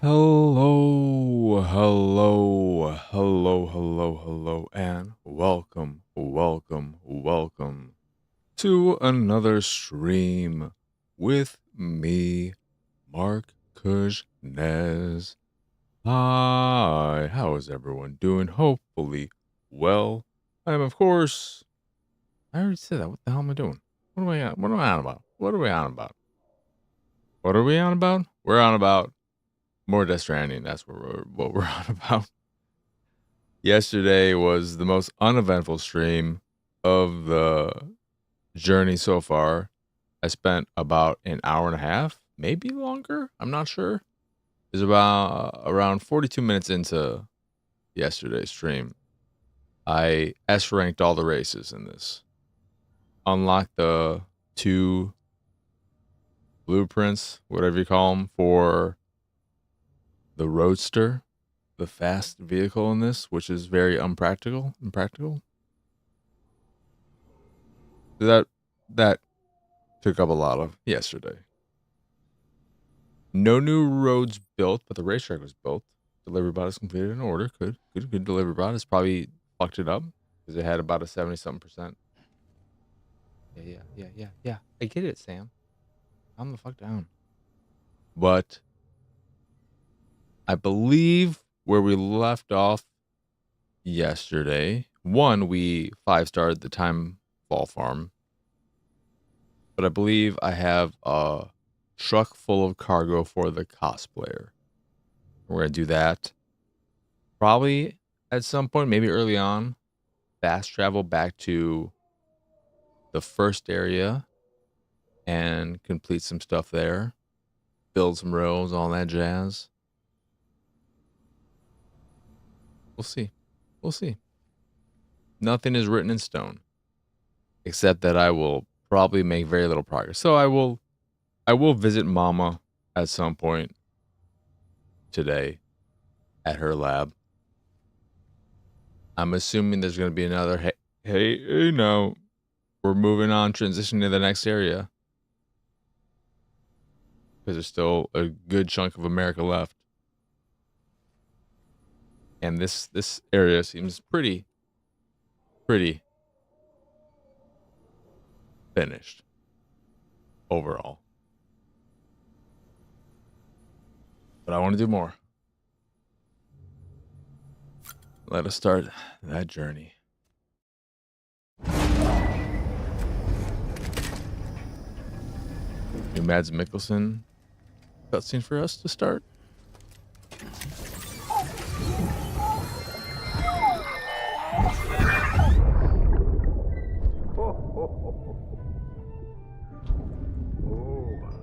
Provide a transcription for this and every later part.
Hello, and welcome to another stream with me, Mark Kuznez. Hi, how is everyone doing? Hopefully, well. I am, of course. I already said that. What the hell am I doing? What am I on about? What are we on about? What are we on about? We're on about more Death Stranding. That's what we're on about. Yesterday was the most uneventful stream of the journey so far. I spent about an hour and a half, maybe longer. I'm not sure. It's about around 42 minutes into yesterday's stream. I S ranked all the races in this. Unlocked the 2 blueprints, whatever you call them, for the Roadster, the fast vehicle in this, which is very impractical. That took up a lot of yesterday. No new roads built, but the racetrack was built. Delivery bot is completed in order. Good delivery bot. It's probably fucked it up because it had about a 70-something%. Yeah. I get it, Sam. Calm the fuck down. But I believe where we left off yesterday, we 5-starred the time fall farm. But I believe I have a truck full of cargo for the cosplayer. We're going to do that. Probably at some point, maybe early on, fast travel back to the first area and complete some stuff there. Build some roads, all that jazz. We'll see. Nothing is written in stone. Except that I will probably make very little progress. So I will visit Mama at some point today at her lab. I'm assuming there's going to be another hey, no. We're moving on, transitioning to the next area. Because there's still a good chunk of America left. And this area seems pretty finished overall. But I want to do more. Let us start that journey. New Mads Mikkelsen cutscene for us to start.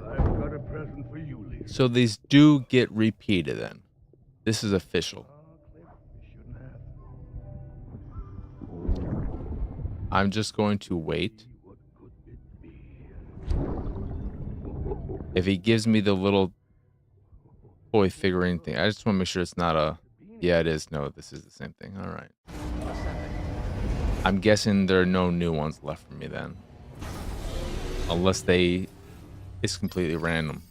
I've got a present for you, Lisa. So these do get repeated then. This is official. I'm just going to wait. If he gives me the little toy figurine thing, I just want to make sure it's not a... Yeah, it is. No, this is the same thing. All right. I'm guessing there are no new ones left for me then. Unless it's completely random.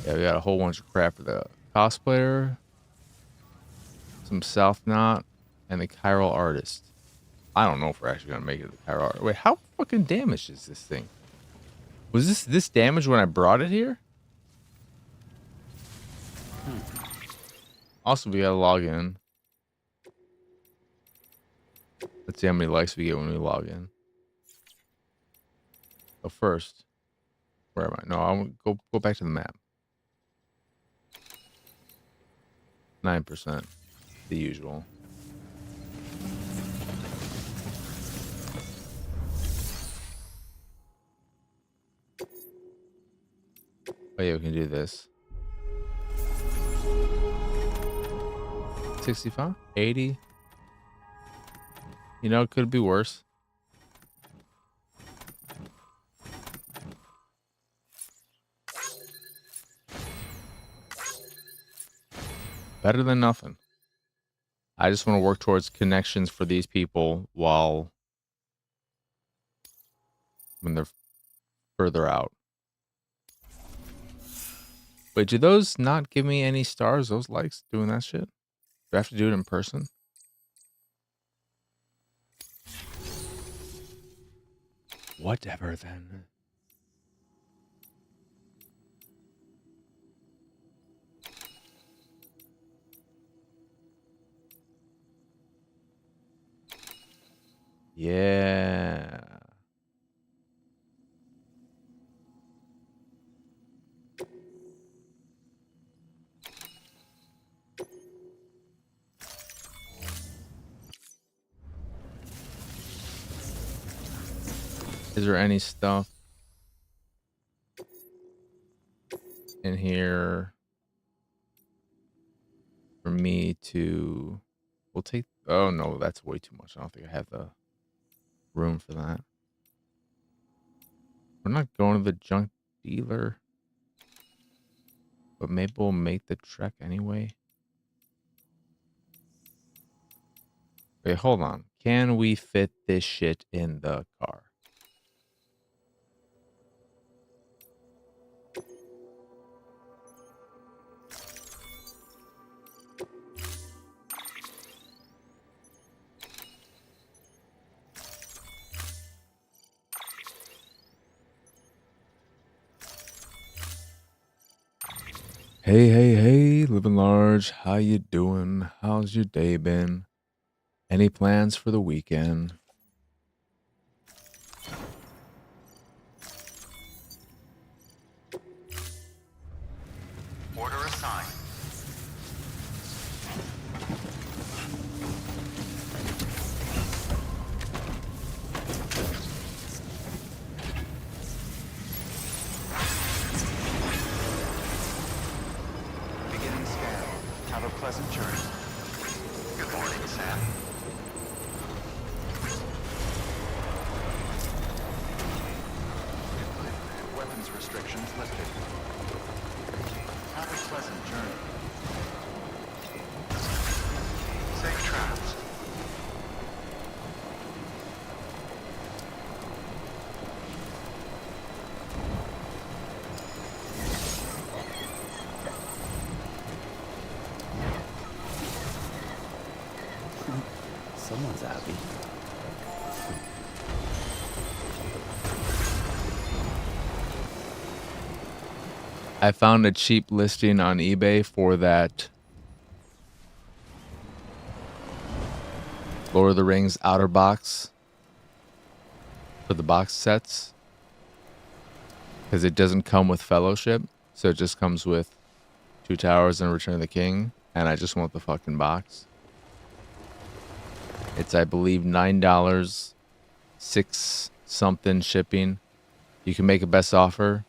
Yeah, we got a whole bunch of crap for the cosplayer, some South Knot, and the chiral artist. I don't know if we're actually gonna make it to the chiral artist. Wait, how fucking damaged is this thing? Was this damaged when I brought it here? Also, we gotta log in. Let's see how many likes we get when we log in. So first, where am I? No, I want to go back to the map. 9%, the usual. Oh yeah, we can do this. 65, 80. You know, it could be worse. Better than nothing. I just want to work towards connections for these people when they're further out. Wait, do those not give me any stars? Those likes doing that shit? Do I have to do it in person? Whatever then. Yeah. Is there any stuff in here for me to... We'll take... Oh, no, that's way too much. I don't think I have the room for that. We're not going to the junk dealer. But maybe we'll make the trek anyway. Wait, hold on. Can we fit this shit in the car? Hey, hey, hey, living large. How you doing? How's your day been? Any plans for the weekend? Order assigned. Beginning scan. Have a pleasant journey. Good morning, Sam. Weapons restrictions lifted. Have a pleasant journey. Safe travels. Someone's happy. I found a cheap listing on eBay for that Lord of the Rings outer box for the box sets. Because it doesn't come with Fellowship. So it just comes with Two Towers and Return of the King. And I just want the fucking box. It's, I believe, $9, 6 something shipping. You can make a best offer.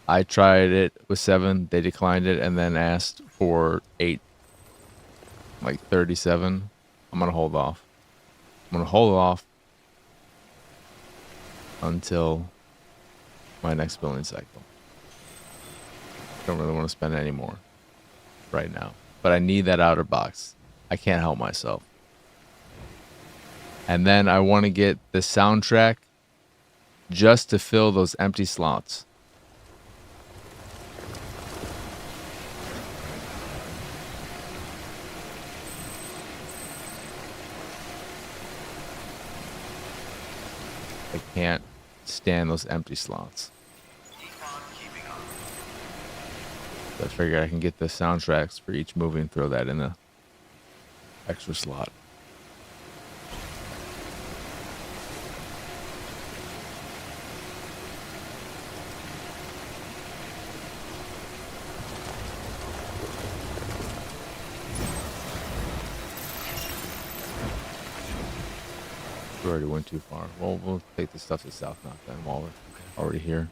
I tried it with 7. They declined it and then asked for 8. Like 37. I'm going to hold off. I'm going to hold off until my next billing cycle. Don't really want to spend any more right now. But I need that outer box. I can't help myself. And then I want to get the soundtrack just to fill those empty slots. I can't stand those empty slots. So I figured I can get the soundtracks for each movie and throw that in the extra slot. We already went too far. Well, we'll take the stuff to South Knot then while we're already here.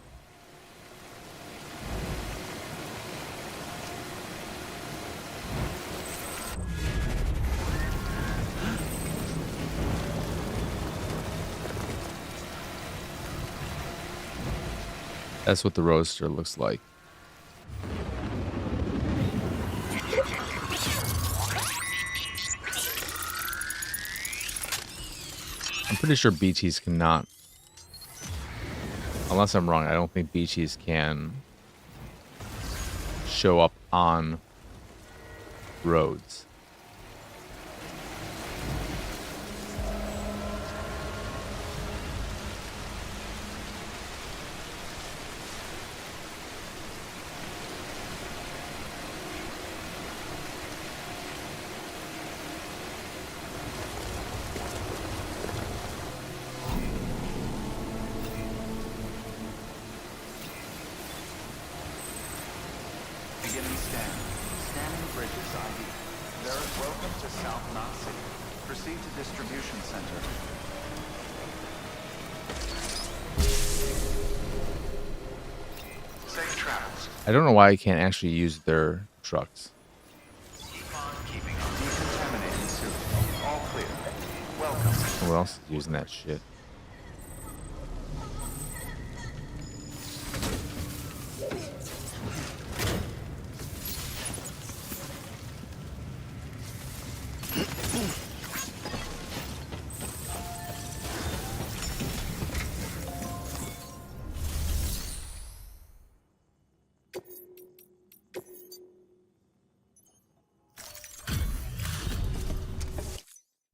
That's what the roadster looks like. I'm pretty sure BTs cannot. Unless I'm wrong, I don't think BTs can show up on roads. Beginning scan. Scanning bridges ID. Derek, welcome to South Knot City. Proceed to distribution center. Safe travels. I don't know why I can't actually use their trucks. Keep on keeping on. Decontaminating suit. All clear. Welcome. Who else is using that shit?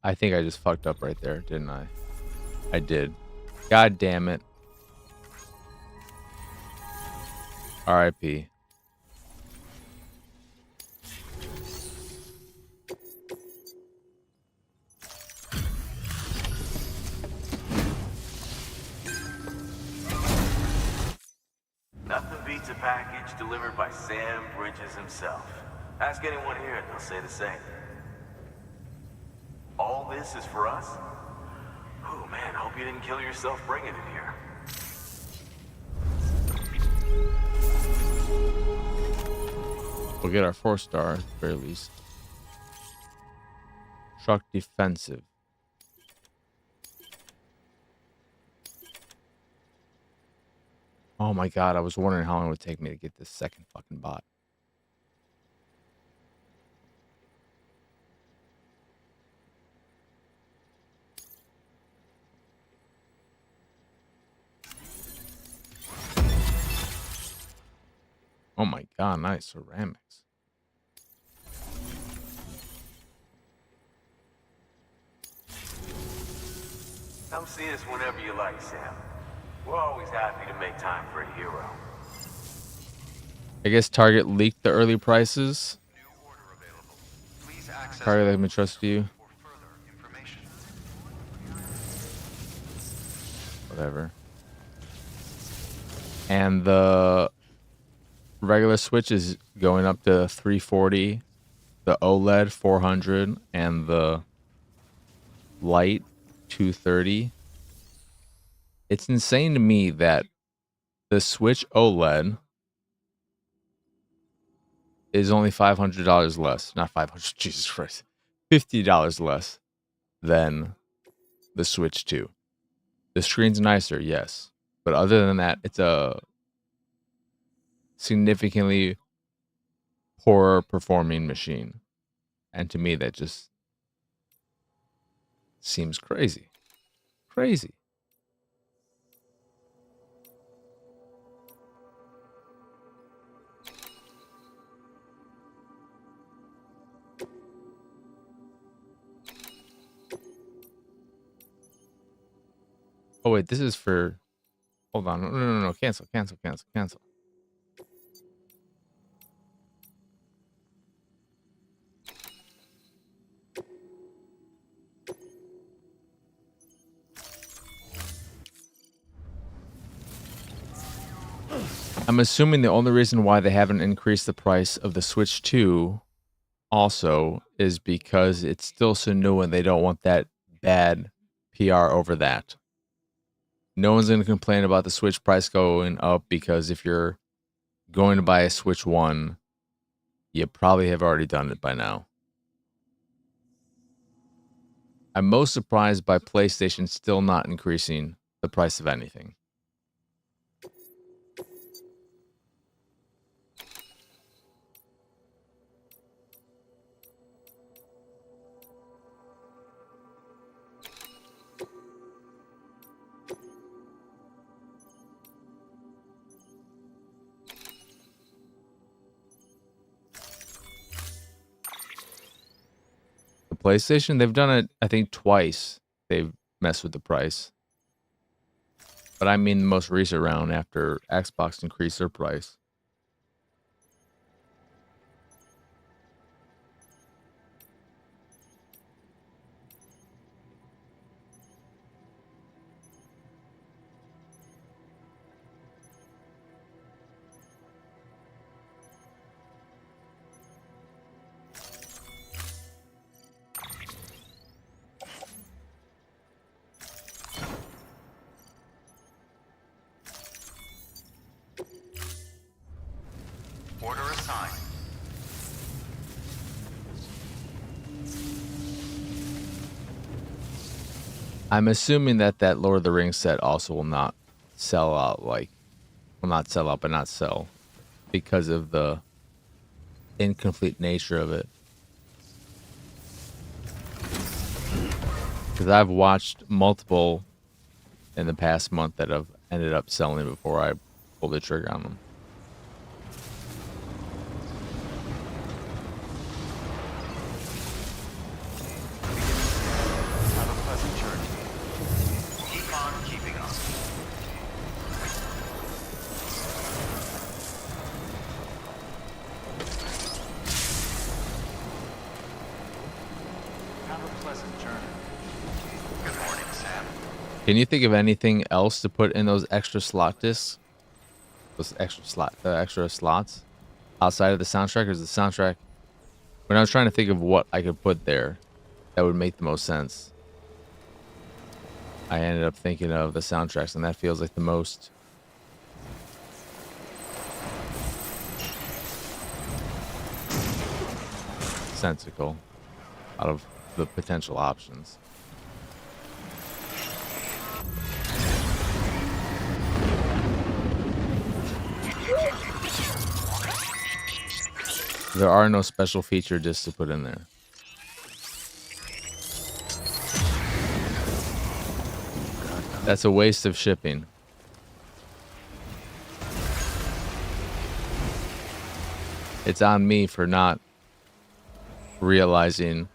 I think I just fucked up right there, didn't I? I did. God damn it. RIP. Nothing beats a package delivered by Sam Bridges himself. Ask anyone here and they'll say the same. All this is for us? Oh man, hope you didn't kill yourself bringing it here. We'll get our 4-star at the very least. Truck defensive. Oh my god, I was wondering how long it would take me to get this second fucking bot. Oh my god, nice ceramics. Come see us whenever you like, Sam. We're always happy to make time for a hero. I guess Target leaked the early prices. New order available. Please access Target, let me trust you. for further information. Whatever. And the regular Switch is going up to 340. The OLED 400 and the Lite 230. It's insane to me that the Switch OLED is only $500 less. Not 500, Jesus Christ. $50 less than the Switch 2. The screen's nicer, yes. But other than that, it's a significantly poorer performing machine. And to me, that just seems crazy. Crazy. Oh, wait, this is for... Hold on. No. Cancel. I'm assuming the only reason why they haven't increased the price of the Switch 2 also is because it's still so new and they don't want that bad PR over that. No one's going to complain about the Switch price going up because if you're going to buy a Switch 1, you probably have already done it by now. I'm most surprised by PlayStation still not increasing the price of anything. PlayStation, they've done it, I think, twice. They've messed with the price. But I mean the most recent round after Xbox increased their price. Order assigned. I'm assuming that Lord of the Rings set also will not sell out, will not sell out, but not sell because of the incomplete nature of it. Because I've watched multiple in the past month that have ended up selling before I pulled the trigger on them. Have a pleasant journey. Keep on keeping on. Have a pleasant journey. Good morning, Sam. Can you think of anything else to put in those extra slot discs? Those extra slots outside of the soundtrack? Or is the soundtrack? When I was trying to think of what I could put there that would make the most sense, I ended up thinking of the soundtracks, and that feels like the most sensical out of the potential options. There are no special feature discs to put in there. That's a waste of shipping. It's on me for not realizing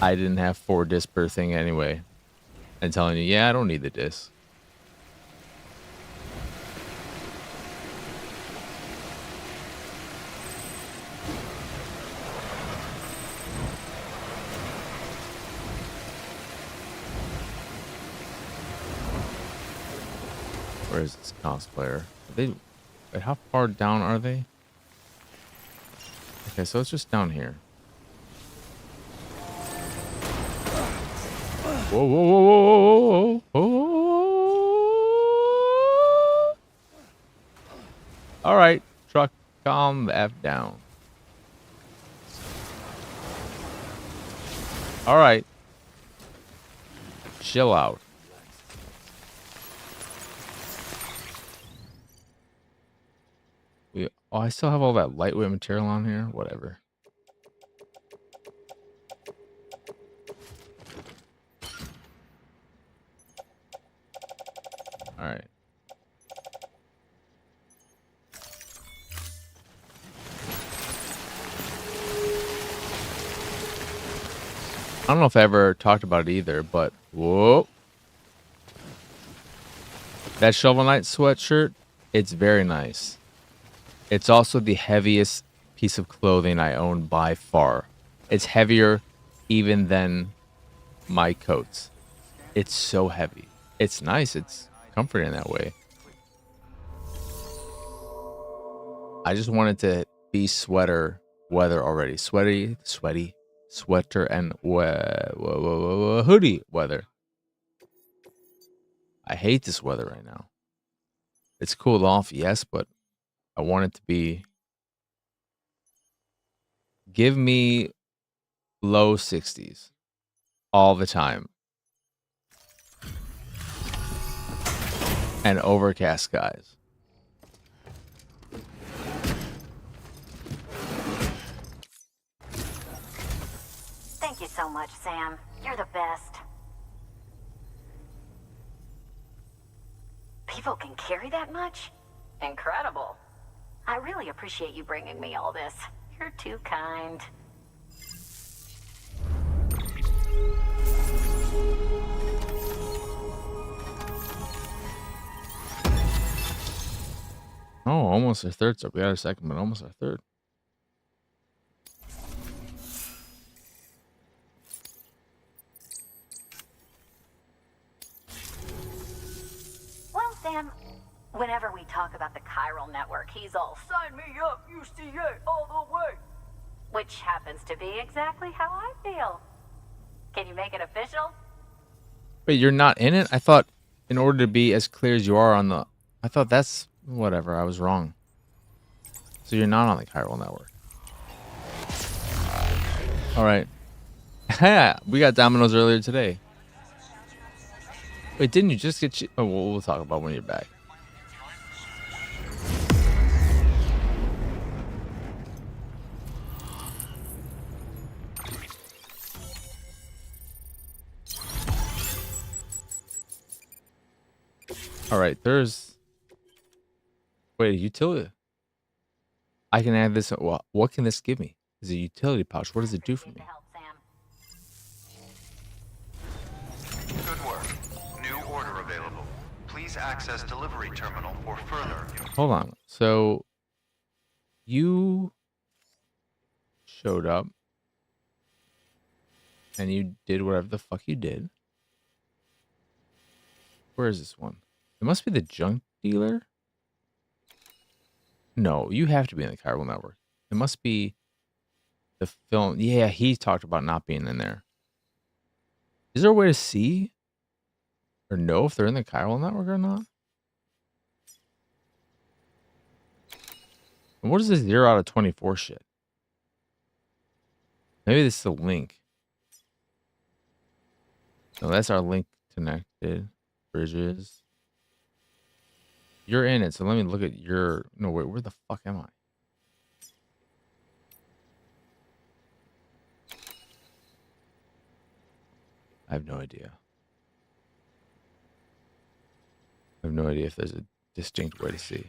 I didn't have 4 discs per thing anyway, and telling you, yeah, I don't need the disc. Where is this cosplayer? Wait, how far down are they? Okay, so it's just down here. Whoa, whoa, whoa, whoa, whoa, whoa, whoa. All right, truck, calm the F down. All right. Chill out. Oh, I still have all that lightweight material on here. Whatever. All right. I don't know if I ever talked about it either, but whoa. That Shovel Knight sweatshirt, it's very nice. It's also the heaviest piece of clothing I own by far. It's heavier even than my coats. It's so heavy. It's nice. It's comforting that way. I just wanted to be sweater weather already. Sweaty, sweater and hoodie weather. I hate this weather right now. It's cooled off, yes, but I want it to be. Give me low 60s all the time. And overcast skies. Thank you so much, Sam. You're the best. People can carry that much? Incredible. I really appreciate you bringing me all this. You're too kind. Oh, almost our third step. We got our second, but almost our third. Well, Sam, whenever we talk about the chiral network, he's all, sign me up, UCA, all the way. Which happens to be exactly how I feel. Can you make it official? Wait, you're not in it? I thought in order to be as clear as you are on the... I thought that's... Whatever, I was wrong. So you're not on the chiral network. All right. We got Domino's earlier today. Wait, didn't you just get... Oh, we'll talk about when you're back. All right, there's... Wait, a utility. I can add this. What can this give me? Is a utility pouch. What does it do for me? Help, Sam. Good work. New order available. Please access delivery terminal for further. Hold on. So you showed up and you did whatever the fuck you did. Where is this one? It must be the junk dealer. No, you have to be in the chiral network. It must be the film. Yeah, he talked about not being in there. Is there a way to see or know if they're in the chiral network or not? And what is this 0 out of 24 shit? Maybe this is a link. No, that's our link connected. Bridges. You're in it, so let me look at your... No, wait, where the fuck am I? I have no idea. I have no idea if there's a distinct way to see.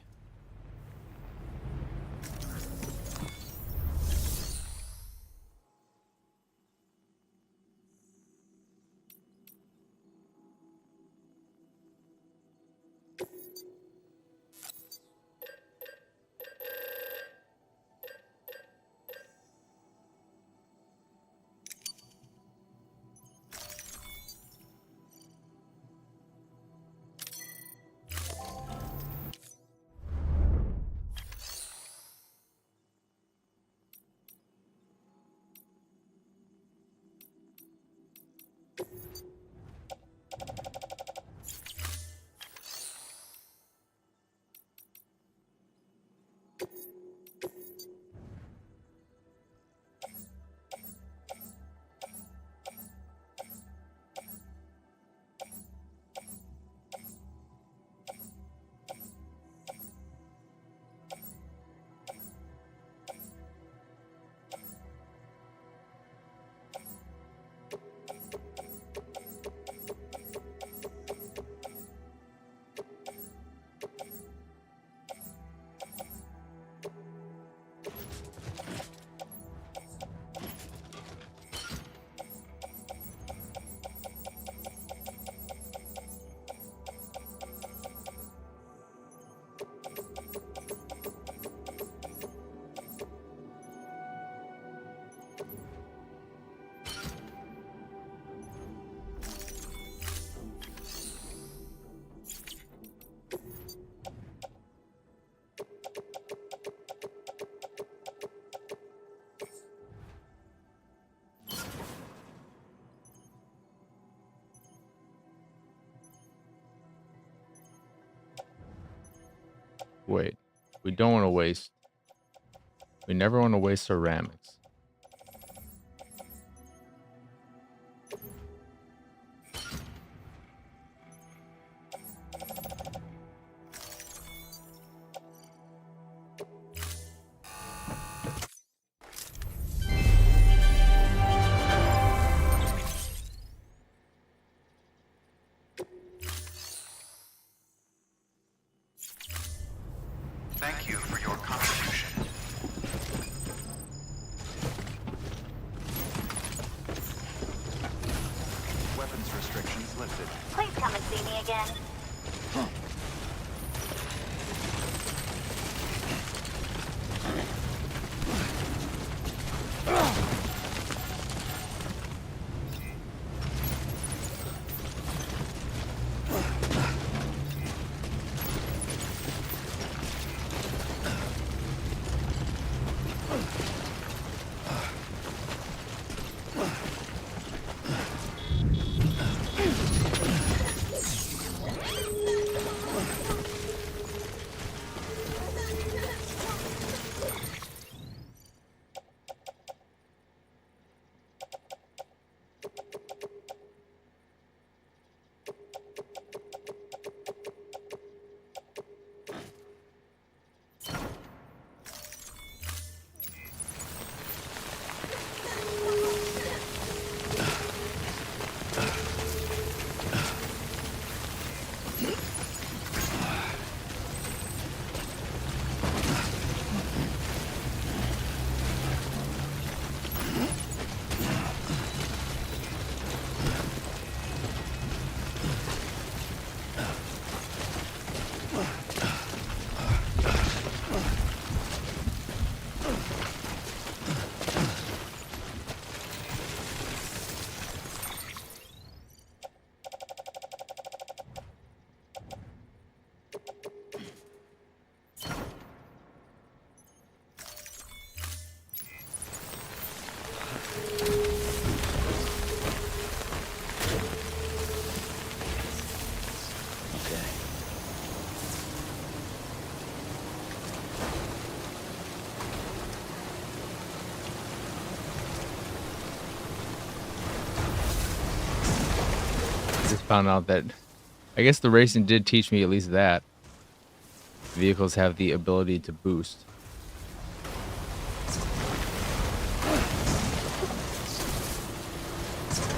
Wait, we don't want to waste. We never want to waste ceramics. Thank you for your contribution. Weapons restrictions lifted. Please come and see me again. found out that I guess the racing did teach me at least that vehicles have the ability to boost.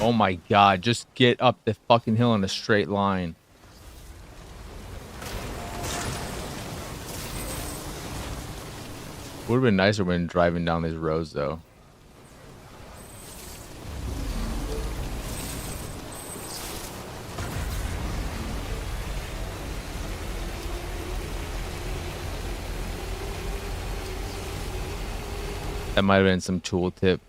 Oh my god, just get up the fucking hill in a straight line. Would have been nicer when driving down these roads though. That might have been some tooltip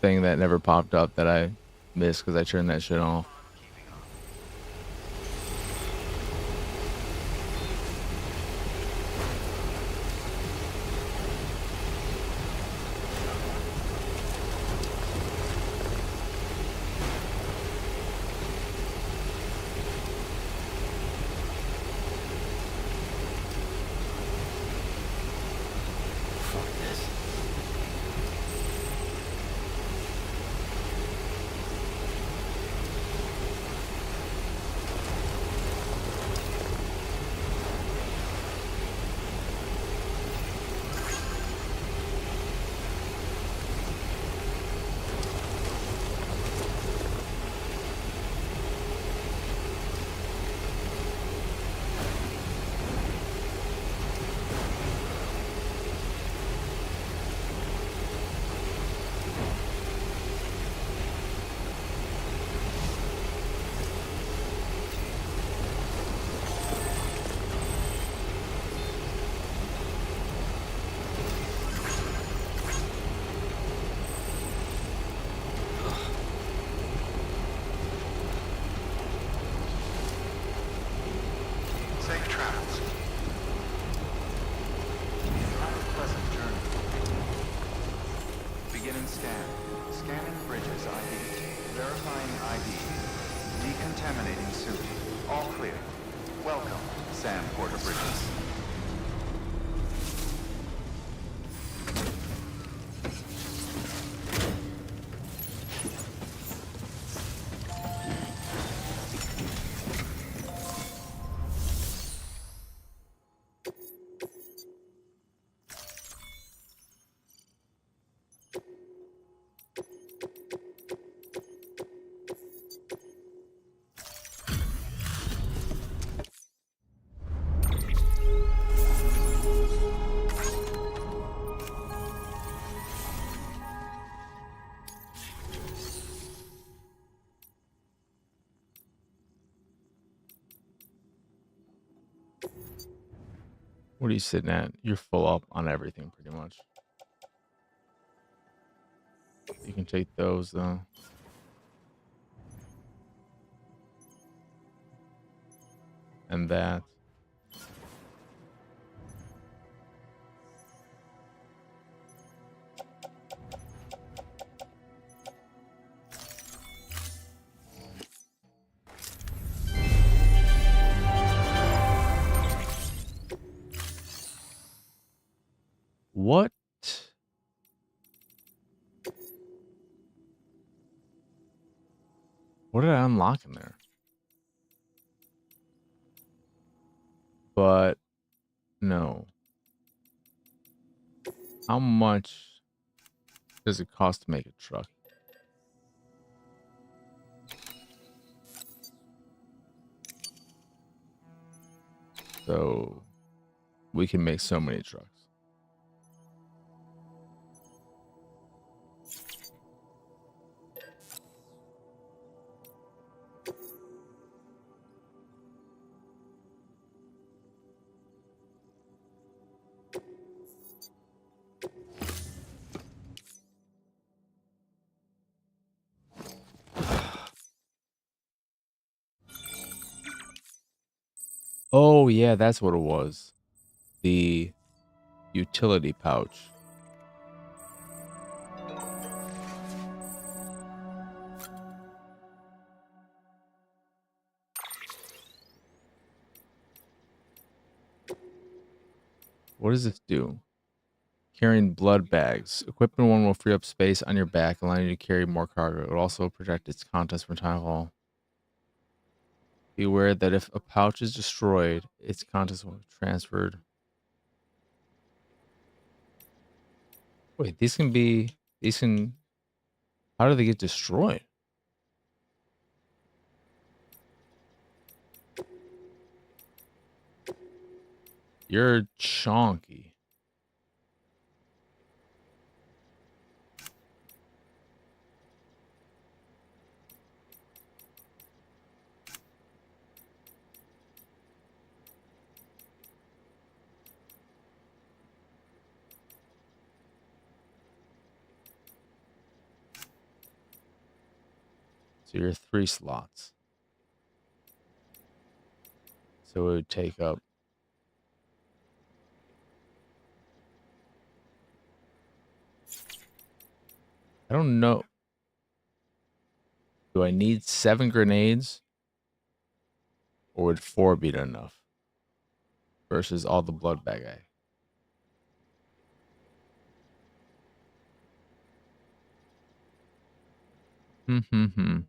thing that never popped up that I missed because I turned that shit off. Safe travels. Have a pleasant journey. Beginning scan. Scanning bridges ID. Verifying ID. Decontaminating suit. All clear. Welcome, Sam Porter Bridges. What are you sitting at? You're full up on everything pretty much. You can take those though. And that. What? What did I unlock in there? But no. How much does it cost to make a truck? So we can make so many trucks. Oh, yeah, that's what it was. The utility pouch. What does this do? Carrying blood bags. Equipping one will free up space on your back, allowing you to carry more cargo. It will also protect its contents from time fall. Be aware that if a pouch is destroyed, its contents will be transferred. Wait, these can, how do they get destroyed? You're chonky. So you're 3 slots. So it would take up. I don't know. Do I need 7 grenades? Or would 4 be enough? Versus all the blood bag I. Hmm.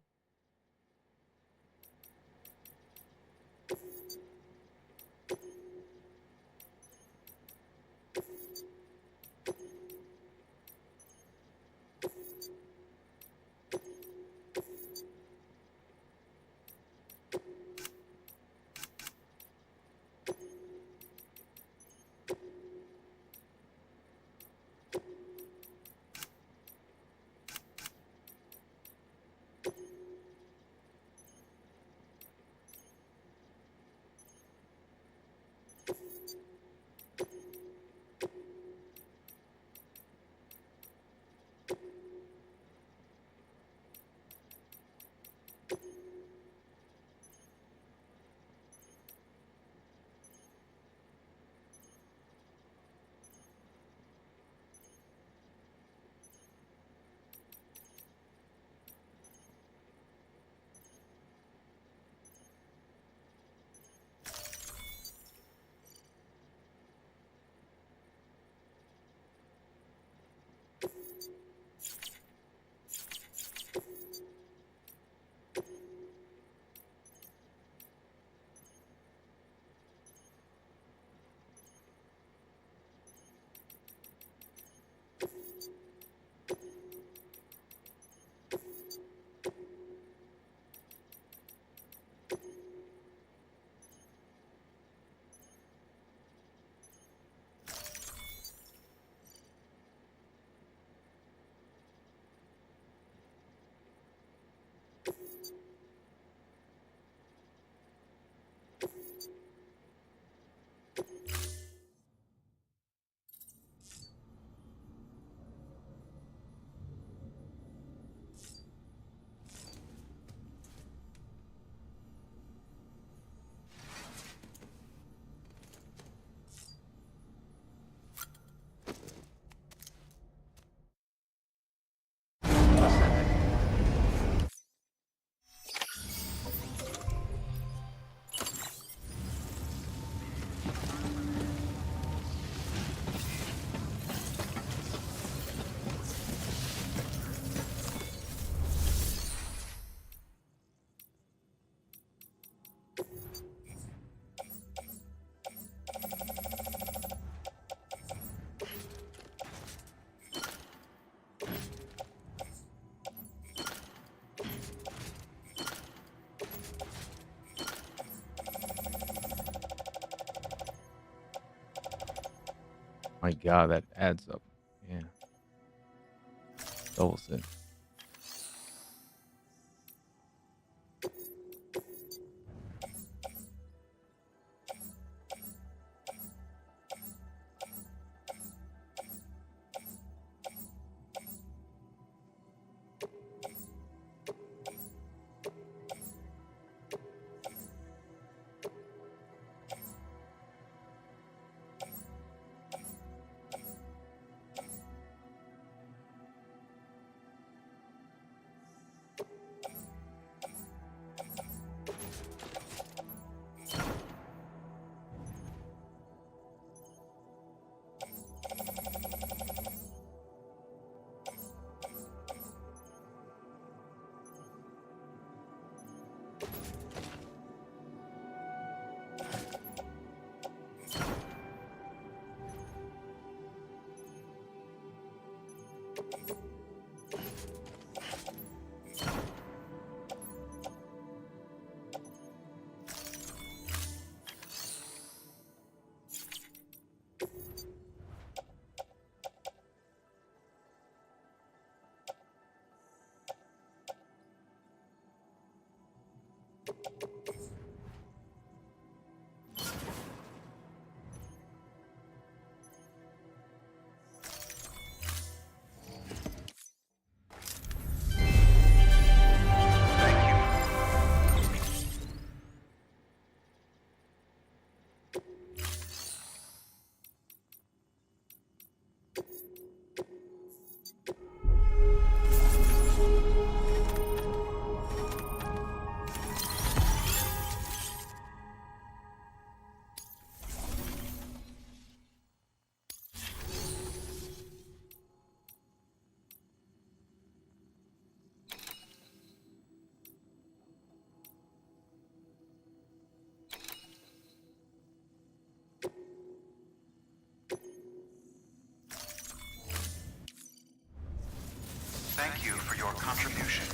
My God, that adds up. Yeah. Doubles it. Thank you. Thank you for your contribution.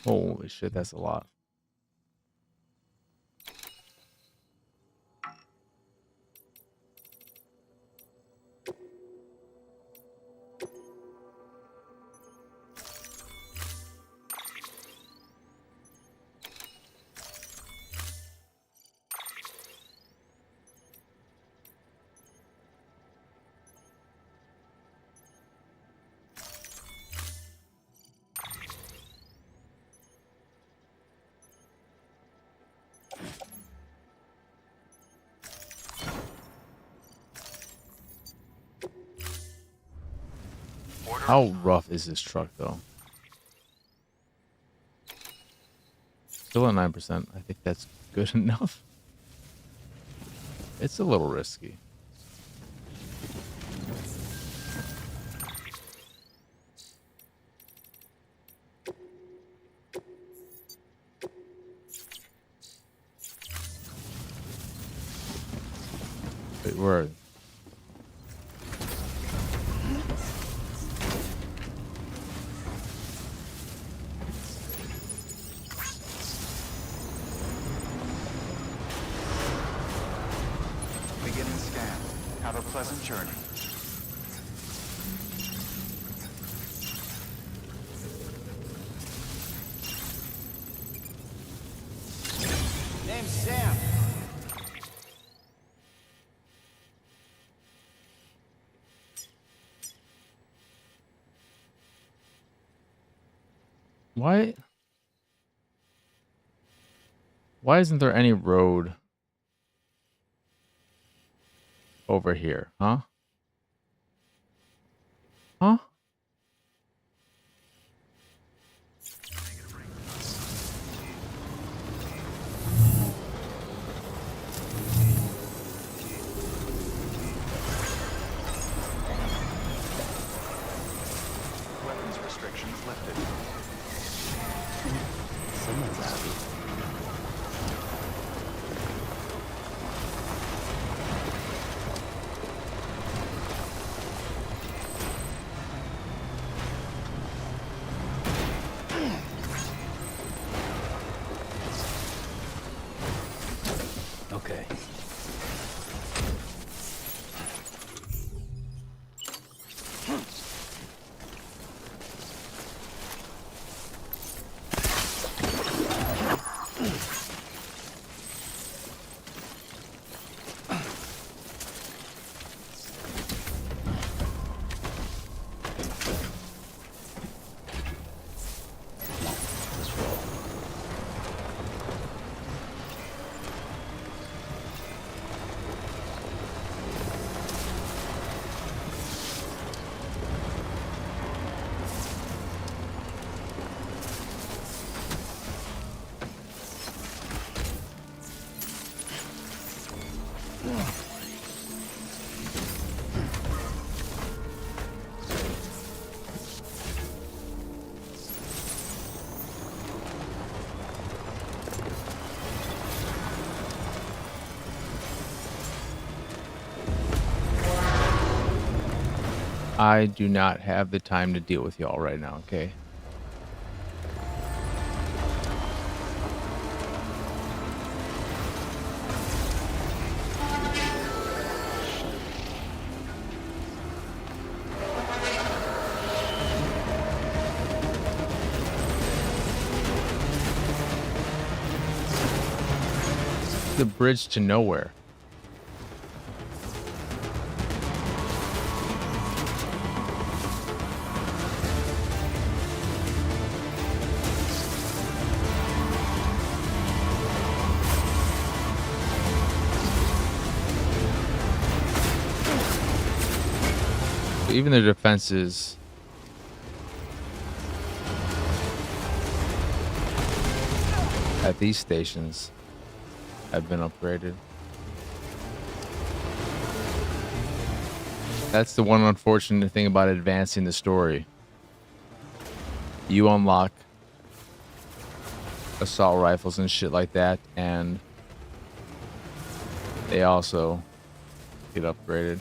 Holy shit, that's a lot. Order. How rough is this truck, though? Still at 9%. I think that's good enough. It's a little risky. Wait, where are they? Beginning scan. Have a pleasant journey. Name's Sam. Why? Why isn't there any road over here? Huh? Huh? Weapons restrictions lifted. Someone's happy. Okay. I do not have the time to deal with y'all right now, okay? The bridge to nowhere. Even their defenses at these stations have been upgraded. That's the one unfortunate thing about advancing the story. You unlock assault rifles and shit like that, and they also get upgraded.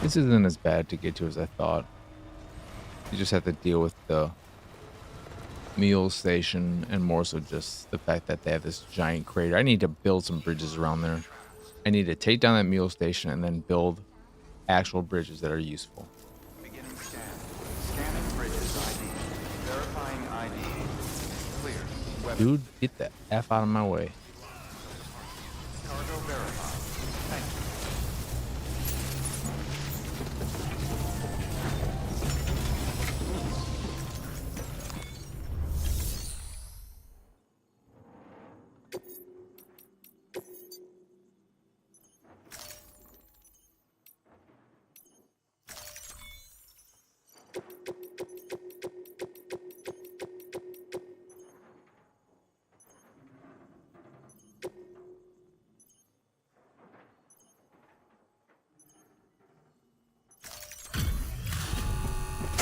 This isn't as bad to get to as I thought. You just have to deal with the mule station and more so just the fact that they have this giant crater. I need to build some bridges around there. I need to take down that mule station and then build actual bridges that are useful. Beginning scan. Scanning bridges ID. Verifying ID. Clear. Weapon. Dude, get the F out of my way. Cargo verified. Thank you.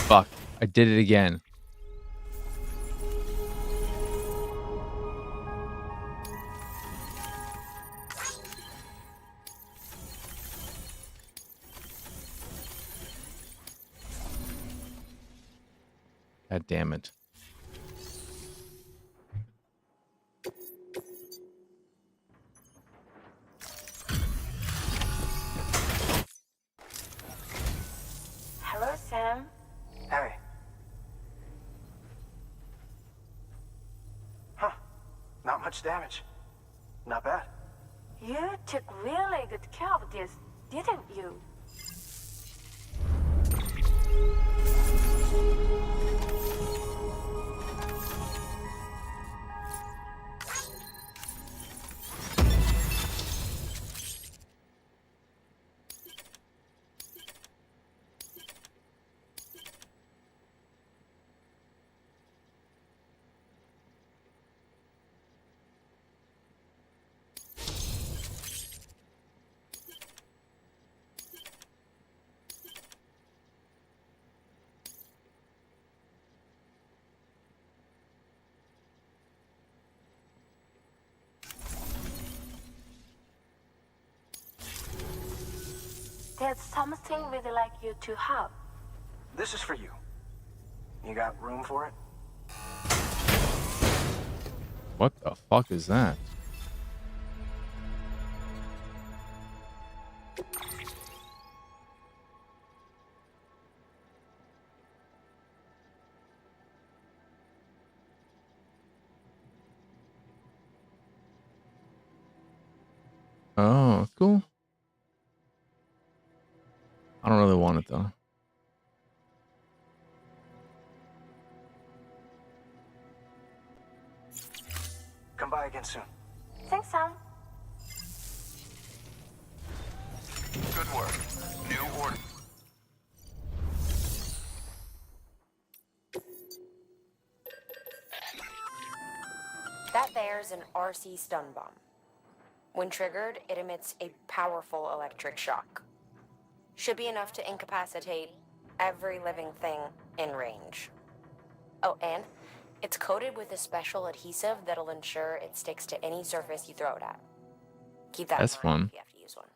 Fuck, I did it again. God damn it. Hello, Sam. Hey. Huh. Not much damage. Not bad. You took really good care of this, didn't you? There's something we'd like you to have. This is for you. You got room for it? What the fuck is that? Oh, cool. I don't really want it though. Come by again soon. Think so. Good work. New order. That there's an RC stun bomb. When triggered, it emits a powerful electric shock. Should be enough to incapacitate every living thing in range. Oh, and it's coated with a special adhesive that'll ensure it sticks to any surface you throw it at. Keep that That's in mind fun. if you have to use one.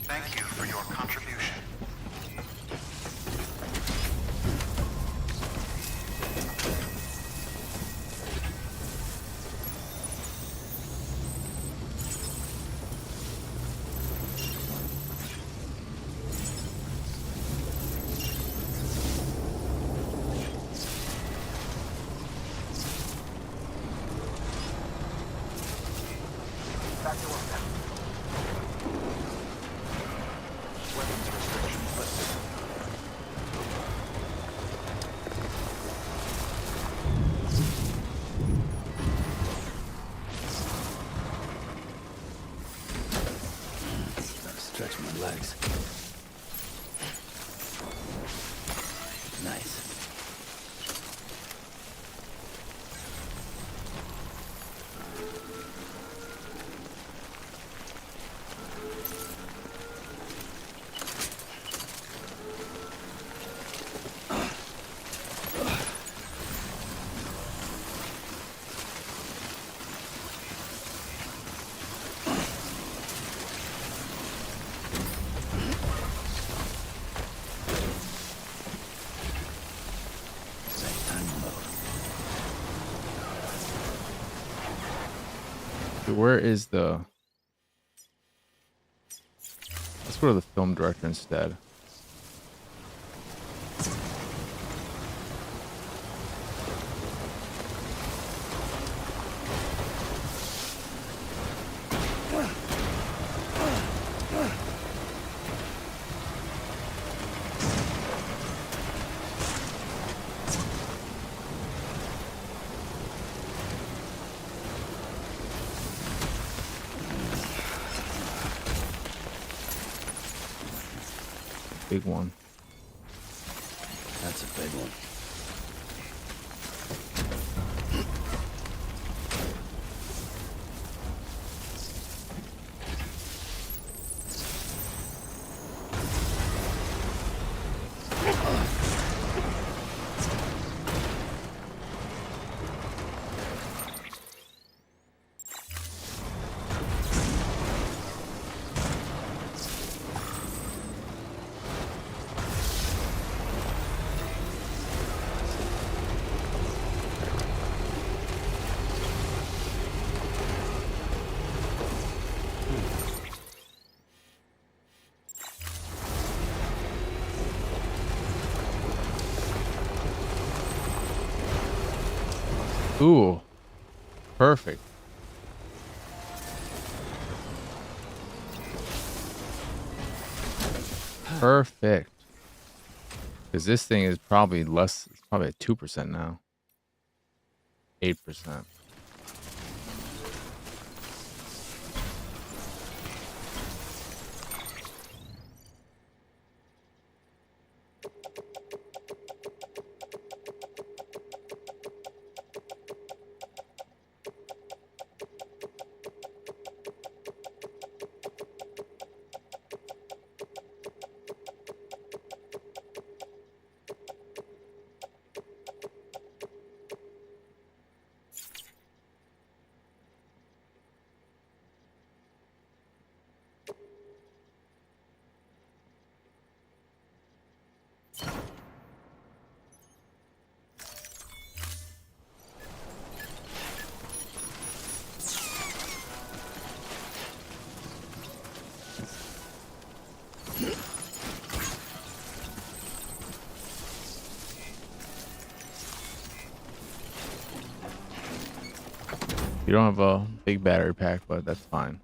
Thank you for your contribution. Back to work now. Weapons restrictions lifted. Gotta stretch my legs. Nice. Right time to load. Dude, where is the... Let's go to the film director instead. Big one. That's a big one. Ooh, perfect. Perfect. Because this thing is probably less. It's probably at 2% now. 8%. You don't have a big battery pack, but that's fine.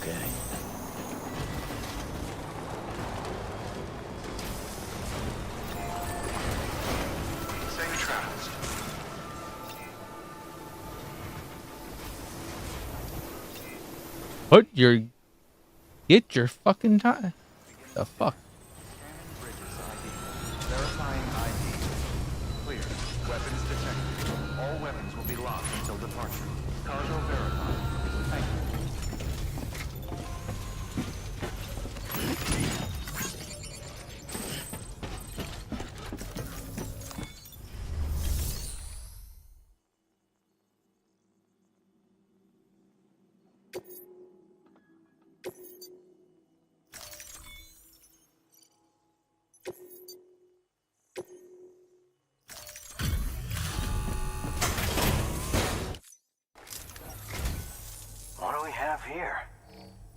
Okay. Safe travels. Get your fucking time. The fuck? Scanning Bridges ID. Verifying ID. Clear. Weapons detected. All weapons will be locked until departure. Cargo verified. Thank you. What do we have here?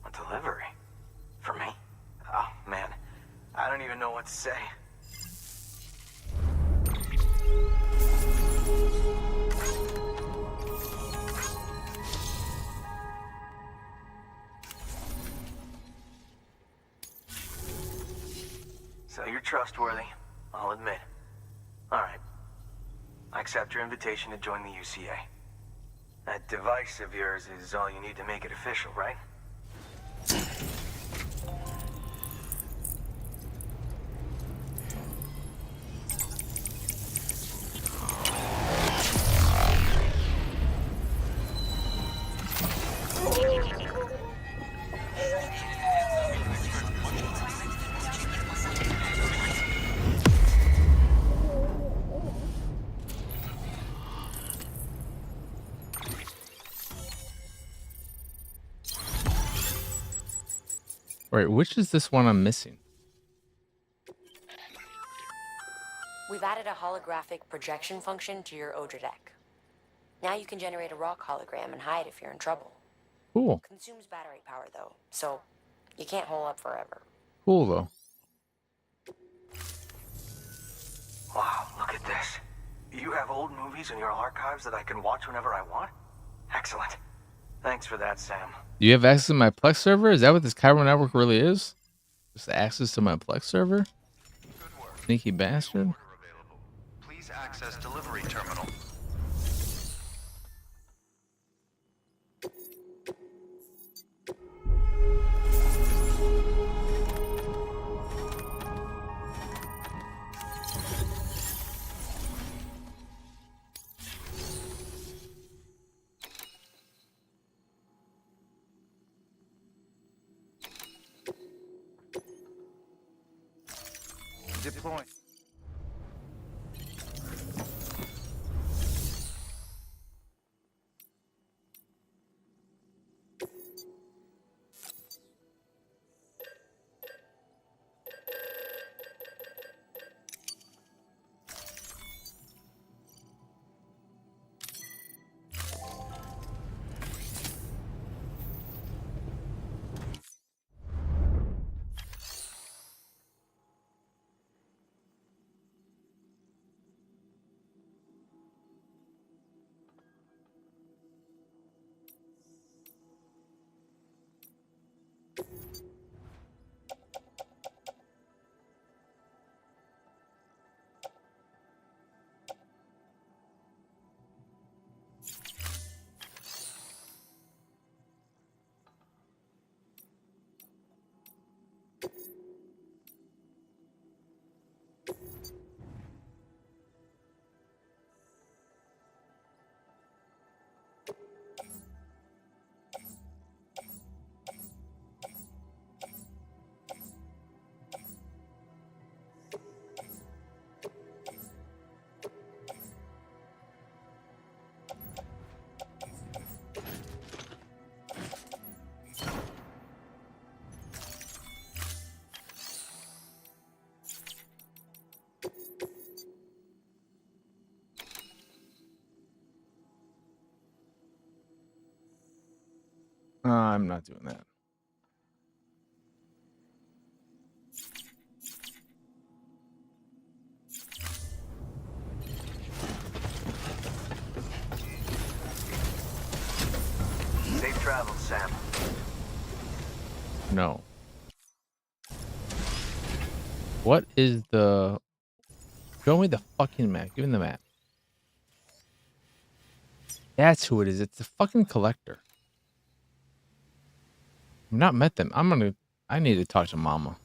A delivery? For me? Oh, man. I don't even know what to say. So you're trustworthy, I'll admit. Alright. I accept your invitation to join the UCA. That device of yours is all you need to make it official, right? Wait, which is this one I'm missing? We've added a holographic projection function to your Odra deck. Now you can generate a rock hologram and hide if you're in trouble. Cool. Consumes battery power though, so you can't hole up forever. Cool though. Wow, look at this. You have old movies in your archives that I can watch whenever I want? Excellent. Thanks for that, Sam. Do you have access to my Plex server? Is that what this Chiral network really is? Just access to my Plex server? Good work. Sneaky bastard. Order available. Please access delivery terminal. Deploy. I'm not doing that. Safe travels, Sam. No. What is the... Show me the fucking map. Give me the map. That's who it is. It's the fucking collector. I've not met them. I need to talk to Mama.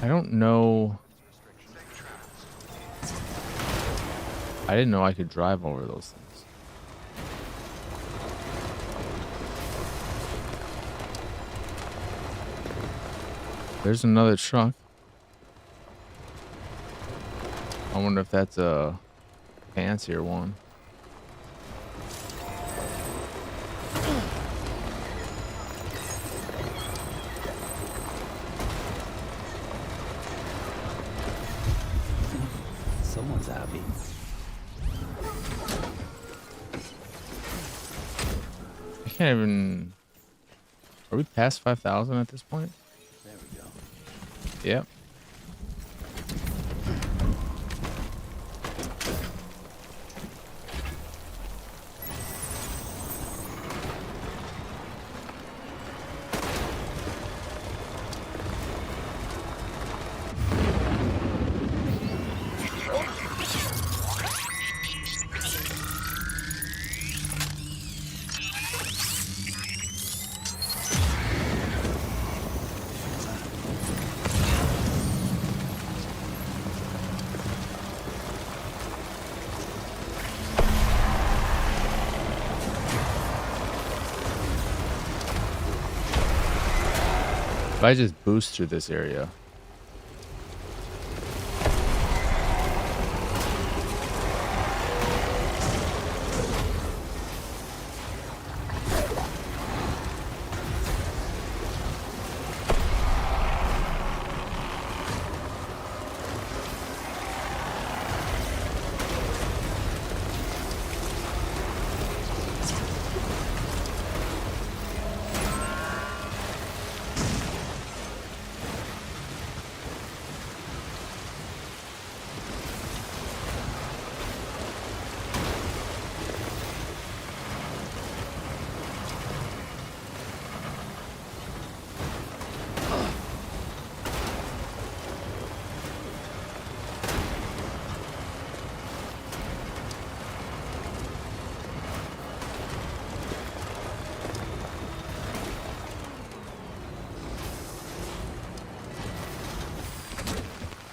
I don't know. I didn't know I could drive over those things. There's another truck. I wonder if that's a fancier one. Someone's happy. I can't even... Are we past 5,000 at this point? There we go. Yep. If I just boost through this area.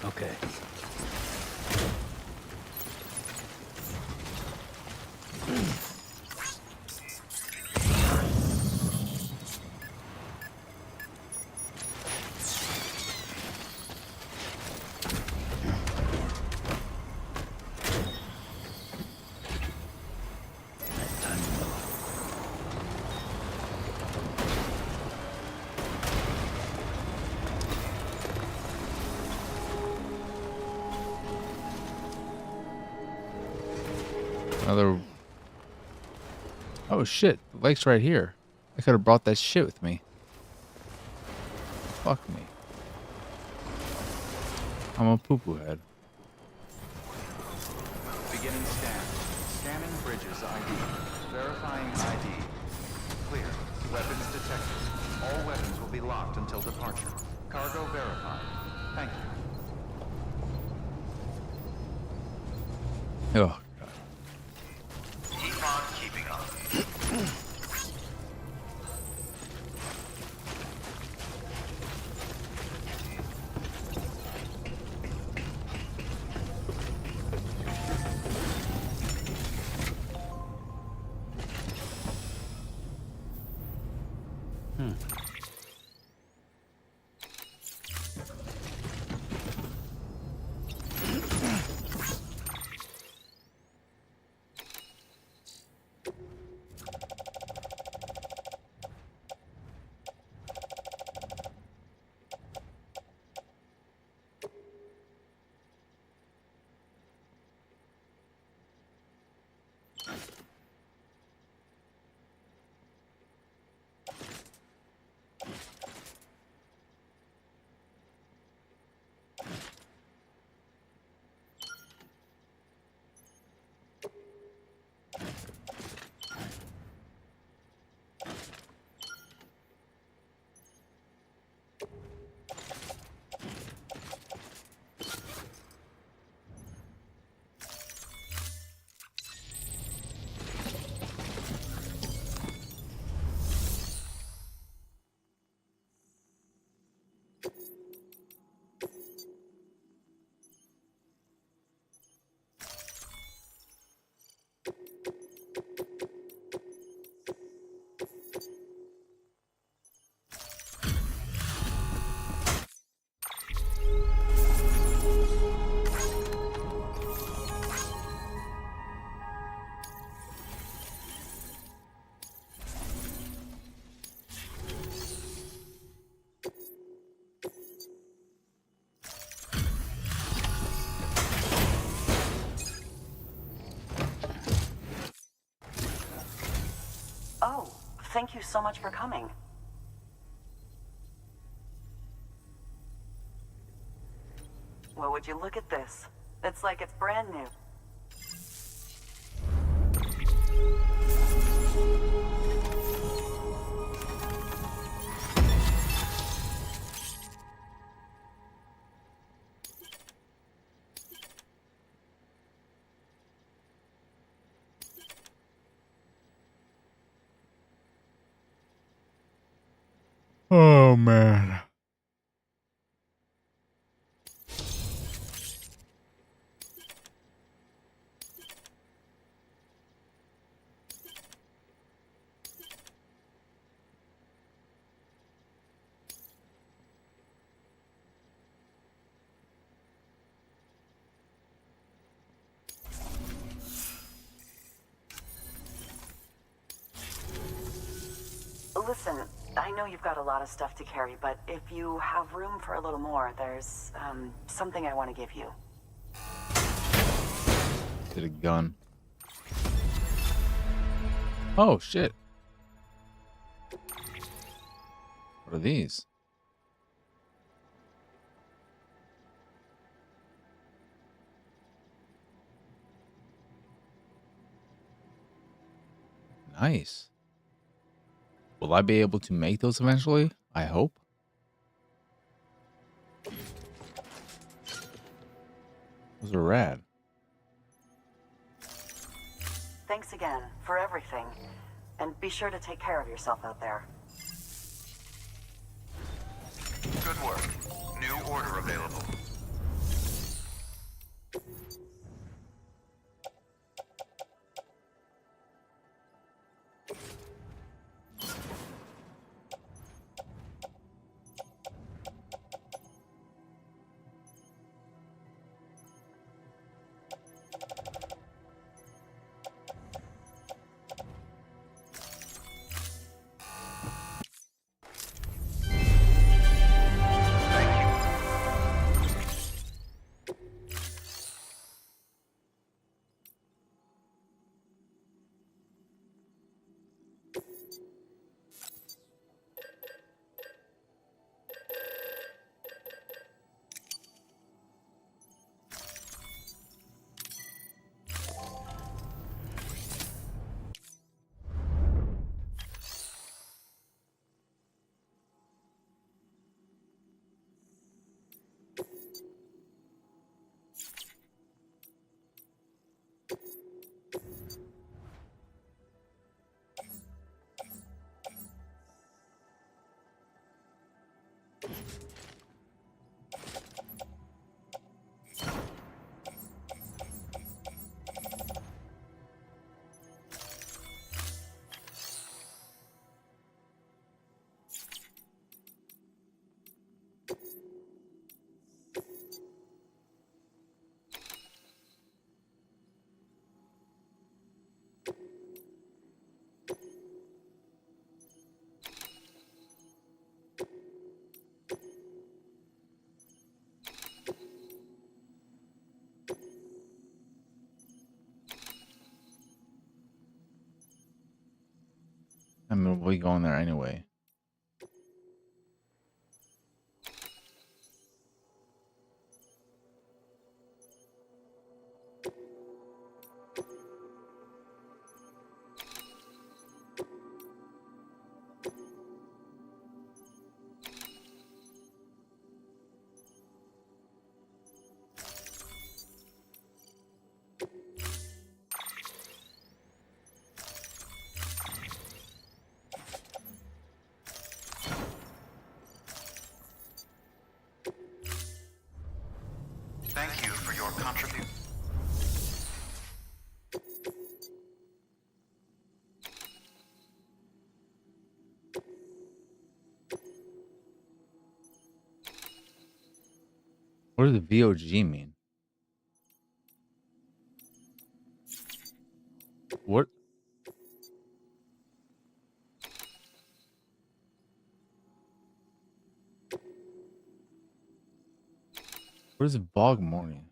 Okay. Time to move. Another... Oh shit, the lake's right here. I could have brought that shit with me. Fuck me. I'm a poo-poo head. Beginning scan. Scanning bridges ID. Verifying ID. Clear. Weapons detected. All weapons will be locked until departure. Cargo verified. Thank you. Oh, God. Keep on keeping on. Oh, thank you so much for coming. Well, would you look at this? It's like it's brand new. Oh man. Listen, I know you've got a lot of stuff to carry, but if you have room for a little more, there's, something I want to give you. Did a gun. Oh shit. What are these? Nice. Will I be able to make those eventually? I hope. Those are rad. Thanks again for everything. And be sure to take care of yourself out there. Good work. New order available. probably going there anyway. Thank you for your contribution. What does the VOG mean? What? What is Bog Morning?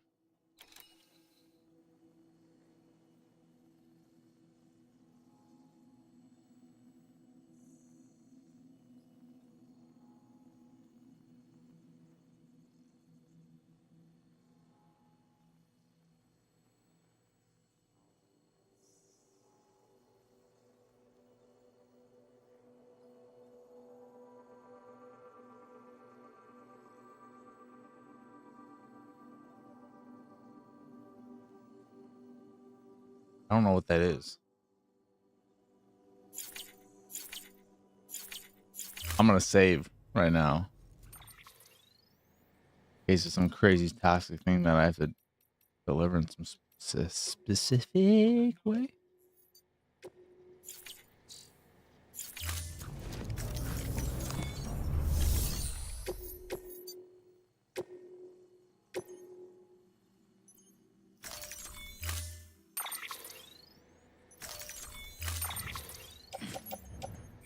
I don't know what that is. I'm gonna save right now. In case it's some crazy toxic thing that I have to deliver in some specific way.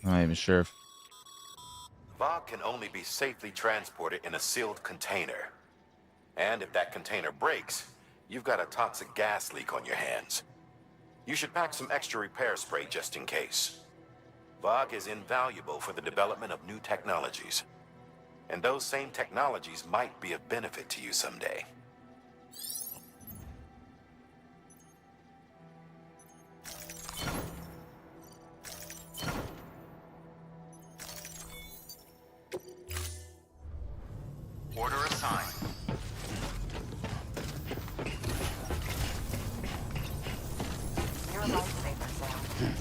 I'm not even sure if Fog can only be safely transported in a sealed container. And if that container breaks, you've got a toxic gas leak on your hands. You should pack some extra repair spray just in case. Fog is invaluable for the development of new technologies. And those same technologies might be of benefit to you someday. Order assigned. You're a lifesaver, Sam.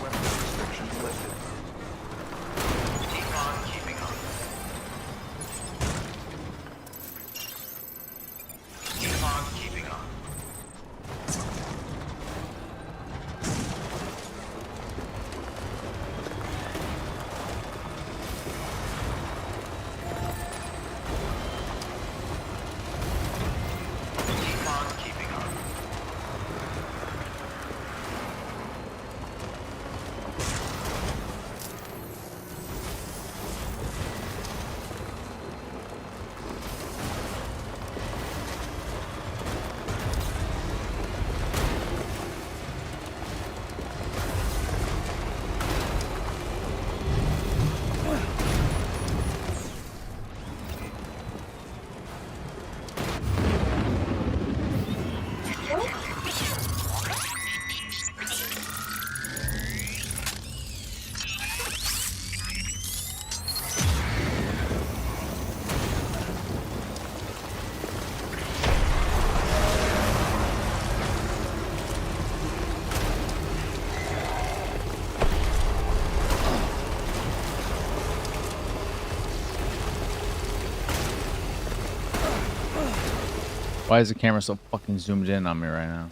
Weapon restrictions lifted. Keep on keeping on. Keep on keeping on. Keep on keeping on. why is the camera so fucking zoomed in on me right now?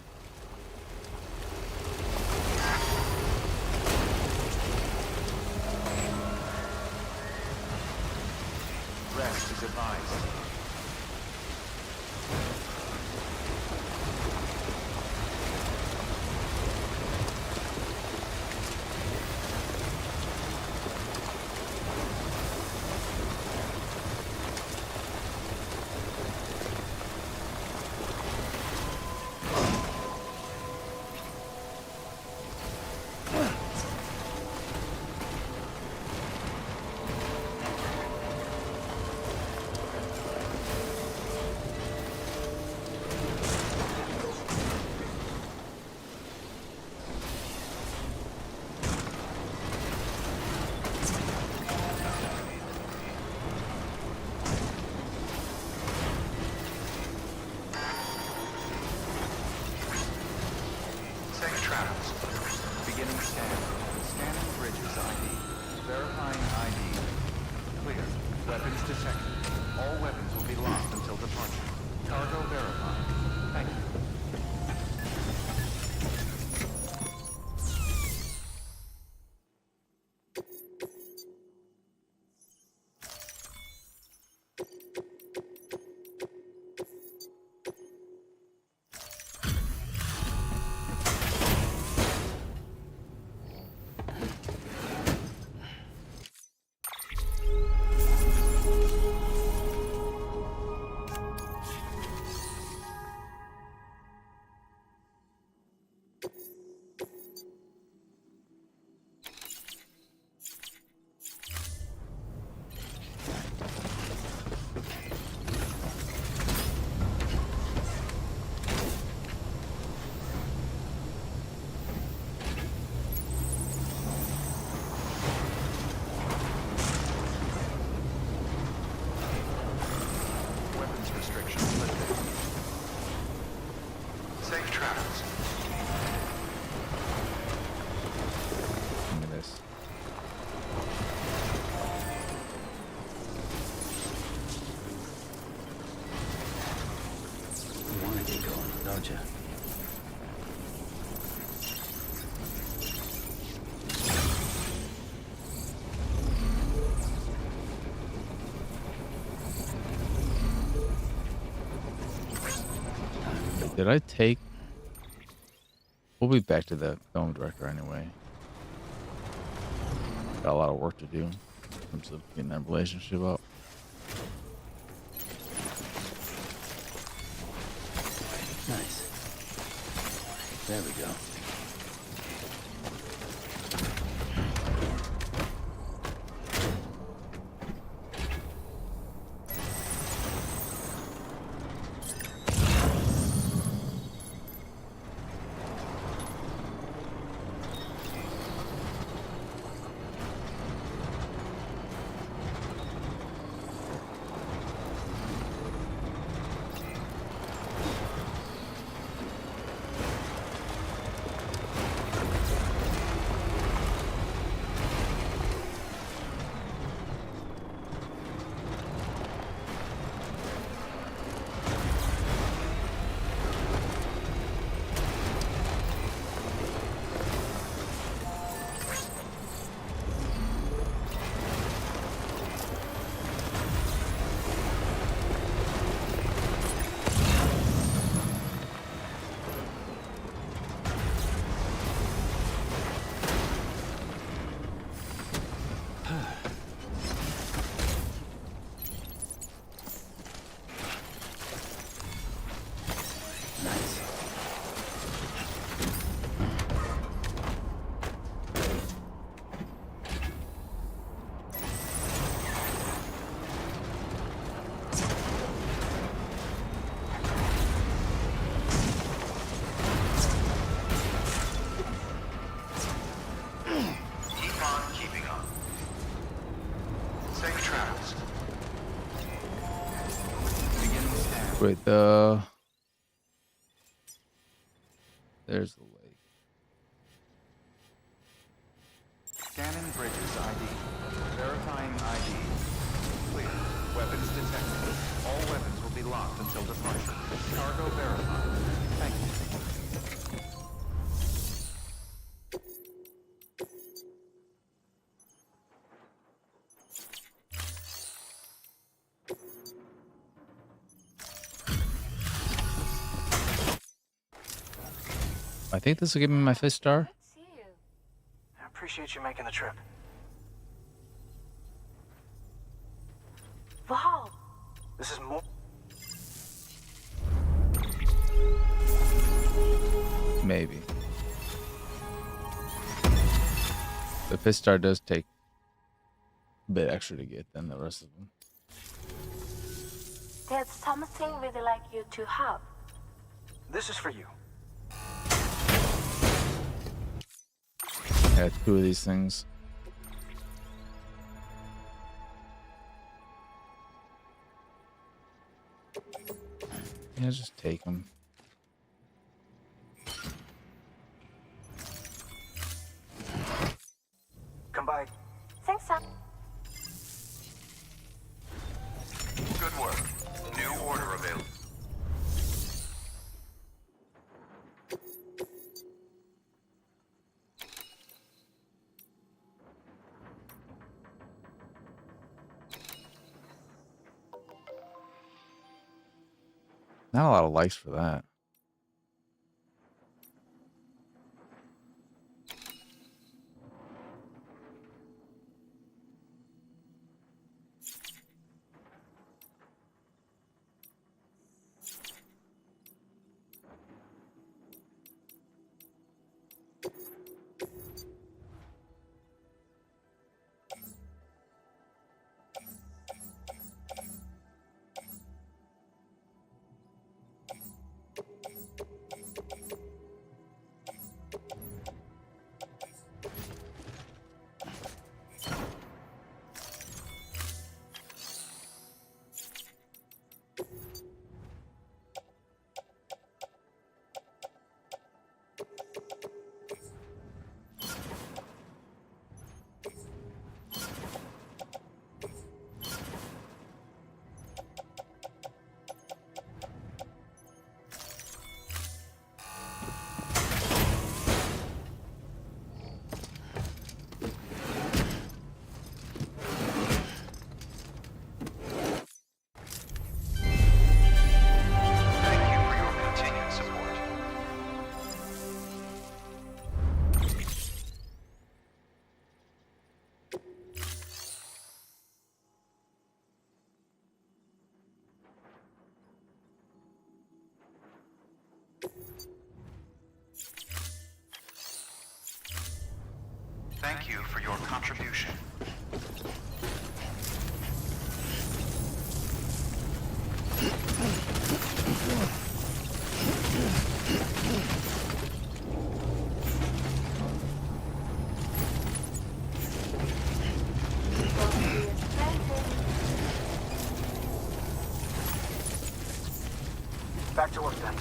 Rest is advised. Scanning bridges ID. Verifying ID. Clear. Weapons detected. All weapons will be locked until departure. Cargo verified. Thank you. Restrictions lifted. Safe travels. Give me this. You want to get going, don't you? Did I take? We'll be back to the film director anyway. Got a lot of work to do in terms of getting that relationship up. Nice. There we go. Wait, there's the lake. Scanning bridges ID. Verifying ID. Clear. Weapons detected. All weapons will be locked until departure. Cargo verified. Thank you. I think this will give me my 5th star. I appreciate you making the trip. Wow. This is more. Maybe. The 5th star does take a bit extra to get than the rest of them. There's something we'd like you to have. This is for you. I had 2 of these things. Yeah, just take them. Not a lot of likes for that. Thank you for your continued support. Thank you for your contribution. Back to work then.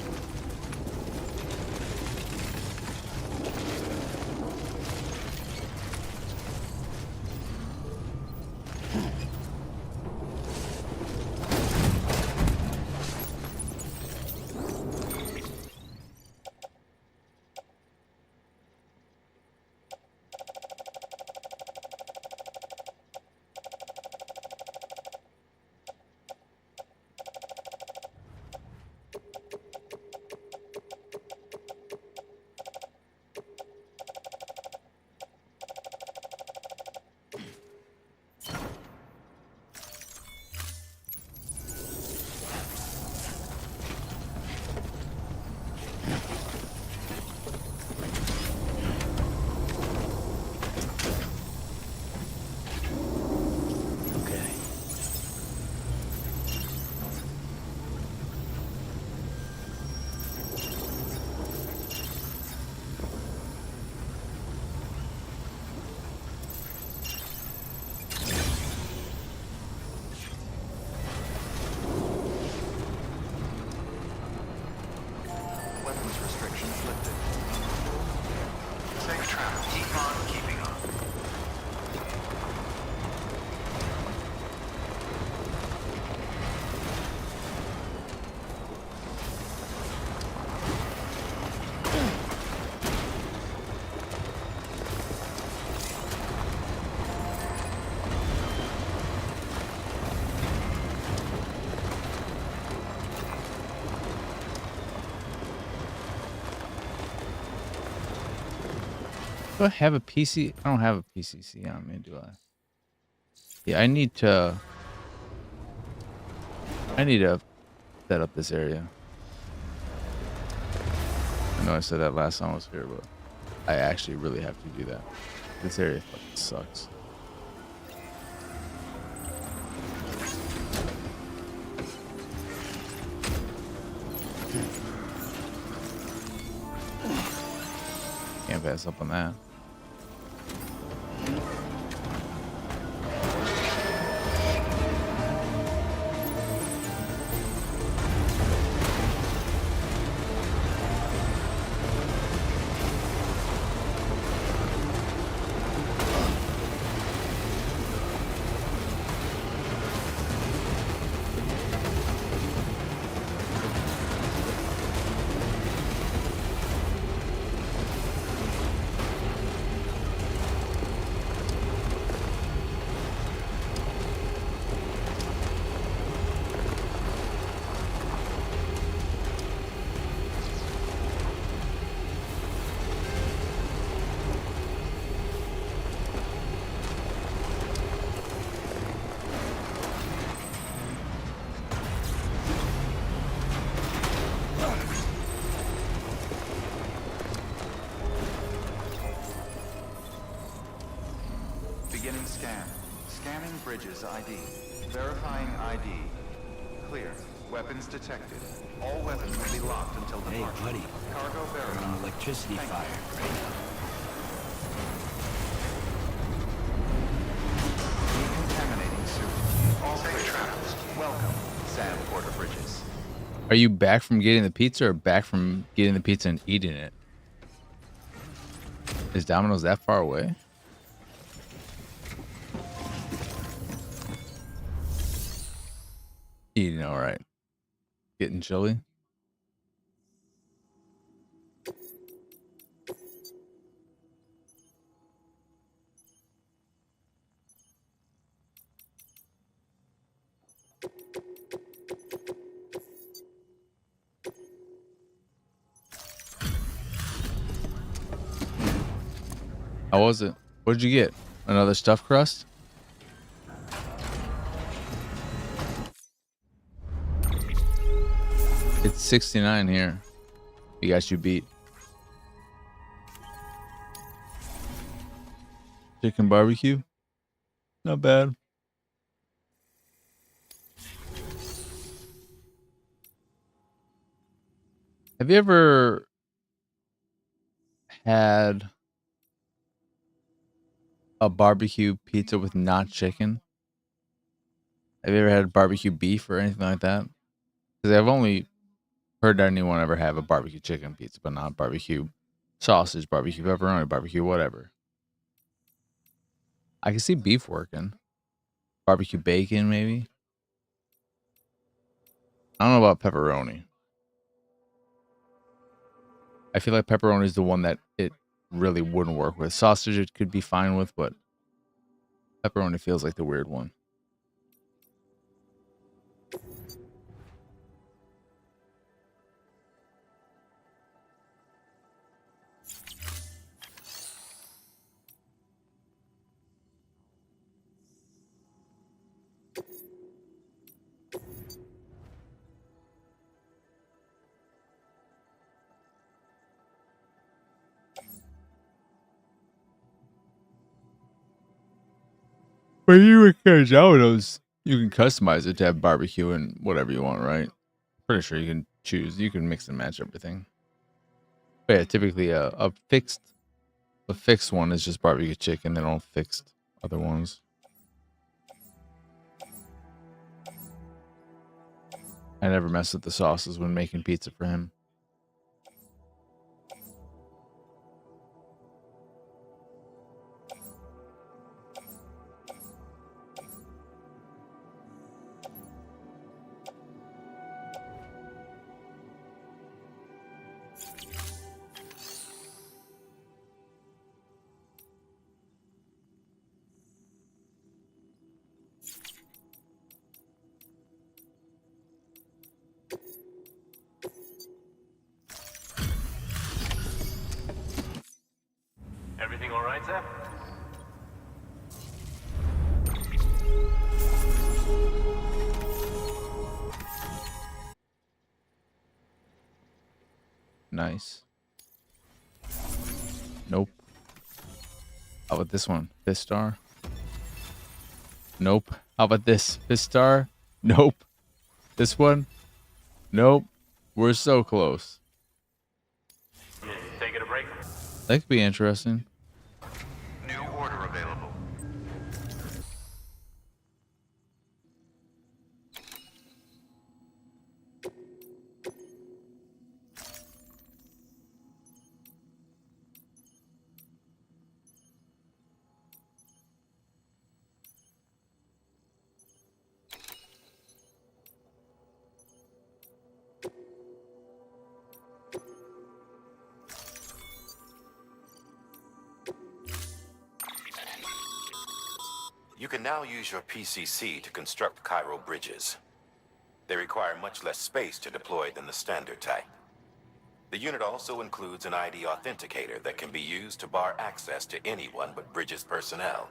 Okay. Weapons restrictions lifted. Safe travel. Keep on keeping on. Do I have a PC? I don't have a PCC on me, do I? Yeah, I need to set up this area. I know I said that last time I was here, but I actually really have to do that. This area fucking sucks. Can't pass up on that. Beginning scan. Scanning Bridges ID. Verifying ID. Clear. Weapons detected. All weapons will be locked until Hey, departure. buddy. Cargo We're verified. on electricity Thank fire right now. Decontaminating suit. All safe travels. Welcome, Sam Porter Bridges. Are you back from getting the pizza or back from getting the pizza and eating it? Is Domino's that far away? Eating all right. Getting chilly. How was it? What did you get? Another stuffed crust? It's 69 here. You got you beat. Chicken barbecue? Not bad. Have you ever had a barbecue pizza with not chicken? Have you ever had barbecue beef or anything like that? Because I've only heard anyone ever have a barbecue chicken pizza, but not barbecue sausage, barbecue pepperoni, barbecue whatever. I can see beef working. Barbecue bacon, maybe. I don't know about pepperoni. I feel like pepperoni is the one that it really wouldn't work with. Sausage it could be fine with, but pepperoni feels like the weird one. But you can Domino's, you can customize it to have barbecue and whatever you want, right? Pretty sure you can choose. You can mix and match everything. But yeah, typically a fixed one is just barbecue chicken. They don't fixed other ones. I never mess with the sauces when making pizza for him. Everything all right, Sam? Nice. Nope. How about this one? Fifth star? Nope. How about this? Fifth star? Nope. This one? Nope. We're so close. Taking a break? That could be interesting. New order available. You can now use your PCC to construct chiral bridges. They require much less space to deploy than the standard type. The unit also includes an ID authenticator that can be used to bar access to anyone but Bridges personnel.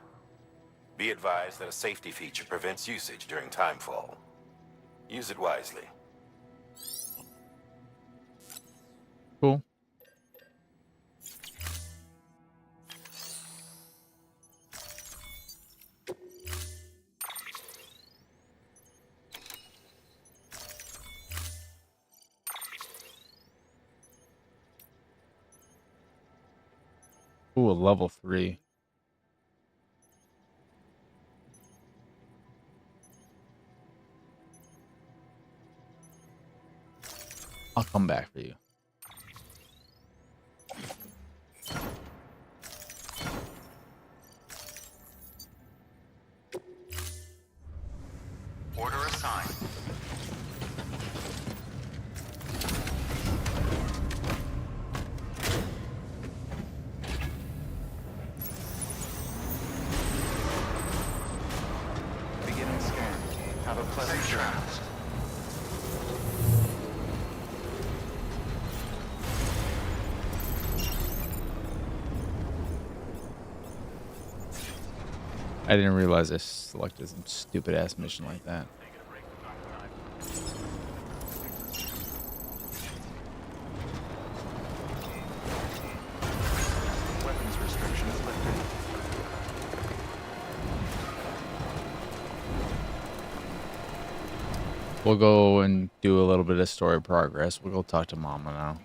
Be advised that a safety feature prevents usage during timefall. Use it wisely. Cool. Ooh, a level 3. I'll come back for you. Order assigned. Beginning scan. Have a pleasant travels. I didn't realize I selected some stupid ass mission like that. Weapons restrictions lifted. We'll go and do a little bit of story progress. We'll go talk to Mama now.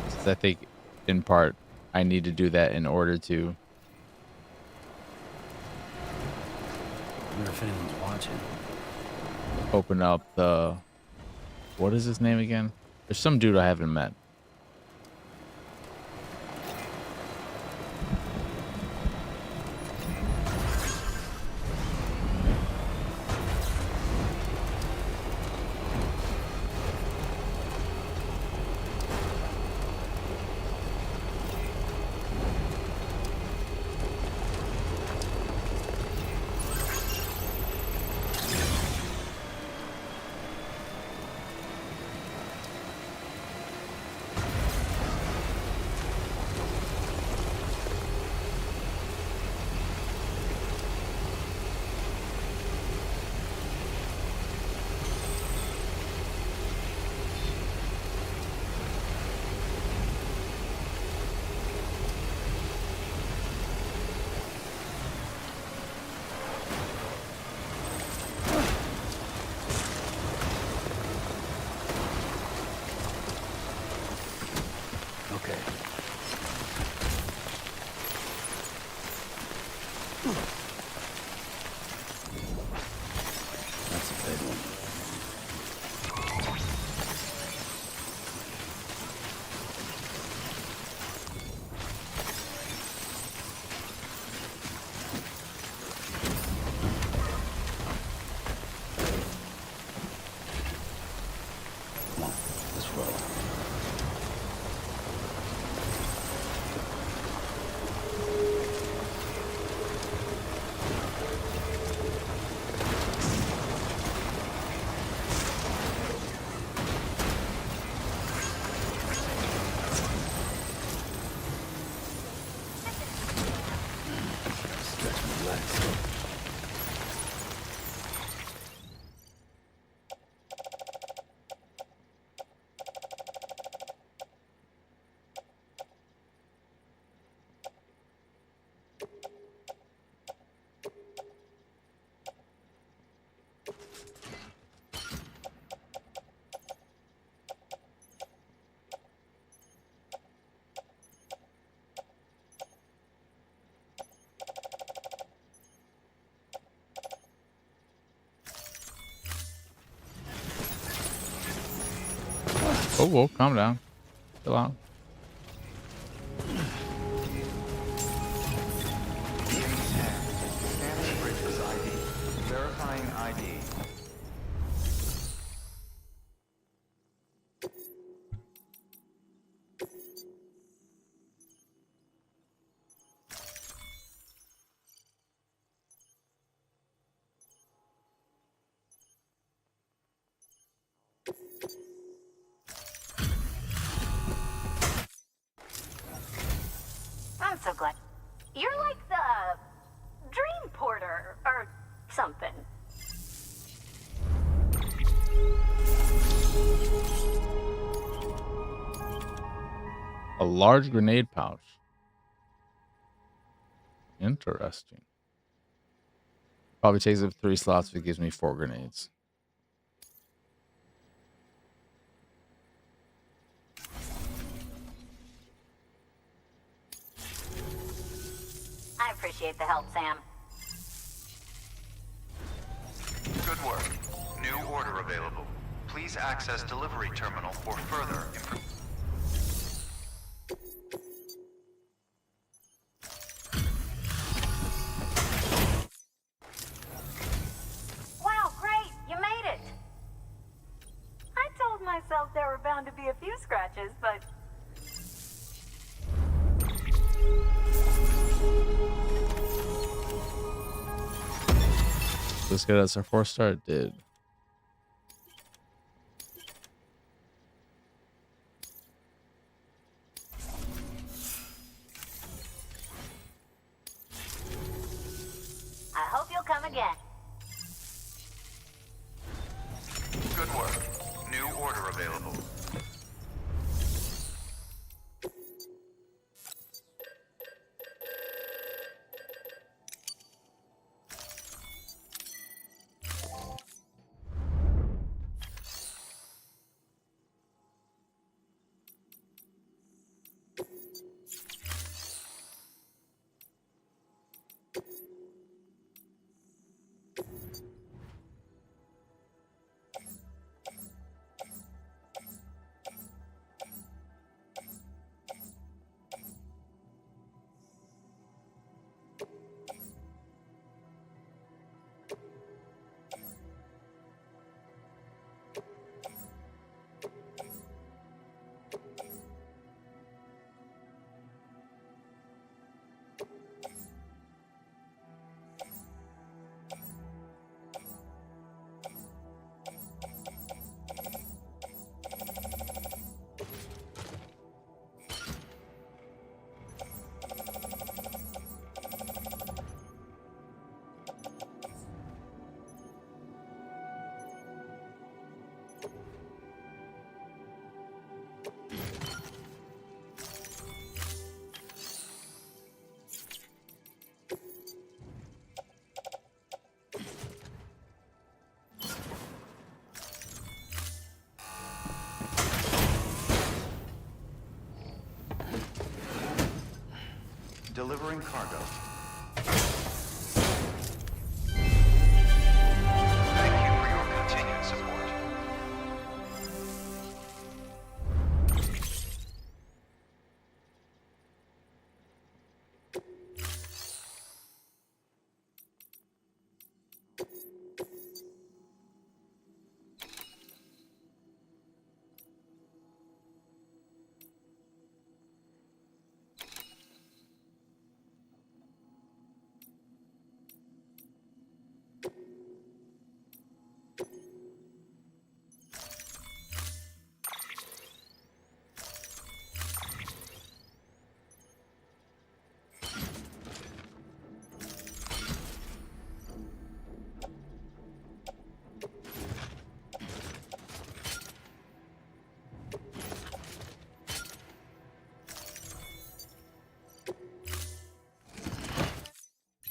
Since I think, in part, I need to do that in order to... I wonder if anyone's watching. open up the... What is his name again? There's some dude I haven't met. Okay. That's a big one. Come on, let's roll. Stretch my legs. Oh, whoa, calm down. Chill out. Beginning scan. Scanning Bridges ID. Verifying ID. I'm so glad. You're like the dream porter or something. A large grenade pouch. Interesting. Probably takes up 3 slots if it gives me 4 grenades. appreciate the help, Sam. Good work. New order available. Please access delivery terminal for further information. Wow, great! You made it! I told myself there were bound to be a few scratches, but... Let's get us our 4-star. It did. I hope you'll come again. Good work. New order available. Delivering cargo. Thank you for your continued support.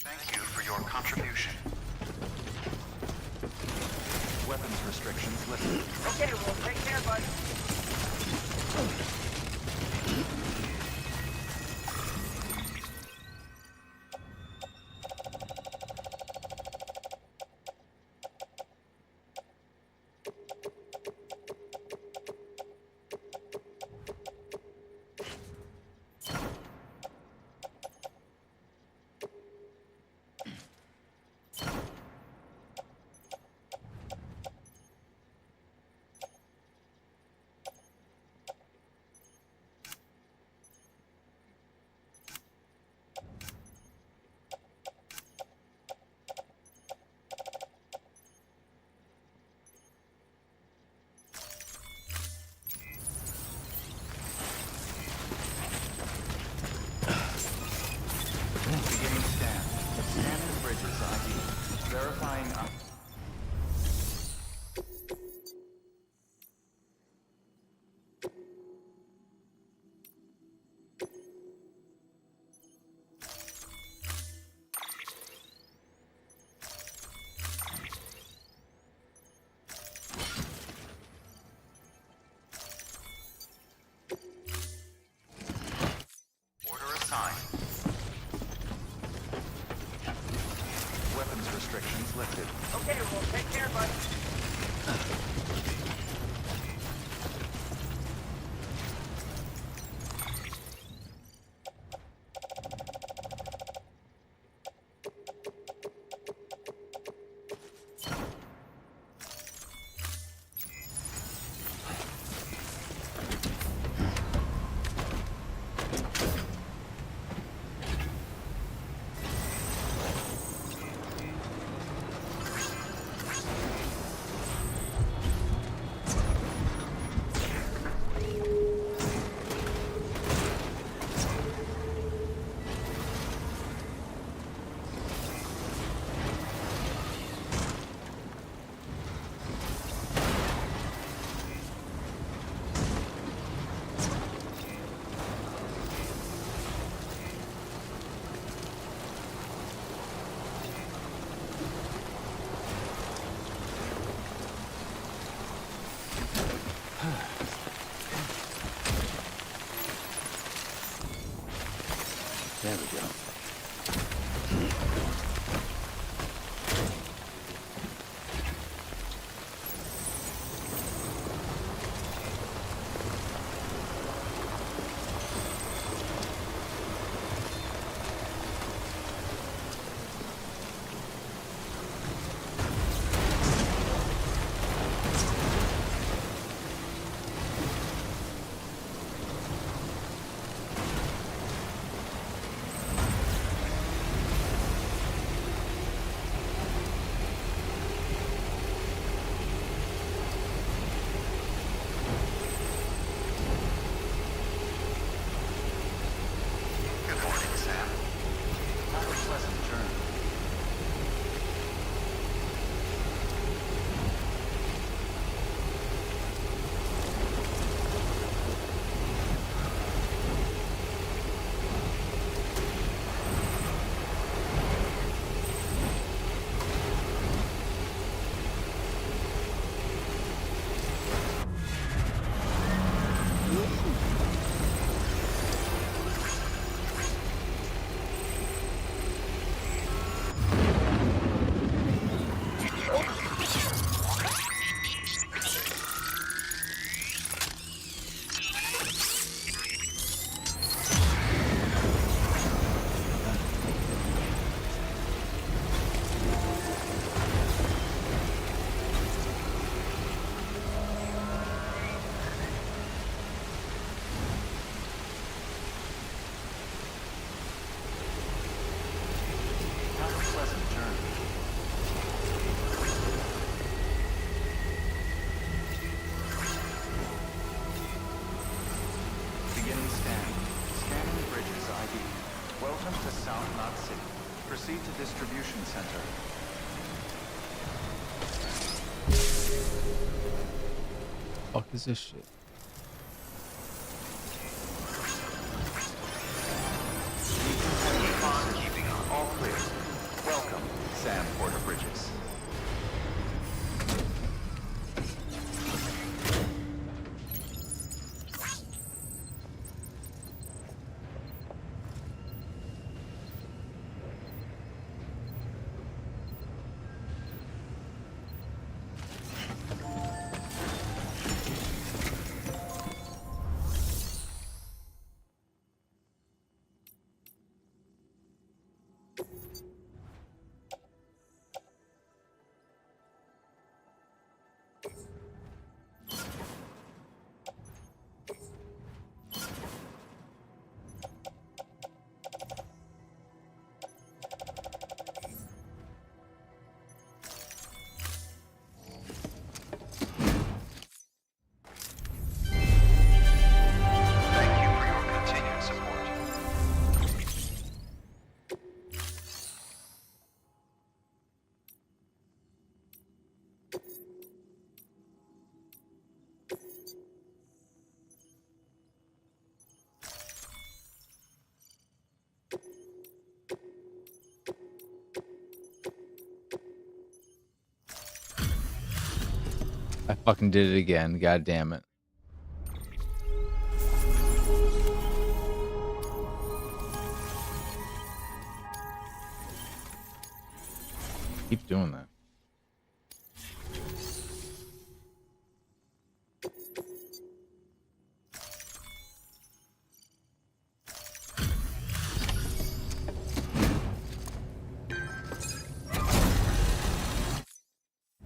Thank you for your contribution. Weapons restrictions lifted. Okay, we'll take care, bud. Beginning scan. Scanning bridges ID. Verifying ID. Order assigned. weapons restrictions lifted. Okay, well, take care, bud. There we go. Good morning, Sam. Have a pleasant journey. Have a pleasant journey. Beginning scan. Scanning bridges ID. Welcome to South Knot City. Proceed to distribution center. Fuck is this shit? All clear. Welcome, Sam Porter Bridges. Thank you for your continued support. I fucking did it again. God damn it. Keep doing that.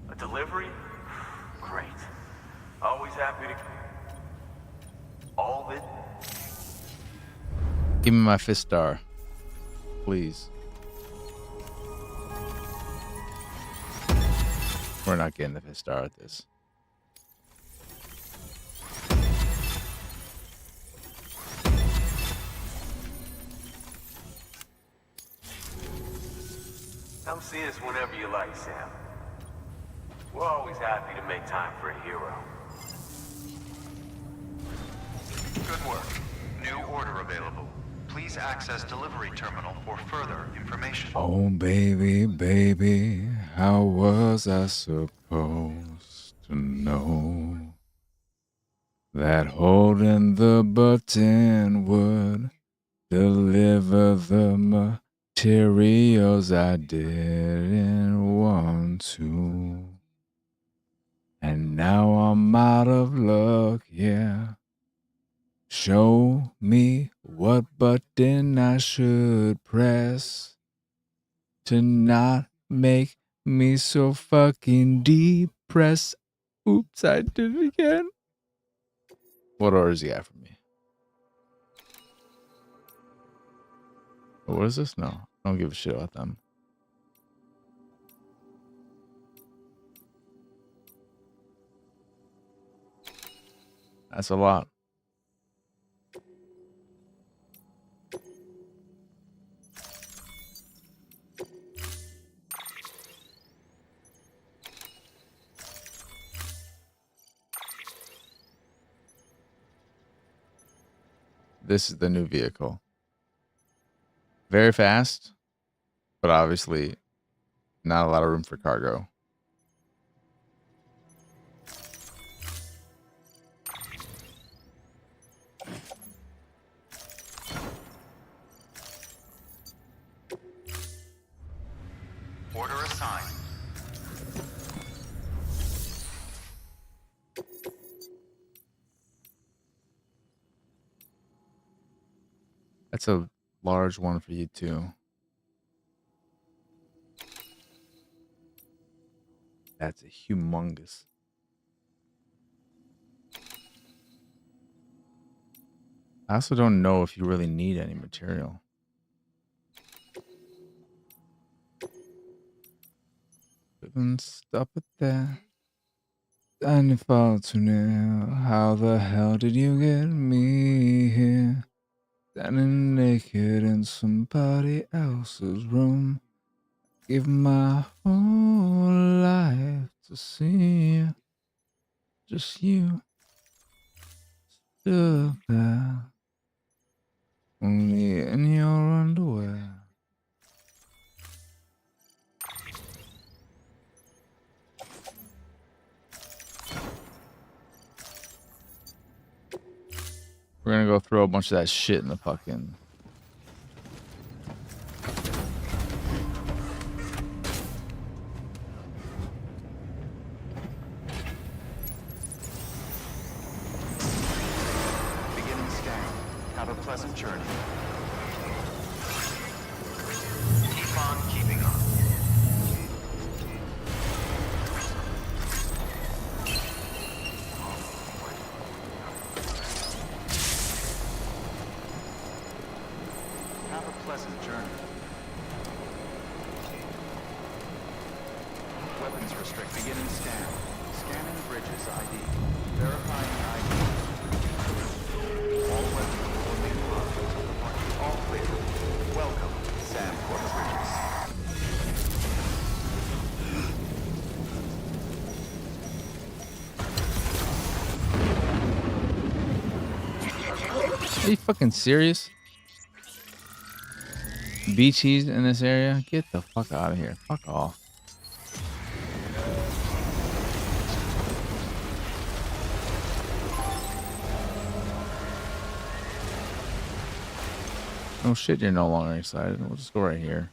A delivery? Great. Always happy to... All of it? Give me my fifth star, please. We're not getting the fifth star at this. Come see us whenever you like, Sam. We're always happy to make time for a hero. Good work. New order available. Please access delivery terminal for further information. Oh, baby, baby, how was I supposed to know that holding the button would deliver the materials I didn't want to? And now I'm out of luck, yeah. Show me what button I should press to not make me so fucking depressed. Oops, I did it again. What orders he got for me? What is this? No, I don't give a shit about them. That's a lot. This is the new vehicle. Very fast, but obviously not a lot of room for cargo. Order assigned. That's a large one for you too. That's a humongous. I also don't know if you really need any material. Couldn't stop it there. And you fall too near. How the hell did you get me here? Standing naked in somebody else's room. Give my whole life to see you. Just you stood there. Only in your underwear. We're gonna go throw a bunch of that shit in the fucking. Beginning scan. Have a pleasant journey. Keep on keeping on. Have a pleasant journey. Weapons restrict. Beginning scan. Scanning bridges ID. Verifying ID. All weapons will be locked until the party. All clear. Welcome, Sam Bridges. Are you fucking serious? Beachies in this area? Get the fuck out of here. Fuck off. Oh shit, you're no longer excited. We'll just go right here.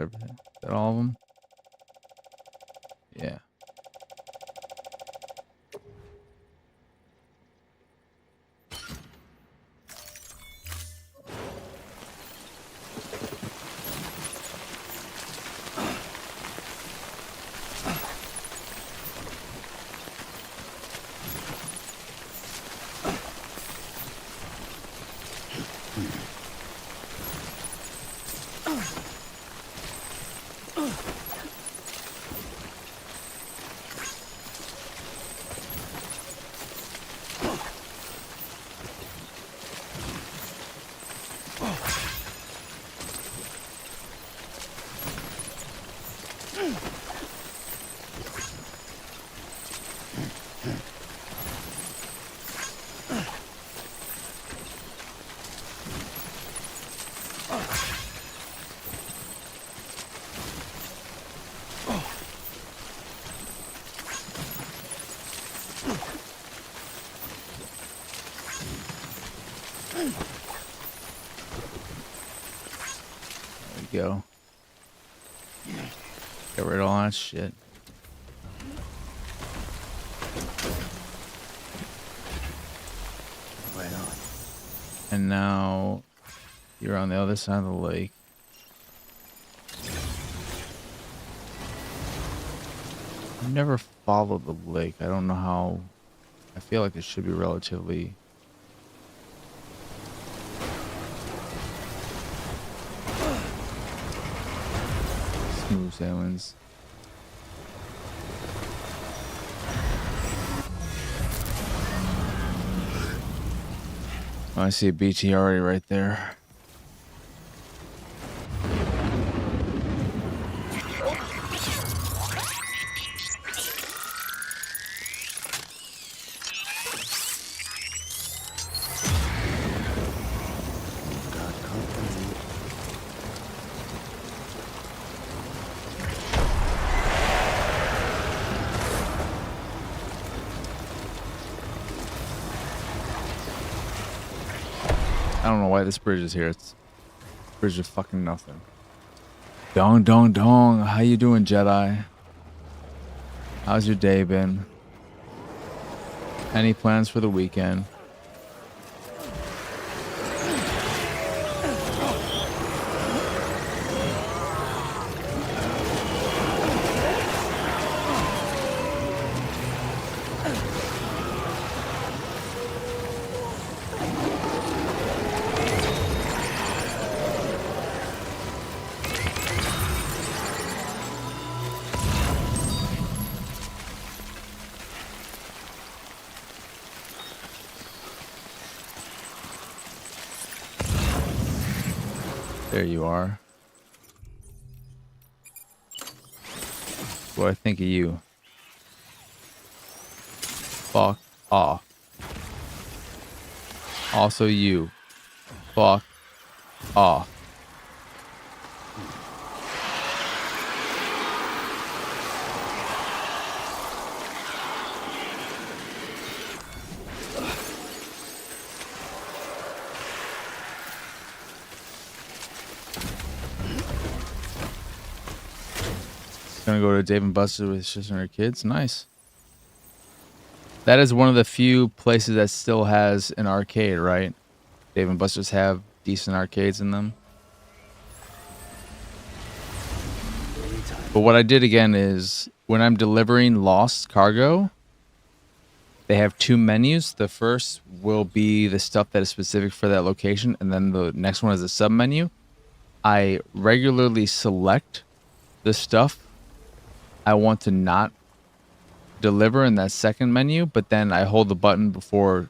everything? Is that all of them? Yeah. There we go. Get rid of all that shit. Right on. And now you're on the other side of the lake. I've never followed the lake. I don't know how. I feel like it should be relatively. Smooth sailings. Oh, I see a BT already right there. God company. I don't know why this bridge is here. It's bridge of fucking nothing. Dong dong dong. How you doing, Jedi? How's your day been? Any plans for the weekend? There you are. What do I think of you? Fuck off. Also you. Fuck off. Gonna go to Dave and Buster's with his sister and her kids. Nice. That is one of the few places that still has an arcade, right? Dave and Buster's have decent arcades in them. But what I did again is when I'm delivering lost cargo, they have two menus. The first will be the stuff that is specific for that location, and then the next one is a sub menu. I regularly select the stuff I want to not deliver in that second menu, but then I hold the button before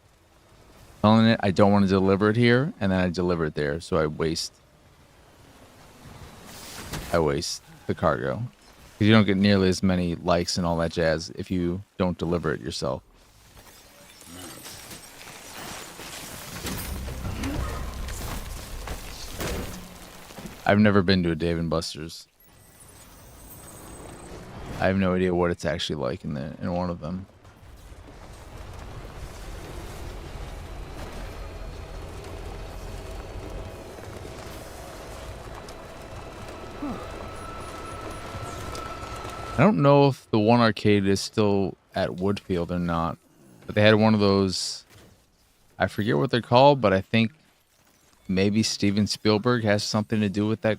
telling it I don't want to deliver it here, and then I deliver it there. So I waste the cargo. Because you don't get nearly as many likes and all that jazz if you don't deliver it yourself. I've never been to a Dave and Buster's. I have no idea what it's actually like in one of them. I don't know if the one arcade is still at Woodfield or not, but they had one of those. I forget what they're called, but I think maybe Steven Spielberg has something to do with that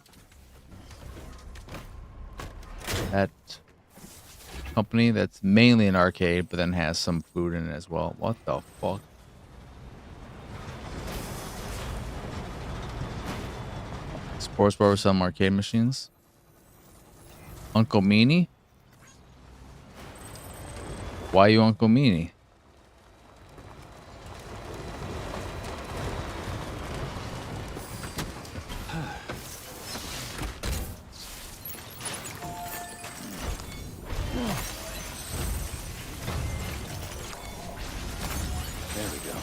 company that's mainly an arcade, but then has some food in it as well. What the fuck? Sports bar with some arcade machines. Uncle Meanie? Why you Uncle Meanie? There we go.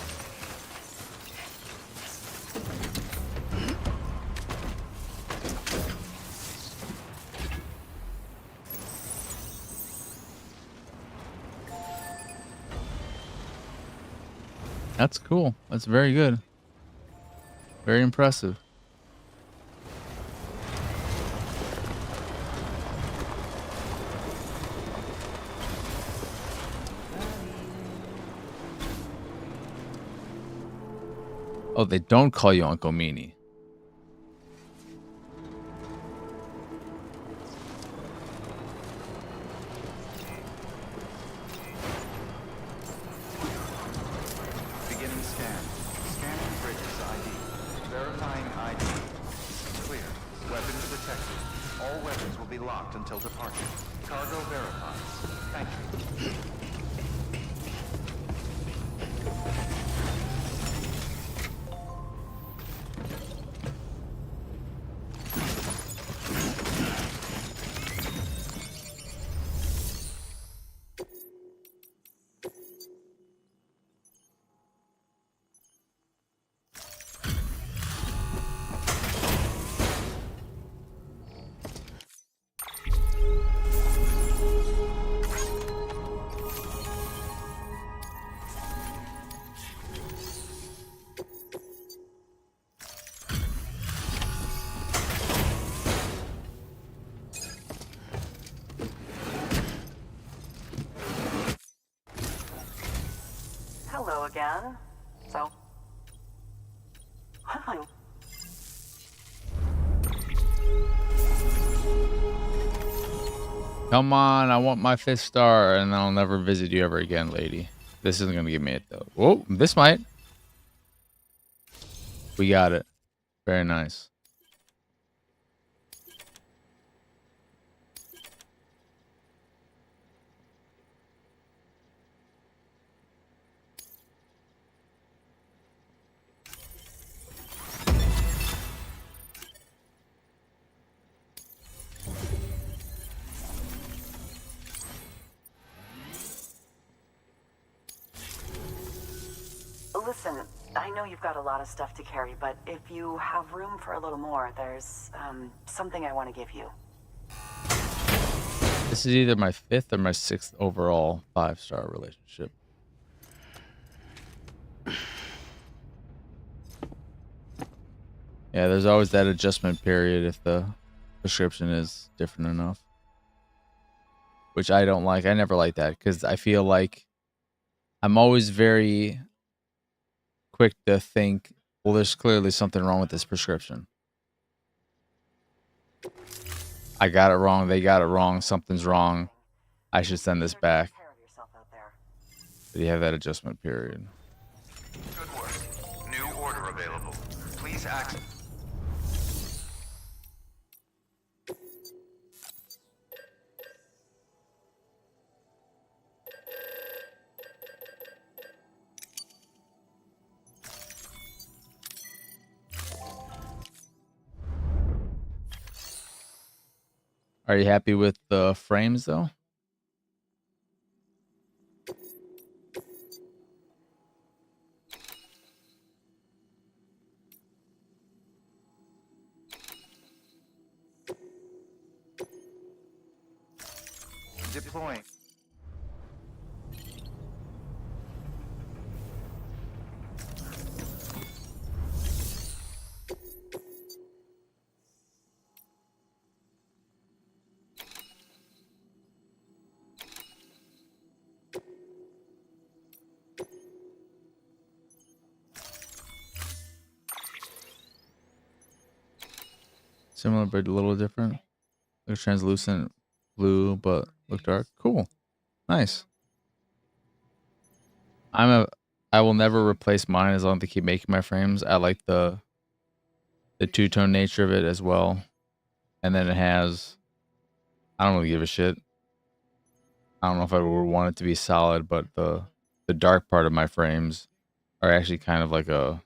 That's cool. That's very good. Very impressive. Oh, they don't call you Uncle Meanie. Beginning scan. Scanning Bridges ID. Verifying ID. Clear. Weapons detected. All weapons will be locked until departure. Cargo verified. Thank you. Hello again. So, hi. Come on, I want my 5th star, and I'll never visit you ever again, lady. This isn't gonna give me it though. Whoa, this might. We got it. Very nice. Listen, I know you've got a lot of stuff to carry, but if you have room for a little more, there's something I want to give you. This is either my 5th or my 6th overall 5-star relationship. Yeah, there's always that adjustment period if the prescription is different enough. Which I don't like. I never like that because I feel like I'm always very quick to think, well, there's clearly something wrong with this prescription. I got it wrong. They got it wrong. Something's wrong. I should send this back. But you have that adjustment period. Good work. New order available. Please access. Are you happy with the frames though? Deploying. Similar but a little different. Look translucent blue, but look dark. Cool. Nice. I will never replace mine as long as they keep making my frames. I like the two-tone nature of it as well. And then it has, I don't really give a shit. I don't know if I would want it to be solid, but the dark part of my frames are actually kind of like a,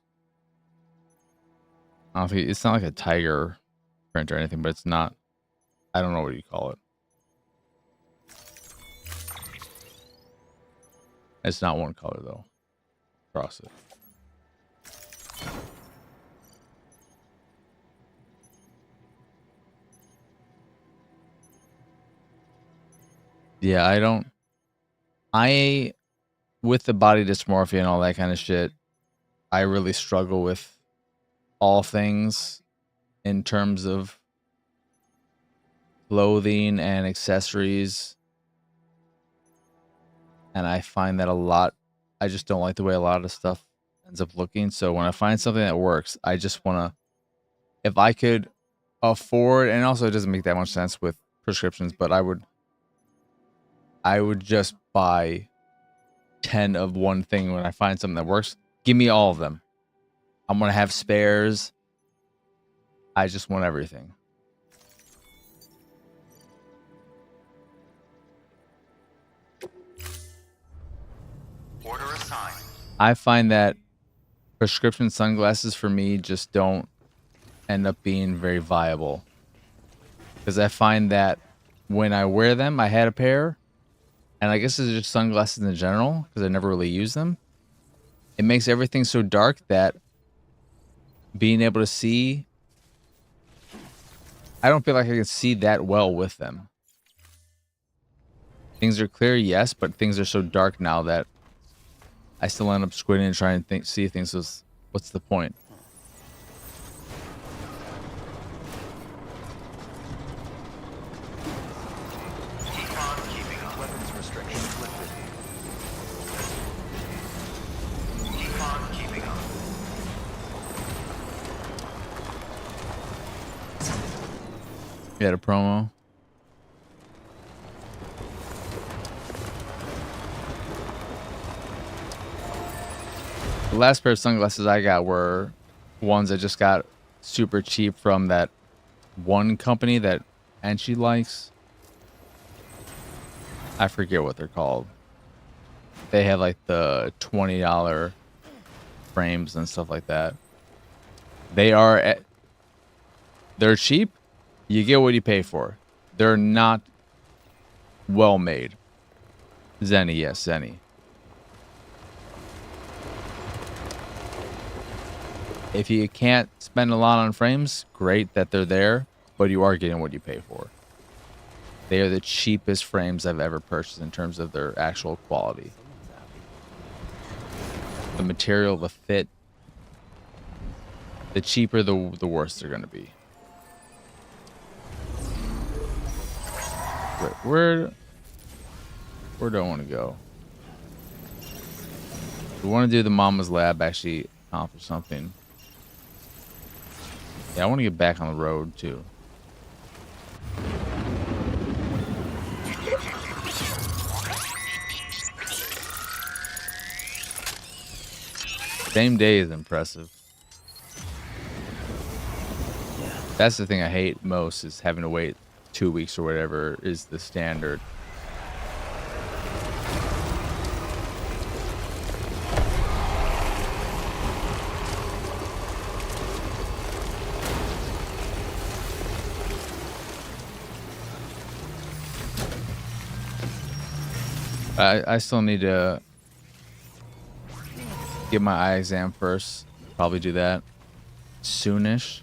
I don't think it's not like a tiger print or anything, but it's not, I don't know what you call it. It's not one color though. Across it. Yeah, I with the body dysmorphia and all that kind of shit, I really struggle with all things in terms of clothing and accessories. And I find that a lot, I just don't like the way a lot of stuff ends up looking. So when I find something that works, I just want to, if I could afford, and also it doesn't make that much sense with prescriptions, but I would just buy 10 of one thing when I find something that works. Give me all of them. I'm going to have spares. I just want everything. Order assigned. I find that prescription sunglasses for me just don't end up being very viable. Because I find that when I wear them, I had a pair, and I guess it's just sunglasses in general, because I never really use them. It makes everything so dark that being able to see, I don't feel like I can see that well with them. Things are clear, yes, but things are so dark now that I still end up squinting and trying to see things. So what's the point? Keep on keeping up. Weapons restrictions lifted. Keep on keeping up. You had a promo. The last pair of sunglasses I got were ones I just got super cheap from that one company that Angie likes. I forget what they're called. They have like the $20 frames and stuff like that. They're cheap. You get what you pay for. They're not well made. Zenny, yes, Zenny. If you can't spend a lot on frames, great that they're there, but you are getting what you pay for. They are the cheapest frames I've ever purchased in terms of their actual quality. The material, the fit, the cheaper, the worse they're going to be. Wait, where do I want to go? We want to do the Mama's Lab, actually accomplish something. Yeah, I want to get back on the road, too. Same day is impressive. That's the thing I hate most, is having to wait 2 weeks or whatever is the standard. I still need to get my eye exam first. Probably do that soonish.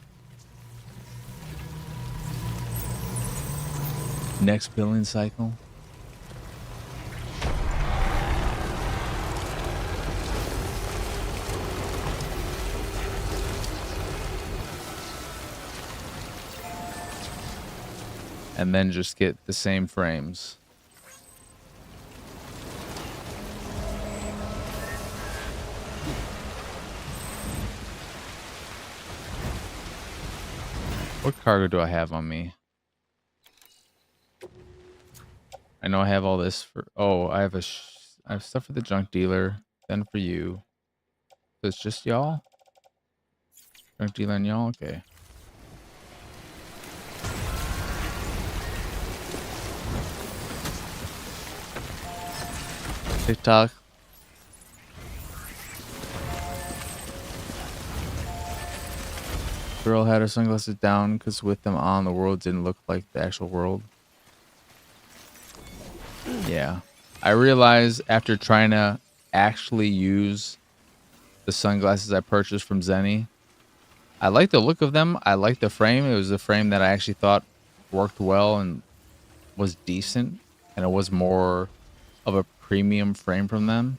Next billing cycle. And then just get the same frames. What cargo do I have on me? I know I have all this for... Oh, I have I have stuff for the junk dealer. Then for you. So it's just y'all? Junk dealer and y'all? Okay. TikTok. Girl had her sunglasses down because with them on, the world didn't look like the actual world. Yeah. I realized after trying to actually use the sunglasses I purchased from Zenny, I like the look of them. I like the frame. It was a frame that I actually thought worked well and was decent. And it was more of a premium frame from them.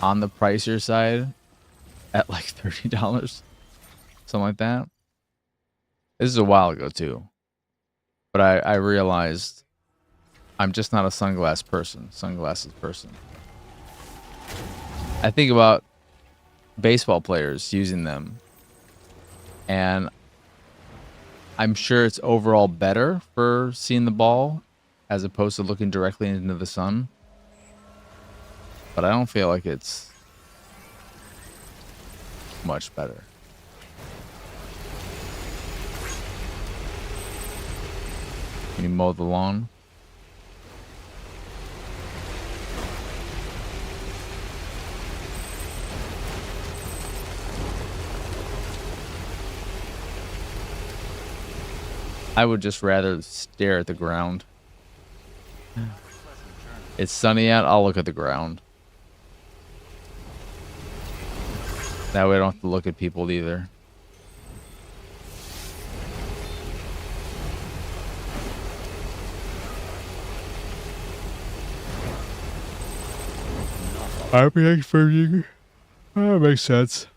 On the pricier side at like $30. Something like that. This is a while ago too. But I realized I'm just not a sunglasses person. I think about baseball players using them. And I'm sure it's overall better for seeing the ball as opposed to looking directly into the sun. But I don't feel like it's much better. Can you mow the lawn? I would just rather stare at the ground. It's sunny out, I'll look at the ground. That way I don't have to look at people either. RPX for you. That makes sense.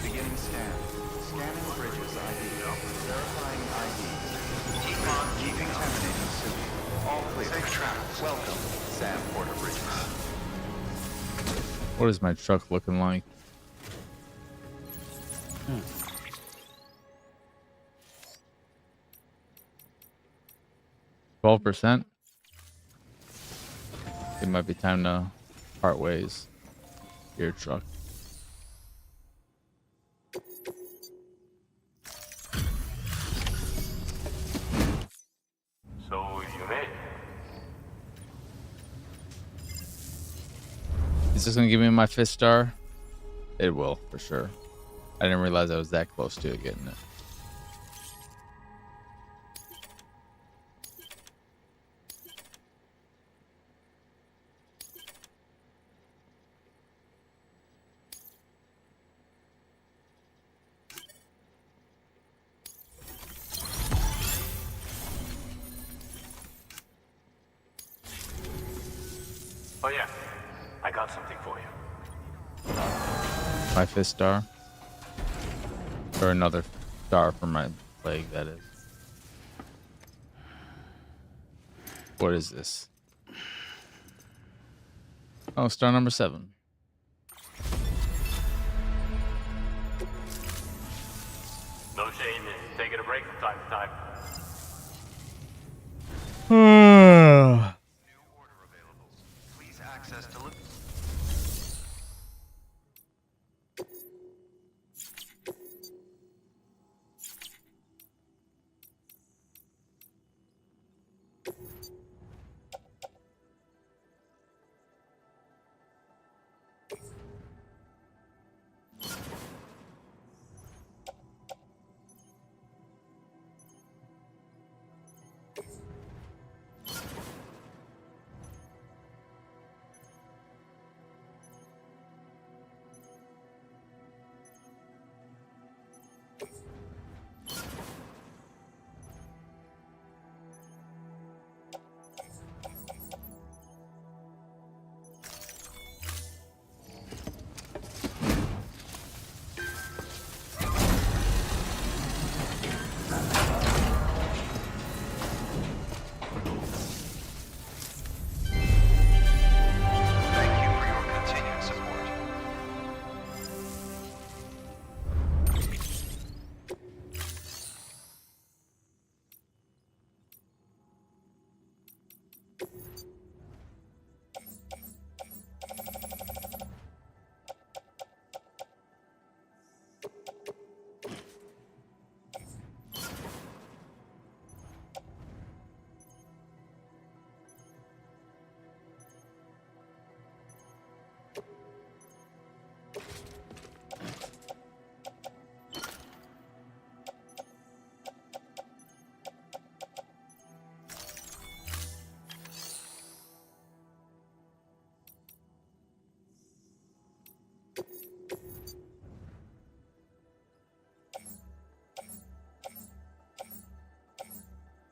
Beginning scan. Scanning bridges ID. Verifying IDs. Keep on keeping terminating soon. All clear. Safe travels. Welcome, Sam Porter Bridges. What is my truck looking like? 12%. It might be time to part ways. Your truck. So you made it. Is this gonna give me my 5th star? It will, for sure. I didn't realize I was that close to it getting it. Oh yeah, I got something for you. My 5th star. Or another star for my leg, that is. What is this? Oh, star number 7. No shame in taking a break from time to time.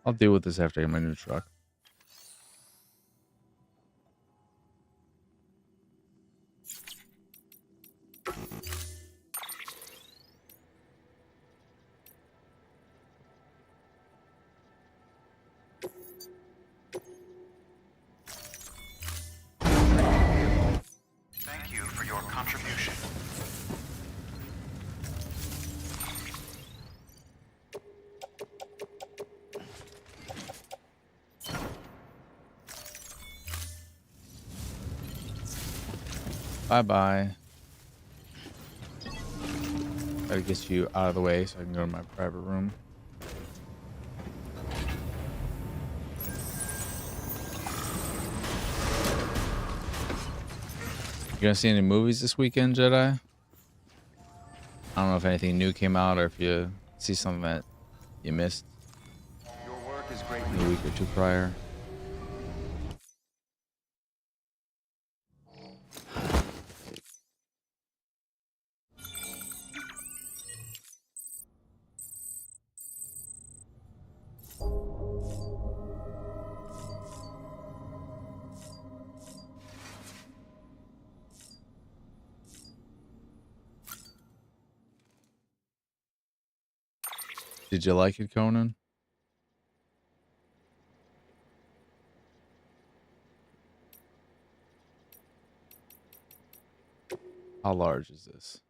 I'll deal with this after I get my new truck. Thank you for your contribution. Bye-bye. Gotta get you out of the way so I can go to my private room. You gonna see any movies this weekend, Jedi? I don't know if anything new came out or if you see something that you missed Your work is greatly a week or two prior. Did you like it, Conan? How large is this?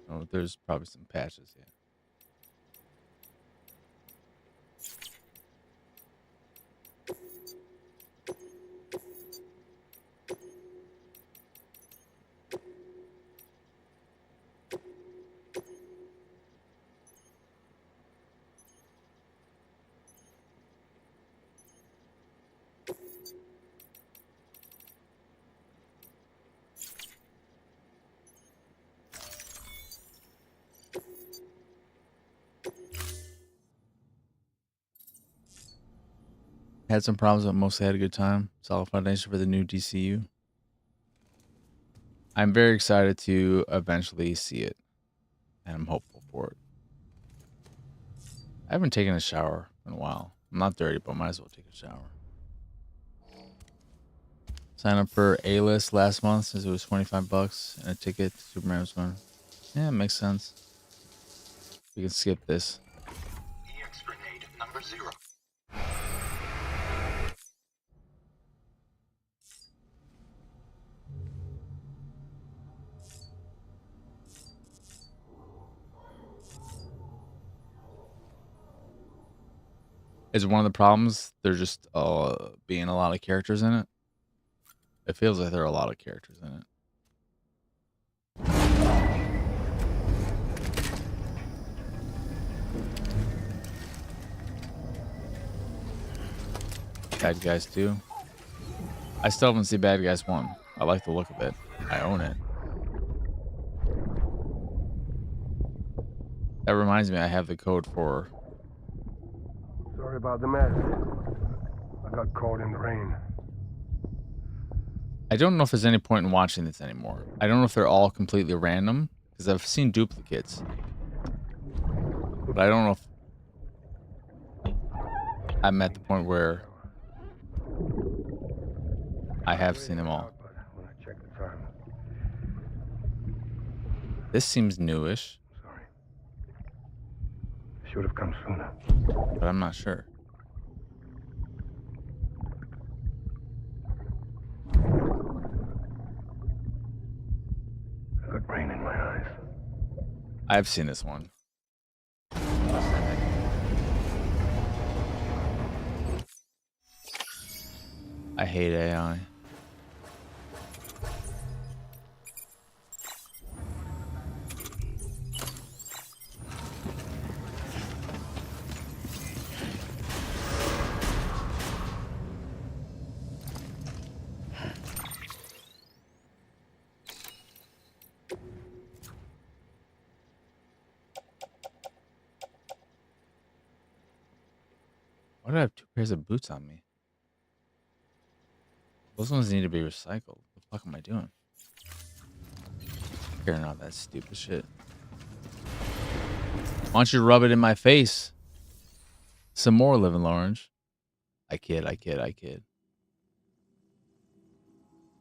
Oh, there's probably some patches here. Had some problems, but mostly had a good time. Solid foundation for the new DCU. I'm very excited to eventually see it, and I'm hopeful for it. I haven't taken a shower in a while. I'm not dirty, but might as well take a shower. Sign up for A-List last month since it was $25 and a ticket to Superman was going. Yeah, it makes sense. We can skip this. EX grenade number 0. Is one of the problems there's just being a lot of characters in it? It feels like there are a lot of characters in it. Bad Guys 2. I still haven't seen Bad Guys 1. I like the look of it. I own it. That reminds me, I have the code for... Sorry about the mess. I got caught in the rain. I don't know if there's any point in watching this anymore. I don't know if they're all completely random, because I've seen duplicates. But I don't know if I'm at the point where I have seen them all. When I check the time. This seems newish, Sorry. Should have come sooner. but I'm not sure. I got rain in my eyes. I've seen this one. I hate AI. Why do I have 2 pairs of boots on me? Those ones need to be recycled. What the fuck am I doing? Carrying out that stupid shit. Why don't you rub it in my face? Some more living orange. I kid. Glad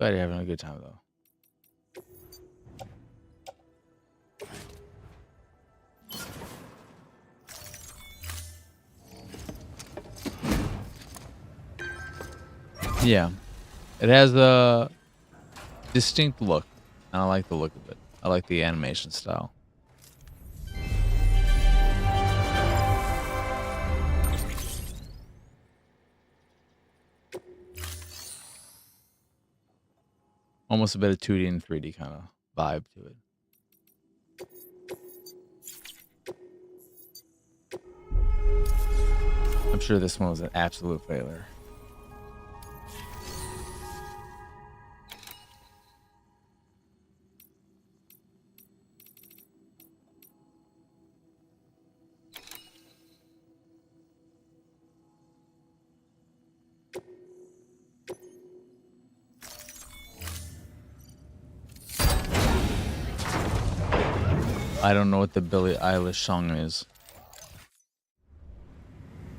you're having a good time though. Yeah. It has a distinct look. And I like the look of it. I like the animation style. Almost a bit of 2D and 3D kind of vibe to it. I'm sure this one was an absolute failure. I don't know what the Billie Eilish song is.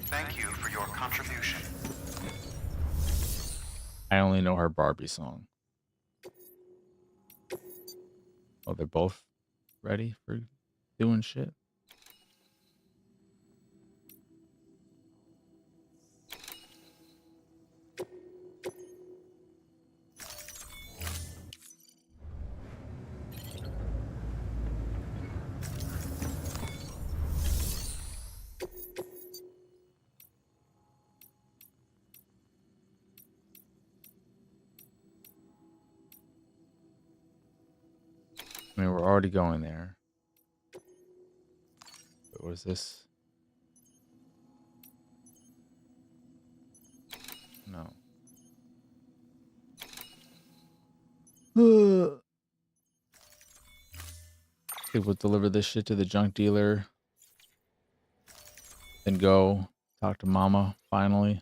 Thank you for your contribution. I only know her Barbie song. Oh, they're both ready for doing shit. I mean, we're already going there. What is this? No. Think we'll deliver this shit to the junk dealer. Then go talk to Mama finally.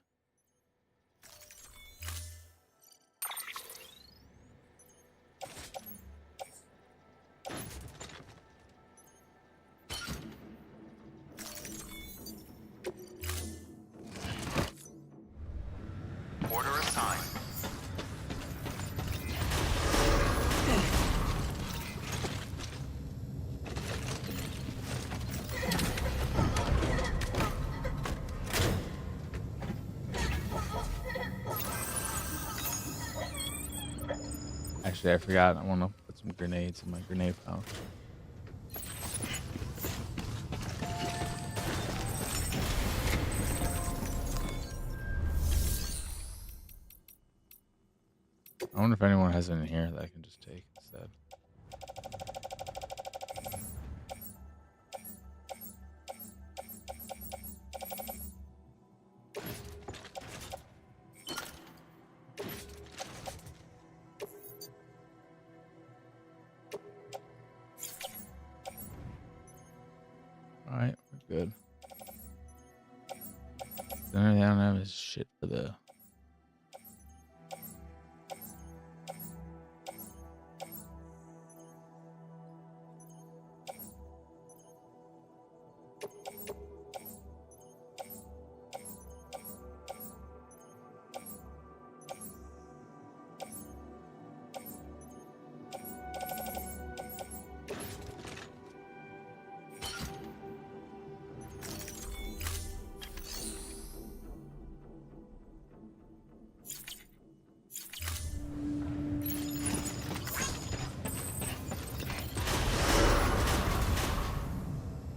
Order assigned. Actually, I forgot. I want to put some grenades in my grenade pouch. I wonder if anyone has it in here that I can just take instead. Alright, we're good. Then I don't have this shit for the...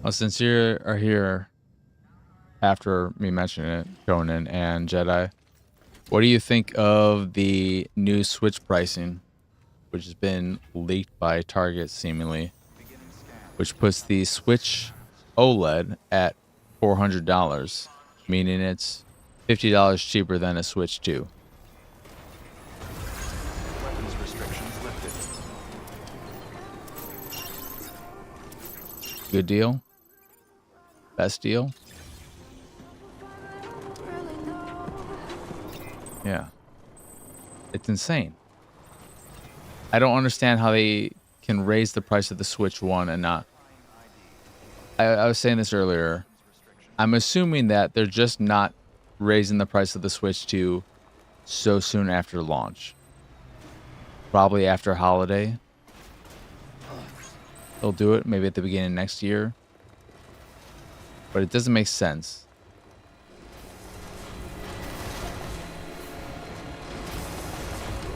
Well, since you are here after me mentioning it, Conan and Jedi, what do you think of the new Switch pricing, which has been leaked by Target seemingly, which puts the Switch OLED at $400, meaning it's $50 cheaper than a Switch 2. Weapons restrictions lifted. Good deal? Best deal? Yeah. It's insane. I don't understand how they can raise the price of the Switch 1 and not. I was saying this earlier. I'm assuming that they're just not raising the price of the Switch 2 so soon after launch. Probably after holiday. They'll do it maybe at the beginning of next year. But it doesn't make sense.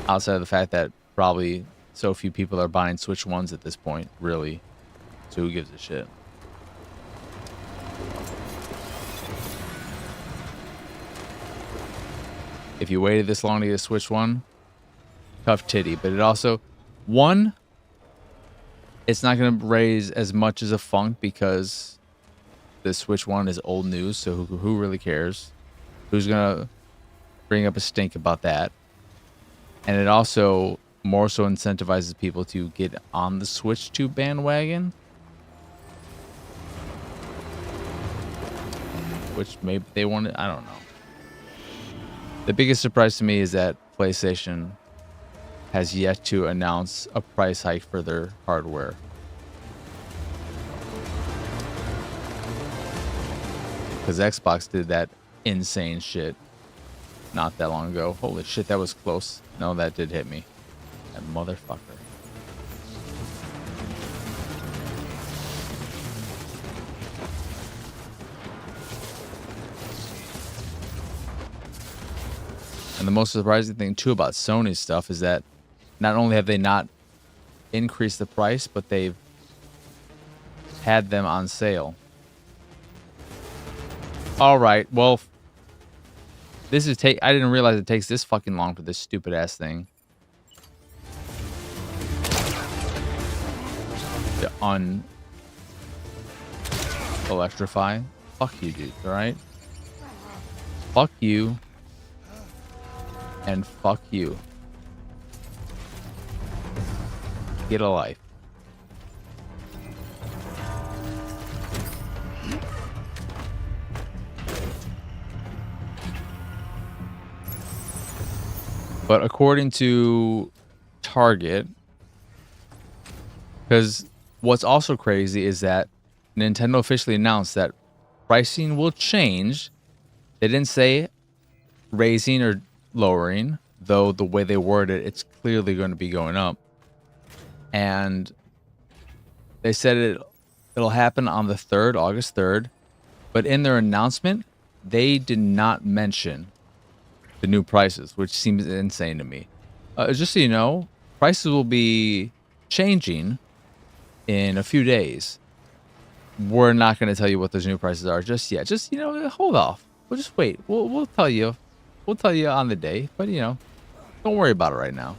Outside of the fact that probably so few people are buying Switch 1s at this point, really. So who gives a shit? If you waited this long to get a Switch 1, tough titty. But it also, one, it's not going to raise as much as a funk because the Switch 1 is old news. So who really cares? Who's going to bring up a stink about that? And it also more so incentivizes people to get on the Switch 2 bandwagon. Which maybe they wanted, I don't know. The biggest surprise to me is that PlayStation has yet to announce a price hike for their hardware. Because Xbox did that insane shit not that long ago. Holy shit, that was close. No, that did hit me. That motherfucker. And the most surprising thing, too, about Sony's stuff is that not only have they not increased the price, but they've had them on sale. All right, well, this is I didn't realize it takes this fucking long for this stupid ass thing to electrify. Fuck you, dude. All right. Fuck you. And fuck you. Get a life. But according to Target, because what's also crazy is that Nintendo officially announced that pricing will change. They didn't say raising or lowering, though the way they word it, it's clearly going to be going up. And they said it'll happen on the 3rd, August 3rd. But in their announcement, they did not mention the new prices, which seems insane to me. Just so you know, prices will be changing in a few days. We're not going to tell you what those new prices are just yet. Just, hold off. We'll just wait. We'll tell you. We'll tell you on the day, but don't worry about it right now.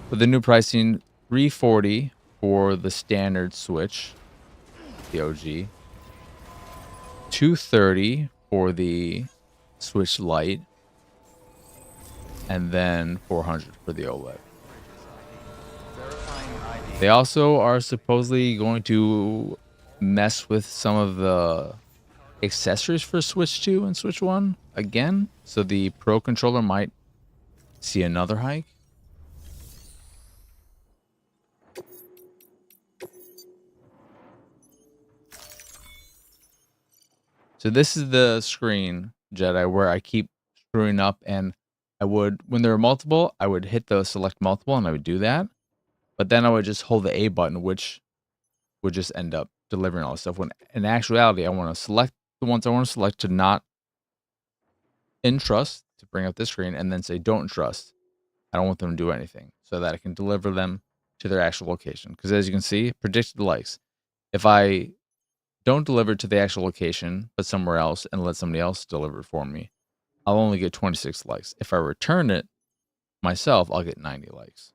With the new pricing, $340 for the standard Switch, the OG, $230 for the Switch Lite, and then $400 for the OLED. They also are supposedly going to mess with some of the accessories for Switch 2 and Switch 1 again, so the Pro controller might see another hike. So this is the screen, Jedi, where I keep screwing up, and when there were multiple, I would hit the select multiple and I would do that. But then I would just hold the A button, which would just end up delivering all this stuff. When in actuality, I want to select the ones I want to select to not entrust, to bring up this screen, and then say don't trust. I don't want them to do anything, so that I can deliver them to their actual location. Because as you can see, predicted likes. If I don't deliver to the actual location, but somewhere else, and let somebody else deliver it for me, I'll only get 26 likes. If I return it myself, I'll get 90 likes.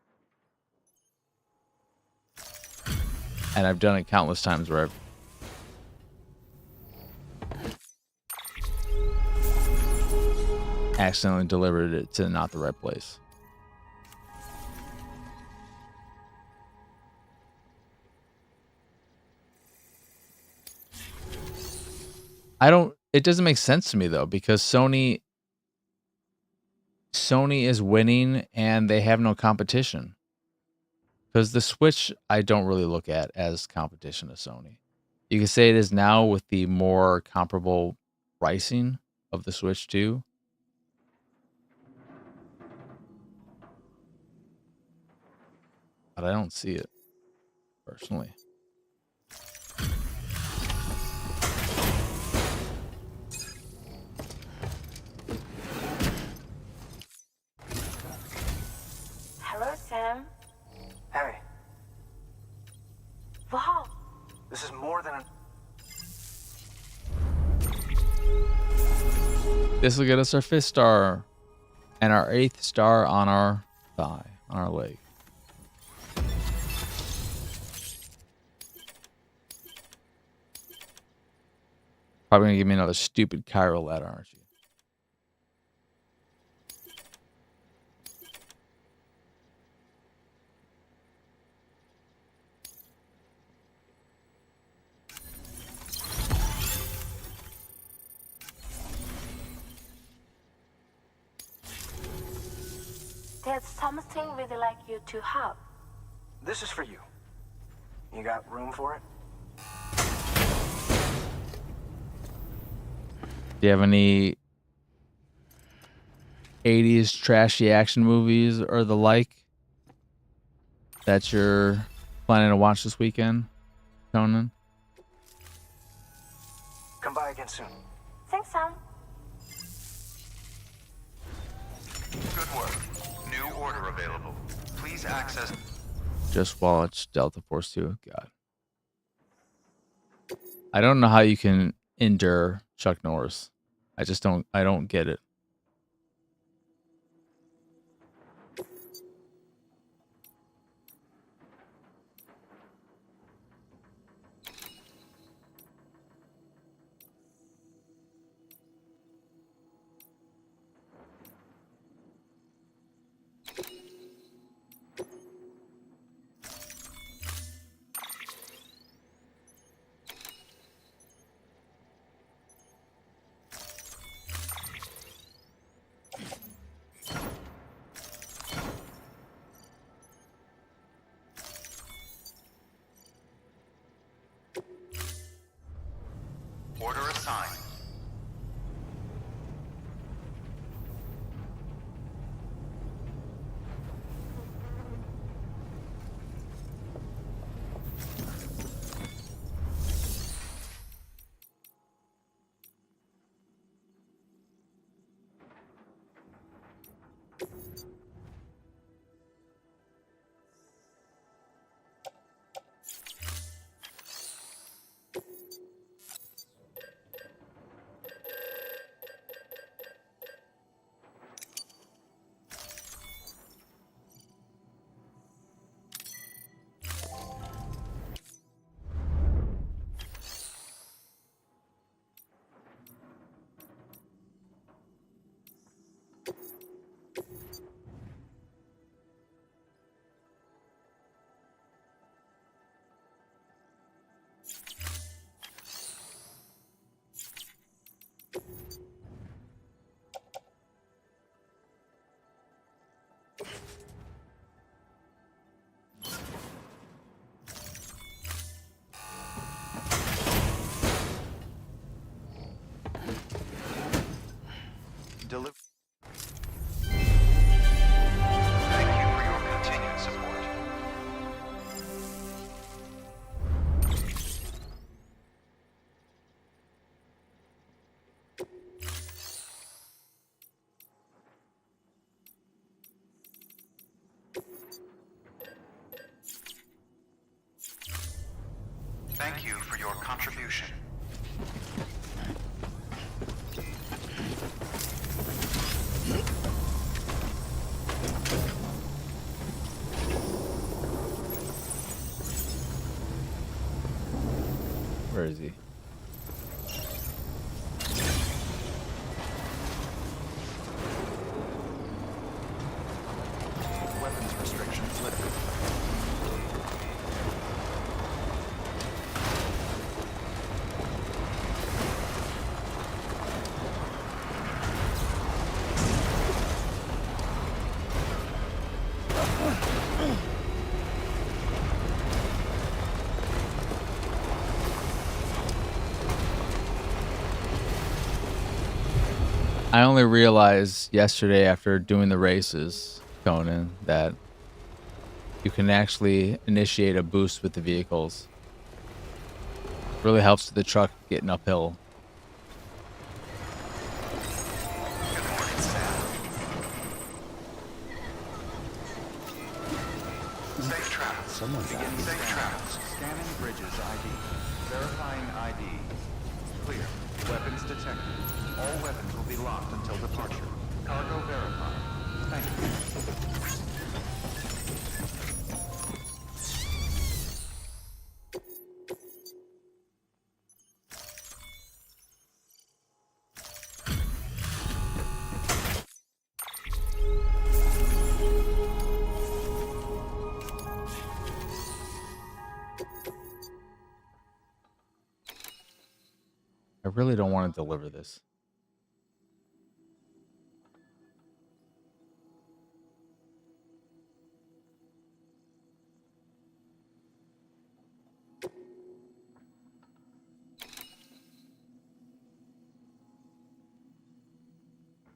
And I've done it countless times where I've accidentally delivered it to not the right place. It doesn't make sense to me though, because Sony Sony is winning and they have no competition. Because the Switch, I don't really look at as competition to Sony. You can say it is now with the more comparable pricing of the Switch 2. But I don't see it, personally. Hello, Sam. Hey, Wow. this is more than a... This will get us our 5th star and our 8th star on our thigh, on our leg. Probably gonna give me another stupid chiral letter, aren't you? There's something we'd like you to have. This is for you. You got room for it? Do you have any 80s trashy action movies or the like that you're planning to watch this weekend, Conan? Come by again soon. Thanks, Sam. Good work. New order available. Please access... Just watch Delta Force 2. God. I don't know how you can endure Chuck Norris. I don't get it. Order assigned. Thank you for your continued support. Thank you for your contribution. Where is he? Weapons restrictions lifted. I only realized yesterday after doing the races, Conan, that you can actually initiate a boost with the vehicles. Really helps the truck getting uphill. Good morning, Sam. Safe travels. Someone's Beginning asking. safe travels. Scanning bridges ID. Verifying ID. Clear. Weapons detected. All weapons will be locked until departure. Cargo verified. Thank you. I really don't want to deliver this.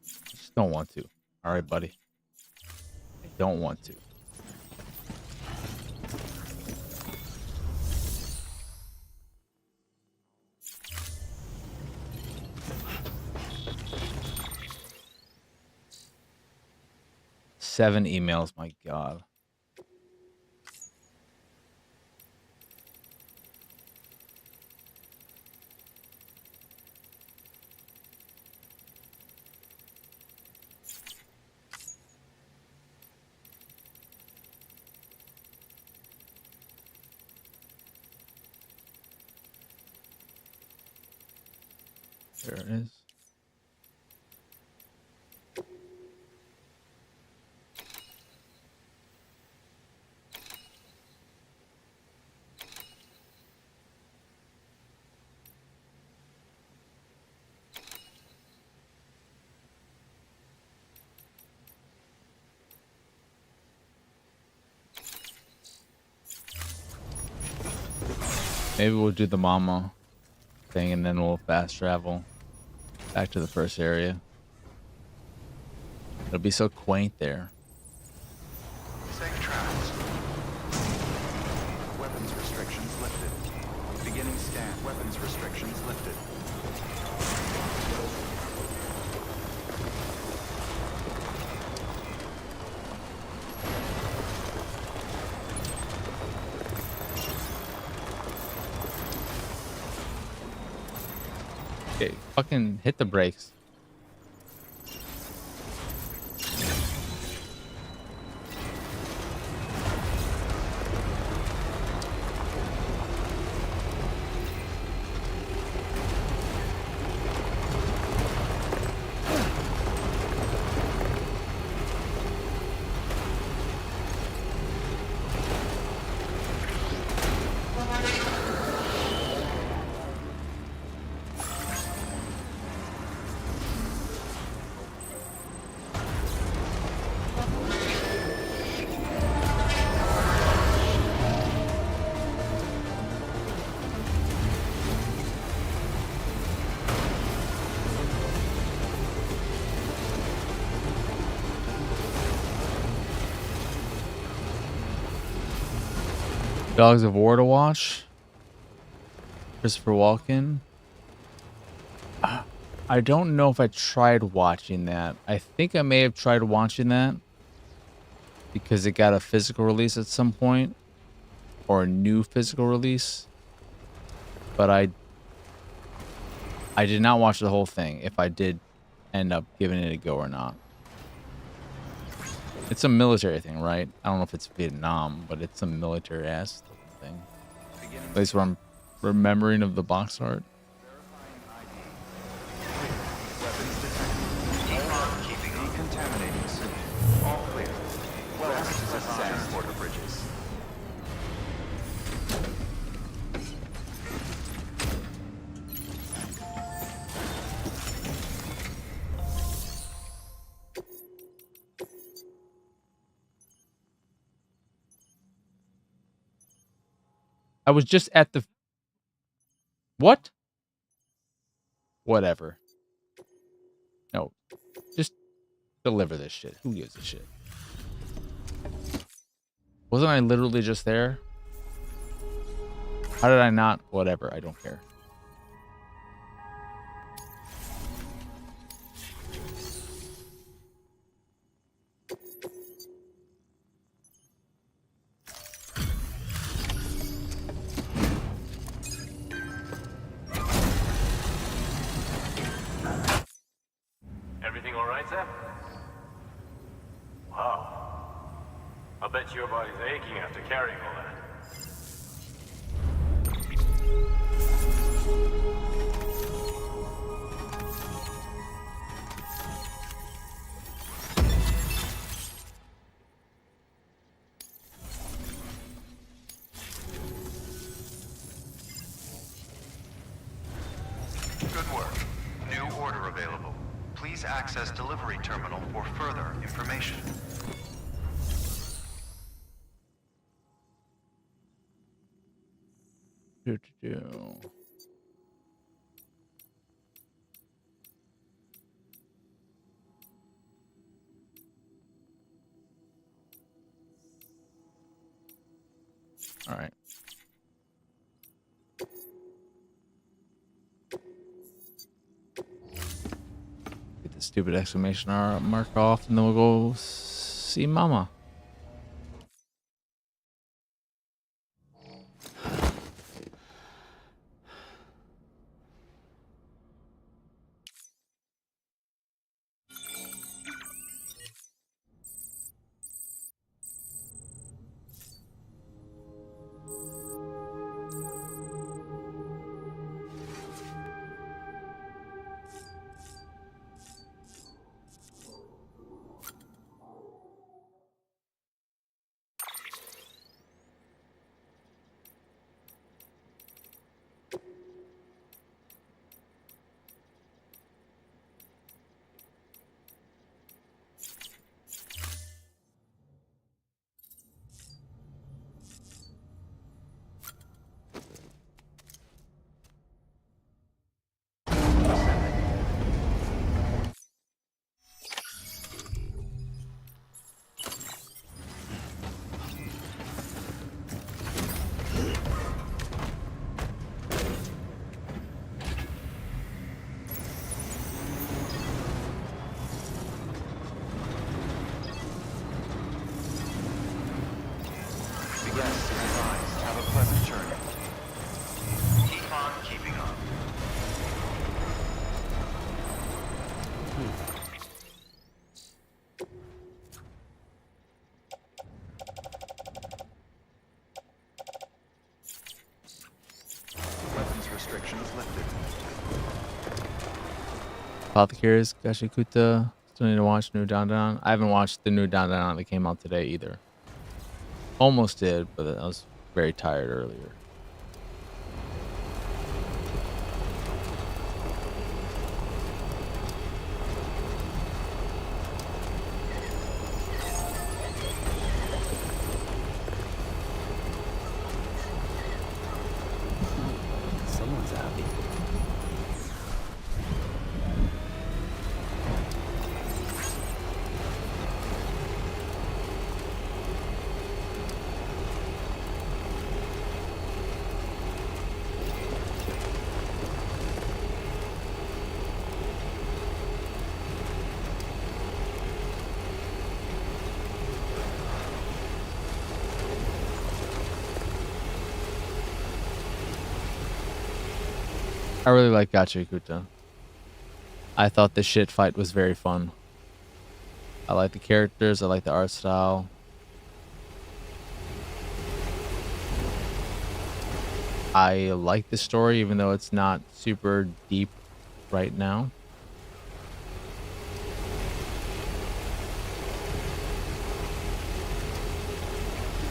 I just don't want to. All right, buddy. I don't want to. Seven emails, my God. There it is. Maybe we'll do the mama thing and then we'll fast travel back to the first area. It'll be so quaint there. Safe travels. Weapons restrictions lifted. Beginning scan. Weapons restrictions lifted. Okay, fucking hit the brakes. Dogs of War to watch. Christopher Walken. I don't know if I tried watching that. I think I may have tried watching that because it got a physical release at some point or a new physical release. But I did not watch the whole thing if I did end up giving it a go or not. It's a military thing, right? I don't know if it's Vietnam, but it's a military ass thing. At least what I'm remembering of the box art. Weapons detected. Alarm keeping decontaminating soon. All clear. Weapons to transport bridges. I was just at the... What? Whatever. No, just deliver this shit. Who gives a shit? Wasn't I literally just there? How did I not? Whatever, I don't care. Everything all right, Sam? Wow. I bet your body's aching after carrying all that. Good work. New order available. Please access delivery terminal for further information. Do. All right. Get the stupid exclamation mark off, and then we'll go see Mama. The guests and advised have a pleasant journey. Keep on keeping on. Weapons restrictions lifted. Apothecaries, Gashikuta. Still need to watch New Down Down. I haven't watched the new Down Down that came out today either. Almost did, but I was very tired earlier. Someone's happy. I really like Gachikuta. I thought the shit fight was very fun. I like the characters. I like the art style. I like the story, even though it's not super deep right now.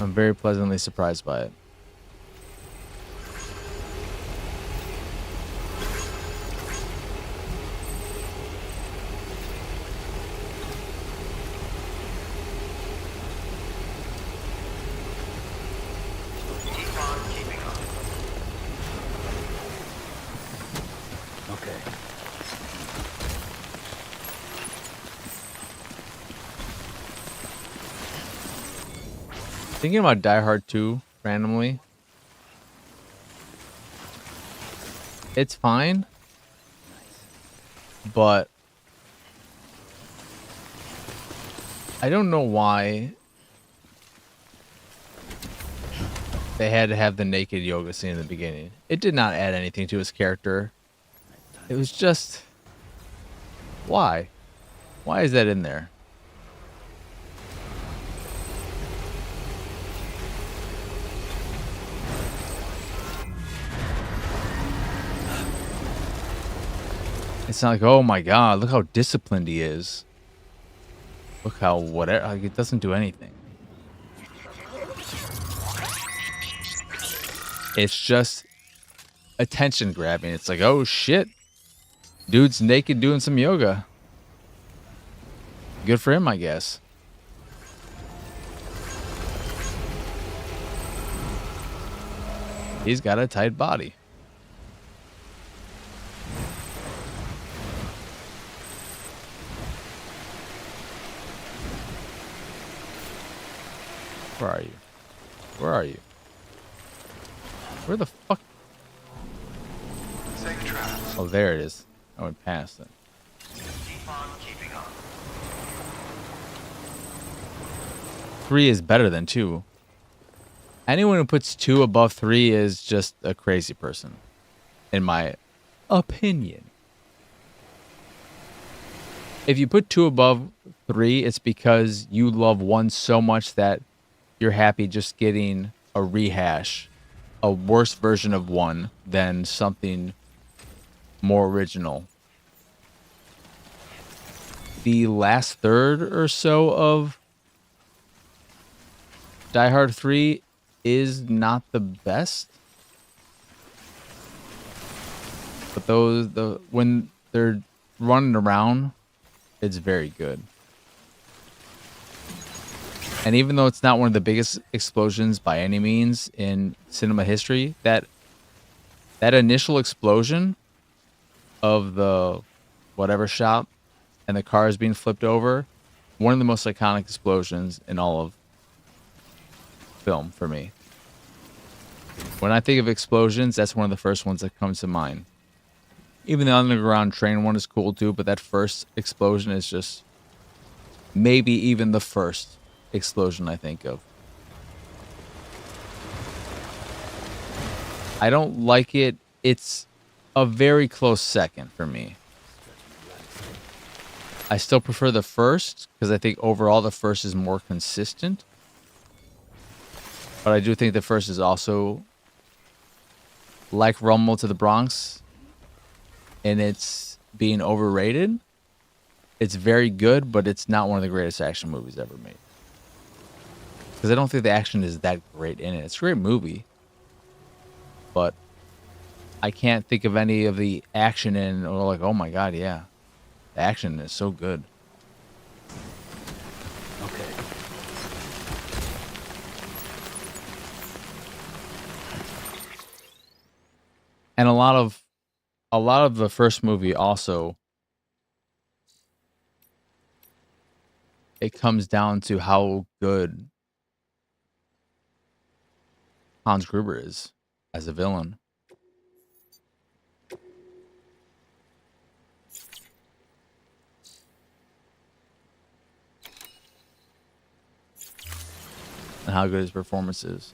I'm very pleasantly surprised by it. Keep on keeping on. Okay. Thinking about Die Hard 2 randomly. It's fine, but I don't know why they had to have the naked yoga scene in the beginning. It did not add anything to his character. It was just, why? Why is that in there? It's not like, oh my god, look how disciplined he is. Look how whatever, like, it doesn't do anything. It's just attention grabbing. It's like, oh shit, dude's naked doing some yoga. Good for him, I guess. He's got a tight body. Where are you? Where are you? Where the fuck? Safe travels. Oh, there it is. I went past it. Keep on keeping on. 3 is better than 2. Anyone who puts 2 above 3 is just a crazy person, in my opinion. If you put 2 above 3, it's because you love 1 so much that you're happy just getting a rehash, a worse version of 1 than something more original. The last third or so of Die Hard 3 is not the best. But when they're running around, it's very good. And even though it's not one of the biggest explosions by any means in cinema history, that initial explosion of the whatever shop and the cars being flipped over, one of the most iconic explosions in all of film for me. When I think of explosions, that's one of the first ones that comes to mind. Even the underground train one is cool too, but that first explosion is just maybe even the first explosion I think of. I don't like it. It's a very close second for me. I still prefer the first because I think overall the first is more consistent. But I do think the first is also like Rumble to the Bronx, and it's being overrated. It's very good, but it's not one of the greatest action movies ever made. Because I don't think the action is that great in it. It's a great movie, but I can't think of any of the action in, or like, oh my god, yeah, the action is so good. Okay. And a lot of the first movie also, it comes down to how good Hans Gruber is as a villain. And how good his performance is.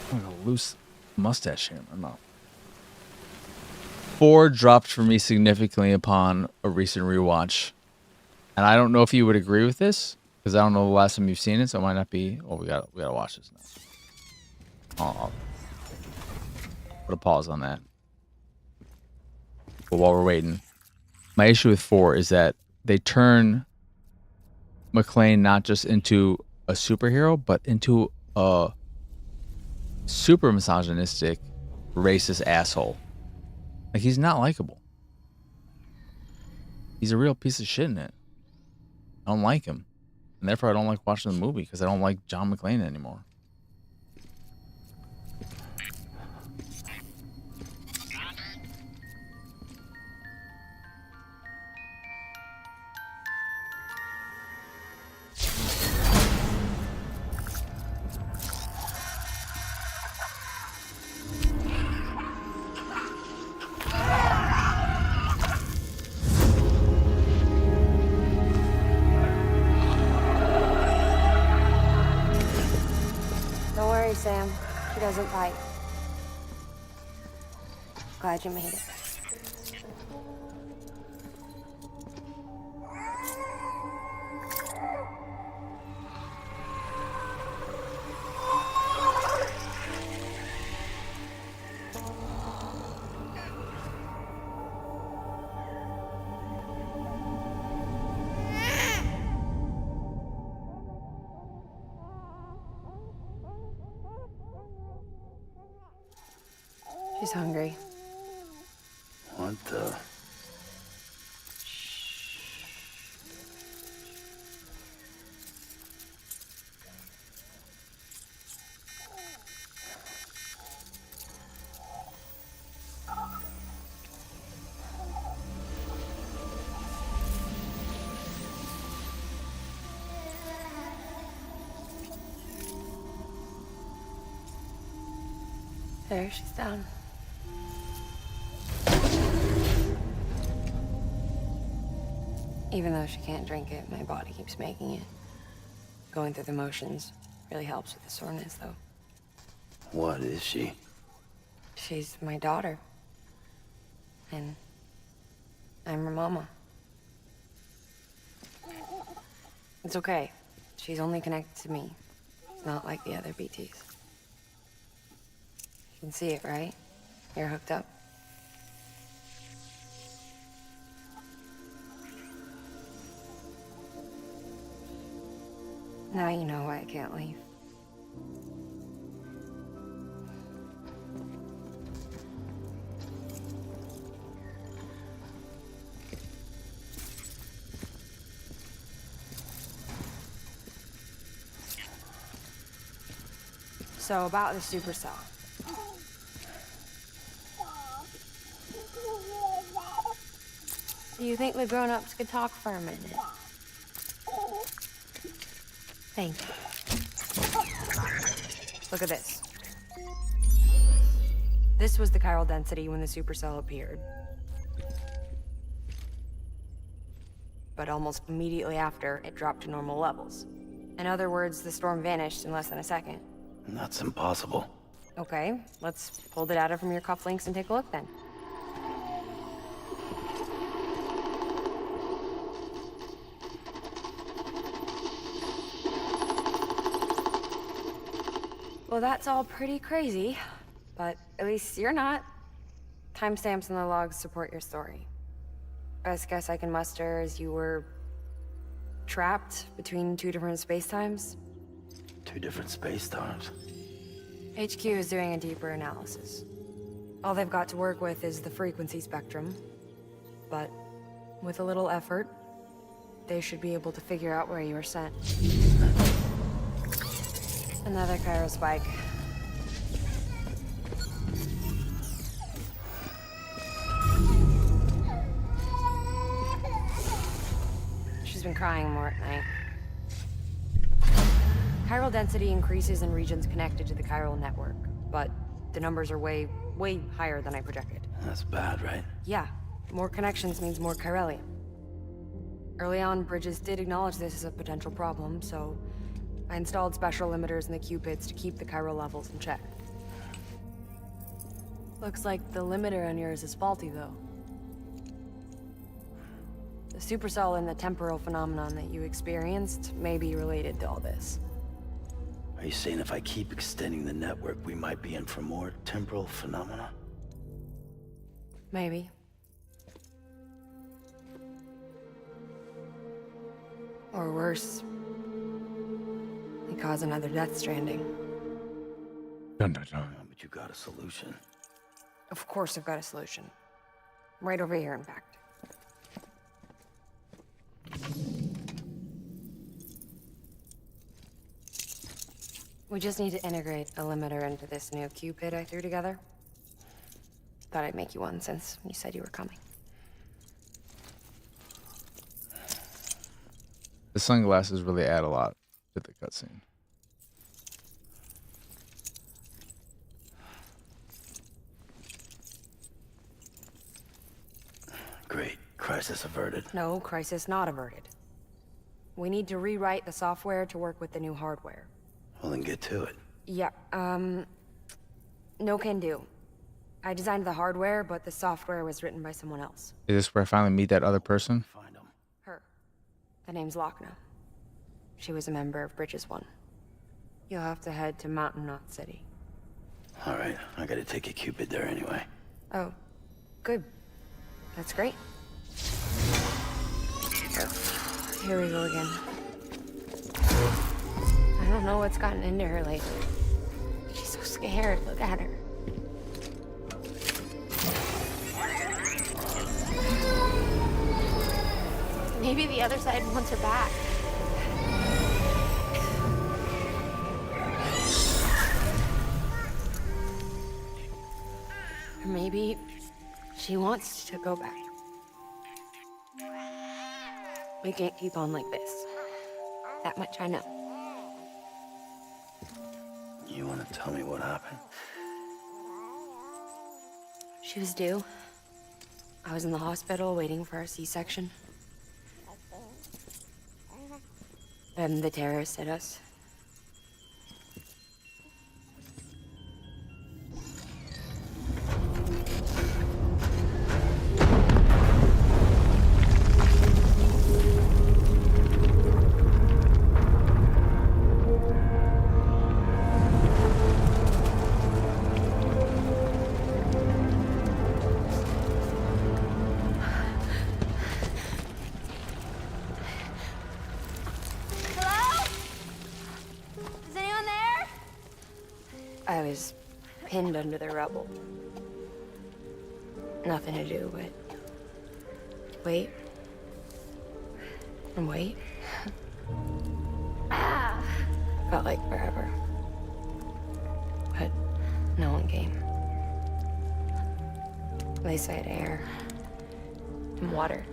I got a loose mustache here in my mouth. 4 dropped for me significantly upon a recent rewatch. And I don't know if you would agree with this, because I don't know the last time you've seen it, so it might not be. Oh, we gotta watch this now. I'll put a pause on that. But while we're waiting, my issue with 4 is that they turn McClane not just into a superhero, but into a super misogynistic, racist asshole. Like, he's not likable. He's a real piece of shit in it. I don't like him. And therefore, I don't like watching the movie, because I don't like John McClane anymore. worry, Sam. She doesn't bite. Glad you made it. She's hungry. What the? There, she's down. Even though she can't drink it, my body keeps making it. Going through the motions really helps with the soreness, though. What is she? She's my daughter. And I'm her mama. It's okay. She's only connected to me. It's not like the other BTs. You can see it, right? You're hooked up. Now you know why I can't leave. So about the supercell. Do you think the grown-ups could talk for a minute? Thank you. Look at this. This was the chiral density when the supercell appeared. But almost immediately after, it dropped to normal levels. In other words, the storm vanished in less than a second. That's impossible. Okay, let's pull the data from your cufflinks and take a look then. Well, that's all pretty crazy, but at least you're not. Timestamps in the logs support your story. Best guess I can muster is you were trapped between two different spacetimes. Two different space times. HQ is doing a deeper analysis. All they've got to work with is the frequency spectrum, but with a little effort, they should be able to figure out where you were sent. Another chiral spike. She's been crying more at night. Chiral density increases in regions connected to the chiral network, but the numbers are way higher than I projected. That's bad, right? Yeah, more connections means more chiralium. Early on, Bridges did acknowledge this as a potential problem, so I installed special limiters in the Cupids to keep the chiral levels in check. Looks like the limiter on yours is faulty, though. The supercell and the temporal phenomenon that you experienced may be related to all this. Are you saying if I keep extending the network, we might be in for more temporal phenomena? Maybe. Or worse, we cause another Death Stranding. Dun, dun, dun. But you got a solution. Of course I've got a solution. Right over here, in fact. We just need to integrate a limiter into this new Cupid I threw together. Thought I'd make you one since you said you were coming. The sunglasses really add a lot to the cutscene. Great. Crisis averted. No, crisis not averted. We need to rewrite the software to work with the new hardware. Well, then get to it. Yeah, no can do. I designed the hardware, but the software was written by someone else. Is this where I finally meet that other person? Find him. Her. The name's Lochna. She was a member of Bridges 1. You'll have to head to Mountain Knot City. All right, I gotta take a Cupid there anyway. Oh, good. That's great. Here we go again. I don't know what's gotten into her lately. She's so scared. Look at her. Maybe the other side wants her back. Or maybe she wants to go back. We can't keep on like this. That much I know. You wanna tell me what happened? She was due. I was in the hospital waiting for a C-section. And the terrorists hit us. I was pinned under the rubble. Nothing to do but wait and wait. Felt like forever. But no one came. They said air and water.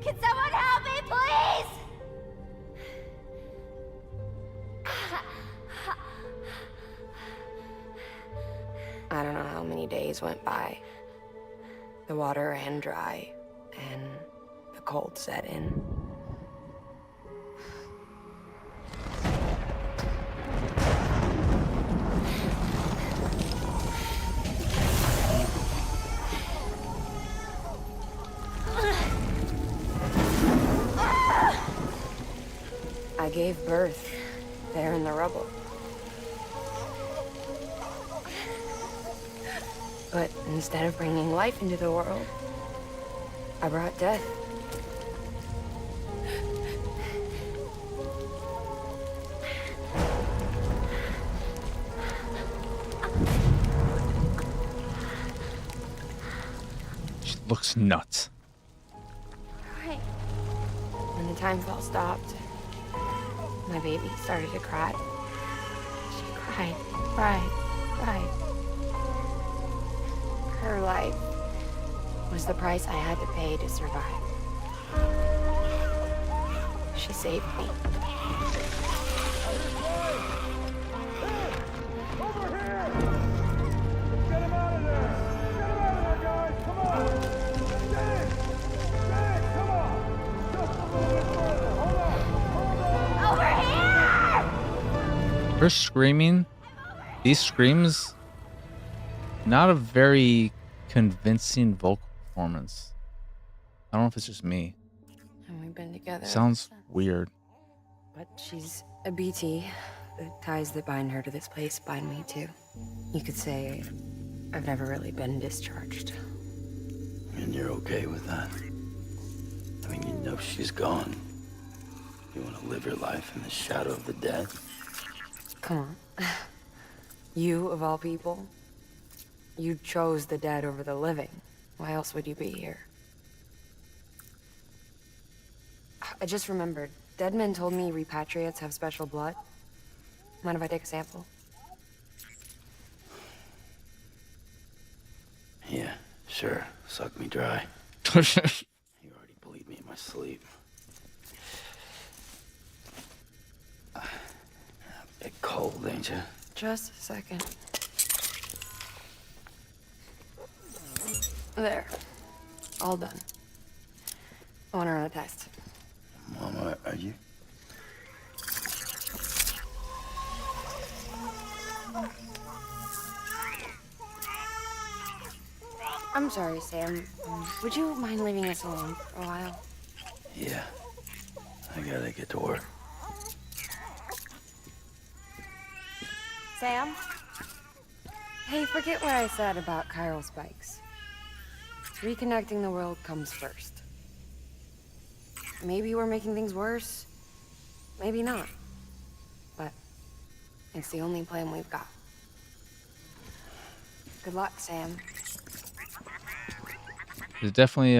Can someone help me, please? I don't know how many days went by. The water ran dry, and the cold set in. I gave birth there in the rubble. But instead of bringing life into the world, I brought death. She looks nuts. Right. When the time fell stopped, my baby started to cry. She cried, cried, cried. Her life was the price I had to pay to survive. She saved me. Over here! Get him out of there! Get him out of there, guys! Come on! Get in! Get in! Come on! Just a little bit further! Hold on! Hold on! Over here! Her screaming, these screams, not a very convincing vocal performance. I don't know if it's just me. And we've been together. Sounds ever since. weird. But she's a BT. The ties that bind her to this place bind me too. You could say I've never really been discharged. And you're okay with that? I mean, you know she's gone. You want to live your life in the shadow of the dead? Come on. You, of all people, you chose the dead over the living. Why else would you be here? I just remembered. Dead men told me repatriates have special blood. Mind if I take a sample? Yeah, sure. Suck me dry. You already believe me in my sleep. A bit cold, ain't you? Just a second. There. All done. I want to run a test. Mama, are you? I'm sorry, Sam. Would you mind leaving us alone for a while? Yeah. I gotta get to work. Sam? Hey, forget what I said about chiral spikes. Reconnecting the world comes first. Maybe we're making things worse. Maybe not. But it's the only plan we've got. Good luck, Sam. There's definitely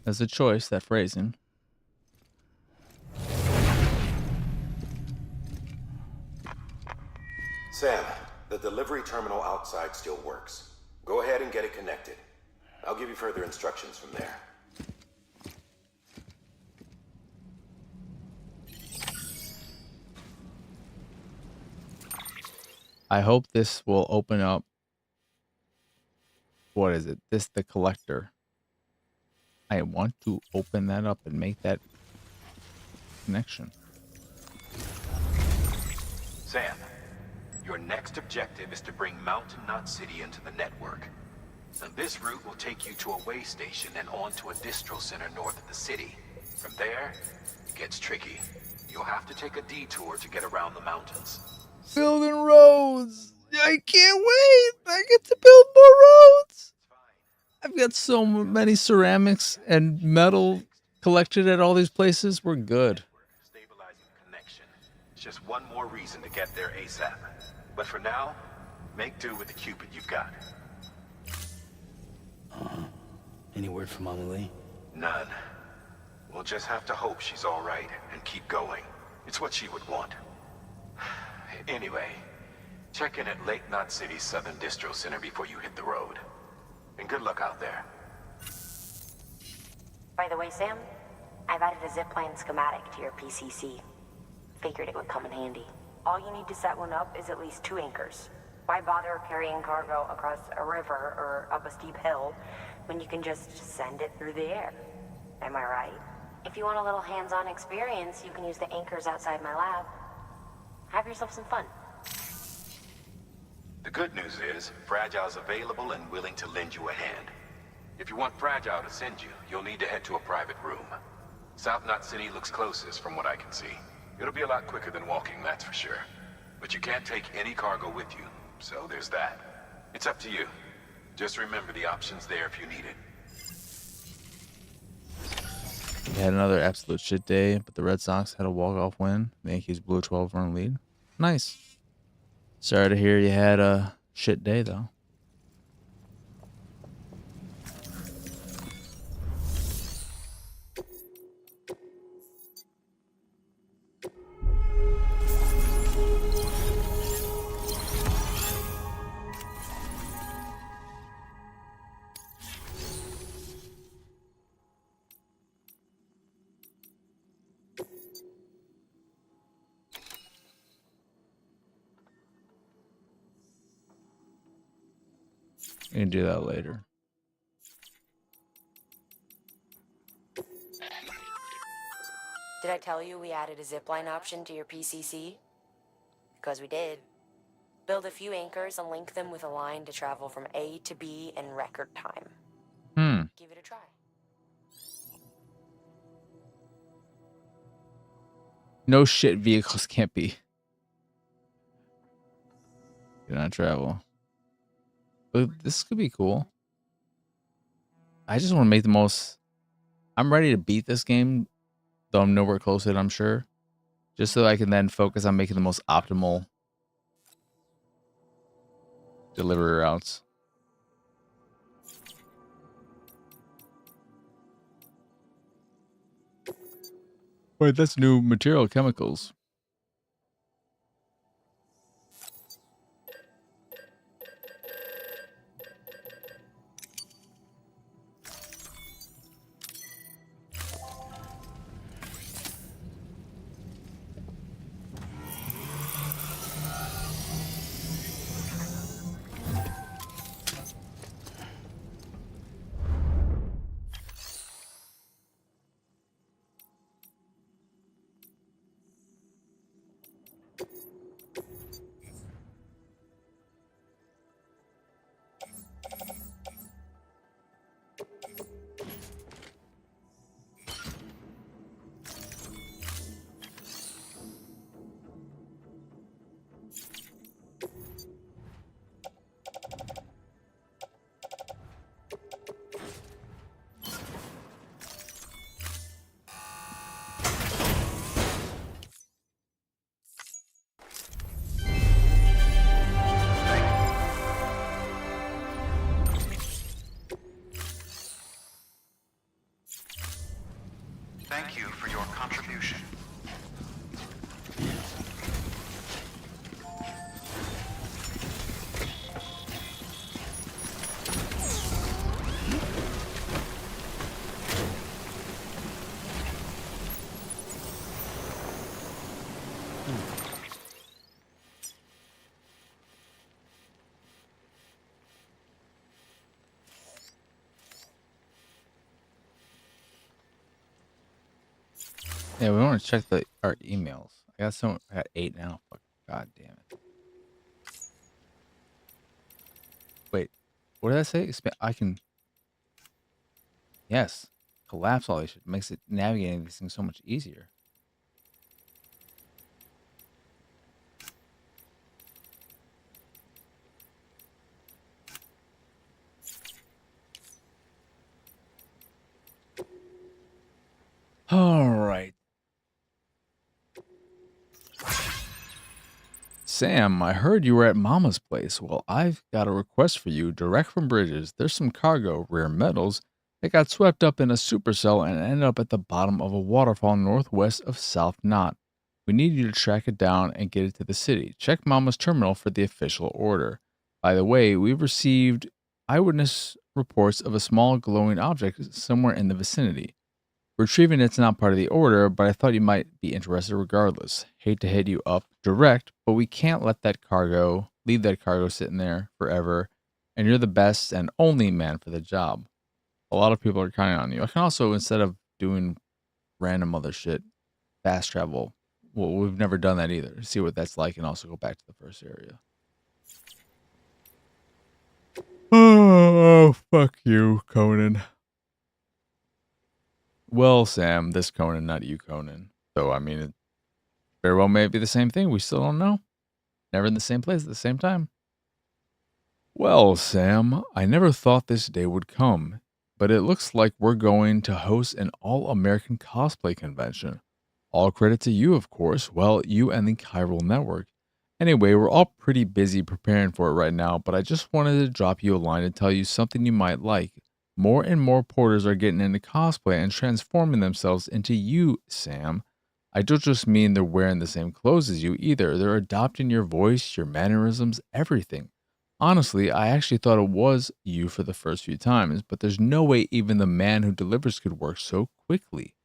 as a choice, that phrasing. Sam, the delivery terminal outside still works. Go ahead and get it connected. I'll give you further instructions from there. I hope this will open up. What is it? This the collector. I want to open that up and make that connection. Sam, your next objective is to bring Mountain Knot City into the network. And this route will take you to a way station and on to a distro center north of the city. From there, it gets tricky. You'll have to take a detour to get around the mountains. Building roads. I can't wait. I get to build more roads. I've got so many ceramics and metal collected at all these places. We're good. Stabilizing the connection. It's just one more reason to get there ASAP. But for now, make do with the Cupid you've got. Any word from Mama Lee? None. We'll just have to hope she's all right and keep going. It's what she would want. Anyway, check in at Lake Knot City's Southern Distro Center before you hit the road. And good luck out there. By the way, Sam, I've added a zipline schematic to your PCC. Figured it would come in handy. All you need to set one up is at least 2 anchors. Why bother carrying cargo across a river or up a steep hill when you can just send it through the air? Am I right? If you want a little hands-on experience, you can use the anchors outside my lab. Have yourself some fun. The good news is, Fragile's available and willing to lend you a hand. If you want Fragile to send you, you'll need to head to a private room. South Knot City looks closest from what I can see. It'll be a lot quicker than walking, that's for sure. But you can't take any cargo with you, so there's that. It's up to you. Just remember the option's there if you need it. We had another absolute shit day, but the Red Sox had a walk-off win. The Yankees blew a 12-run lead. Nice. Sorry to hear you had a shit day, though. We can do that later. Did I tell you we added a zipline option to your PCC? Because we did. Build a few anchors and link them with a line to travel from A to B in record time. Give it a try. No shit, vehicles can't be. Cannot travel. But this could be cool. I just want to make the most. I'm ready to beat this game, though I'm nowhere close to it, I'm sure. Just so I can then focus on making the most optimal delivery routes. Wait, that's new material chemicals. thank you for your contribution. Yeah, we want to check our emails. I got 8 now. Fuck, god damn it. Wait, what did I say? I can, yes, collapse all this shit. Makes it navigating these things so much easier. All right. Sam, I heard you were at Mama's place. Well, I've got a request for you direct from Bridges. There's some cargo, rare metals, that got swept up in a supercell and ended up at the bottom of a waterfall northwest of South Knot. We need you to track it down and get it to the city. Check Mama's terminal for the official order. By the way, we've received eyewitness reports of a small glowing object somewhere in the vicinity. Retrieving it's not part of the order, but I thought you might be interested regardless. Hate to hit you up direct, but we can't leave that cargo sitting there forever, and you're the best and only man for the job. A lot of people are counting on you. I can also, instead of doing random other shit, fast travel. Well, we've never done that either. See what that's like and also go back to the first area. Oh, fuck you, Conan. Well, Sam, this Conan, not you, Conan. Though, I mean, it very well may be the same thing. We still don't know. Never in the same place at the same time. Well, Sam, I never thought this day would come, but it looks like we're going to host an all-American cosplay convention. All credit to you, of course. Well, you and the Chiral Network. Anyway, we're all pretty busy preparing for it right now, but I just wanted to drop you a line and tell you something you might like. More and more porters are getting into cosplay and transforming themselves into you, Sam. I don't just mean they're wearing the same clothes as you either. They're adopting your voice, your mannerisms, everything. Honestly, I actually thought it was you for the first few times, but there's no way even the man who delivers could work so quickly.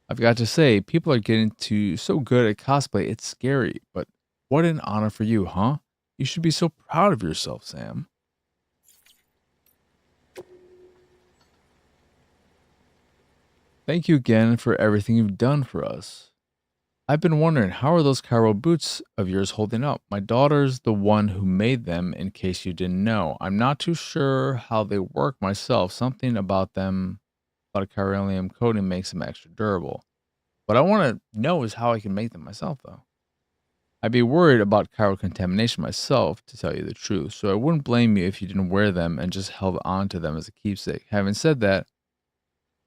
I've got to say, people are getting so good at cosplay, it's scary, but what an honor for you, huh? You should be so proud of yourself, Sam. Thank you again for everything you've done for us. I've been wondering, how are those Cairo boots of yours holding up? My daughter's the one who made them, in case you didn't know. I'm not too sure how they work myself. Something about them, about a chiralium coating makes them extra durable. What I want to know is how I can make them myself, though. I'd be worried about chiral contamination myself, to tell you the truth, so I wouldn't blame you if you didn't wear them and just held on to them as a keepsake. Having said that,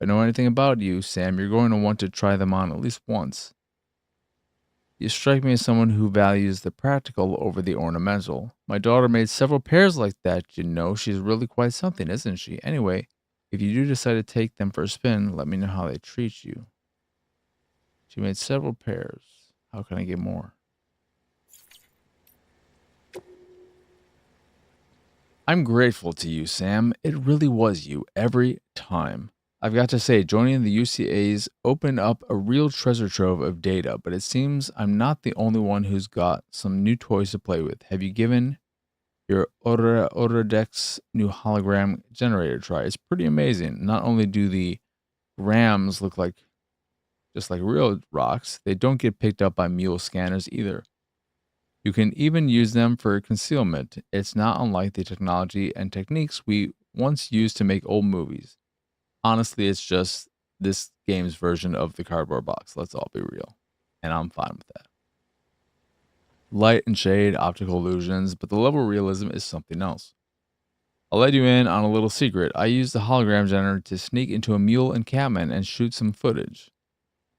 if I know anything about you, Sam, you're going to want to try them on at least once. You strike me as someone who values the practical over the ornamental. My daughter made several pairs like that, you know. She's really quite something, isn't she? Anyway, if you do decide to take them for a spin, let me know how they treat you. She made several pairs. How can I get more? I'm grateful to you, Sam. It really was you every time. I've got to say, joining the UCA's opened up a real treasure trove of data, but it seems I'm not the only one who's got some new toys to play with. Have you given your Orodex new hologram generator a try? It's pretty amazing. Not only do the grams look like just like real rocks, they don't get picked up by mule scanners either. You can even use them for concealment. It's not unlike the technology and techniques we once used to make old movies. Honestly, it's just this game's version of the cardboard box. Let's all be real. And I'm fine with that. Light and shade, optical illusions, but the level of realism is something else. I'll let you in on a little secret. I used the hologram generator to sneak into a mule encampment and shoot some footage.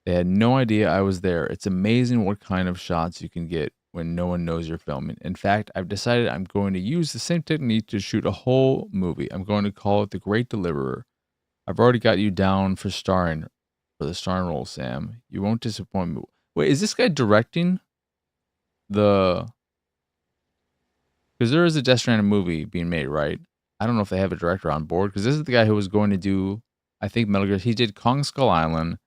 They had no idea I was there. It's amazing what kind of shots you can get when no one knows you're filming. In fact, I've decided I'm going to use the same technique to shoot a whole movie. I'm going to call it The Great Deliverer. I've already got you down for starring for the starring role, Sam. You won't disappoint me. Wait, is this guy directing the? Because there is a Death Stranding movie being made, right? I don't know if they have a director on board. Because this is the guy who was going to do, I think, Metal Gear. He did Kong Skull Island,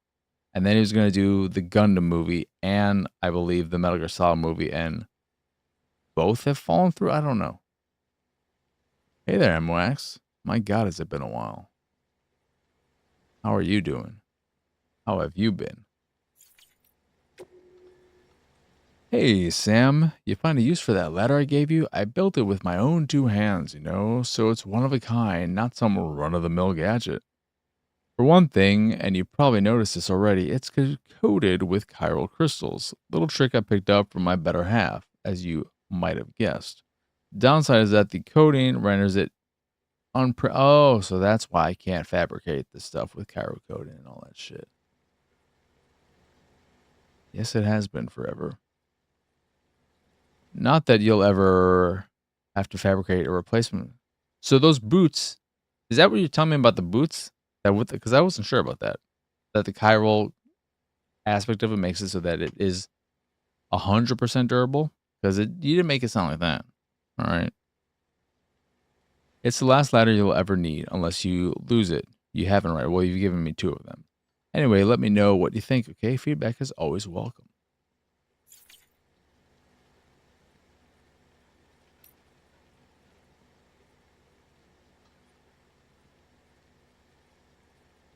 and then he was going to do the Gundam movie, and I believe the Metal Gear Solid movie, and both have fallen through. I don't know. Hey there, MWax. My God, has it been a while? How are you doing? How have you been? Hey, Sam, you find a use for that ladder I gave you? I built it with my own 2 hands, so it's one of a kind, not some run-of-the-mill gadget. For one thing, and you probably noticed this already, it's coated with chiral crystals. Little trick I picked up from my better half, as you might have guessed. The downside is that the coating renders it oh, so that's why I can't fabricate the stuff with chiral coating and all that shit. Yes, it has been forever. Not that you'll ever have to fabricate a replacement. So those boots, is that what you're telling me about the boots? Because I wasn't sure about that. That the chiral aspect of it makes it so that it is 100% durable? Because you didn't make it sound like that. All right. It's the last ladder you'll ever need unless you lose it. You haven't, right? Well, you've given me 2 of them. Anyway, let me know what you think, okay? Feedback is always welcome.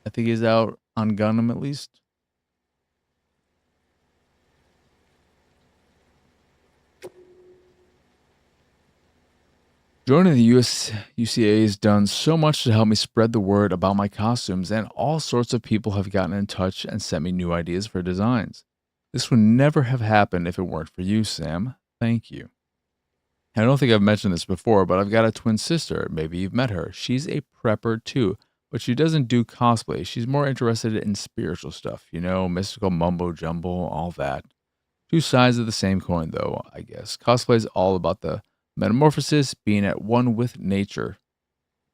I think he's out on Gundam at least. Joining the UCA has done so much to help me spread the word about my costumes, and all sorts of people have gotten in touch and sent me new ideas for designs. This would never have happened if it weren't for you, Sam. Thank you. I don't think I've mentioned this before, but I've got a twin sister. Maybe you've met her. She's a prepper too, but she doesn't do cosplay. She's more interested in spiritual stuff, mystical mumbo jumbo, all that. 2 sides of the same coin, though, I guess. Cosplay is all about the metamorphosis, being at one with nature.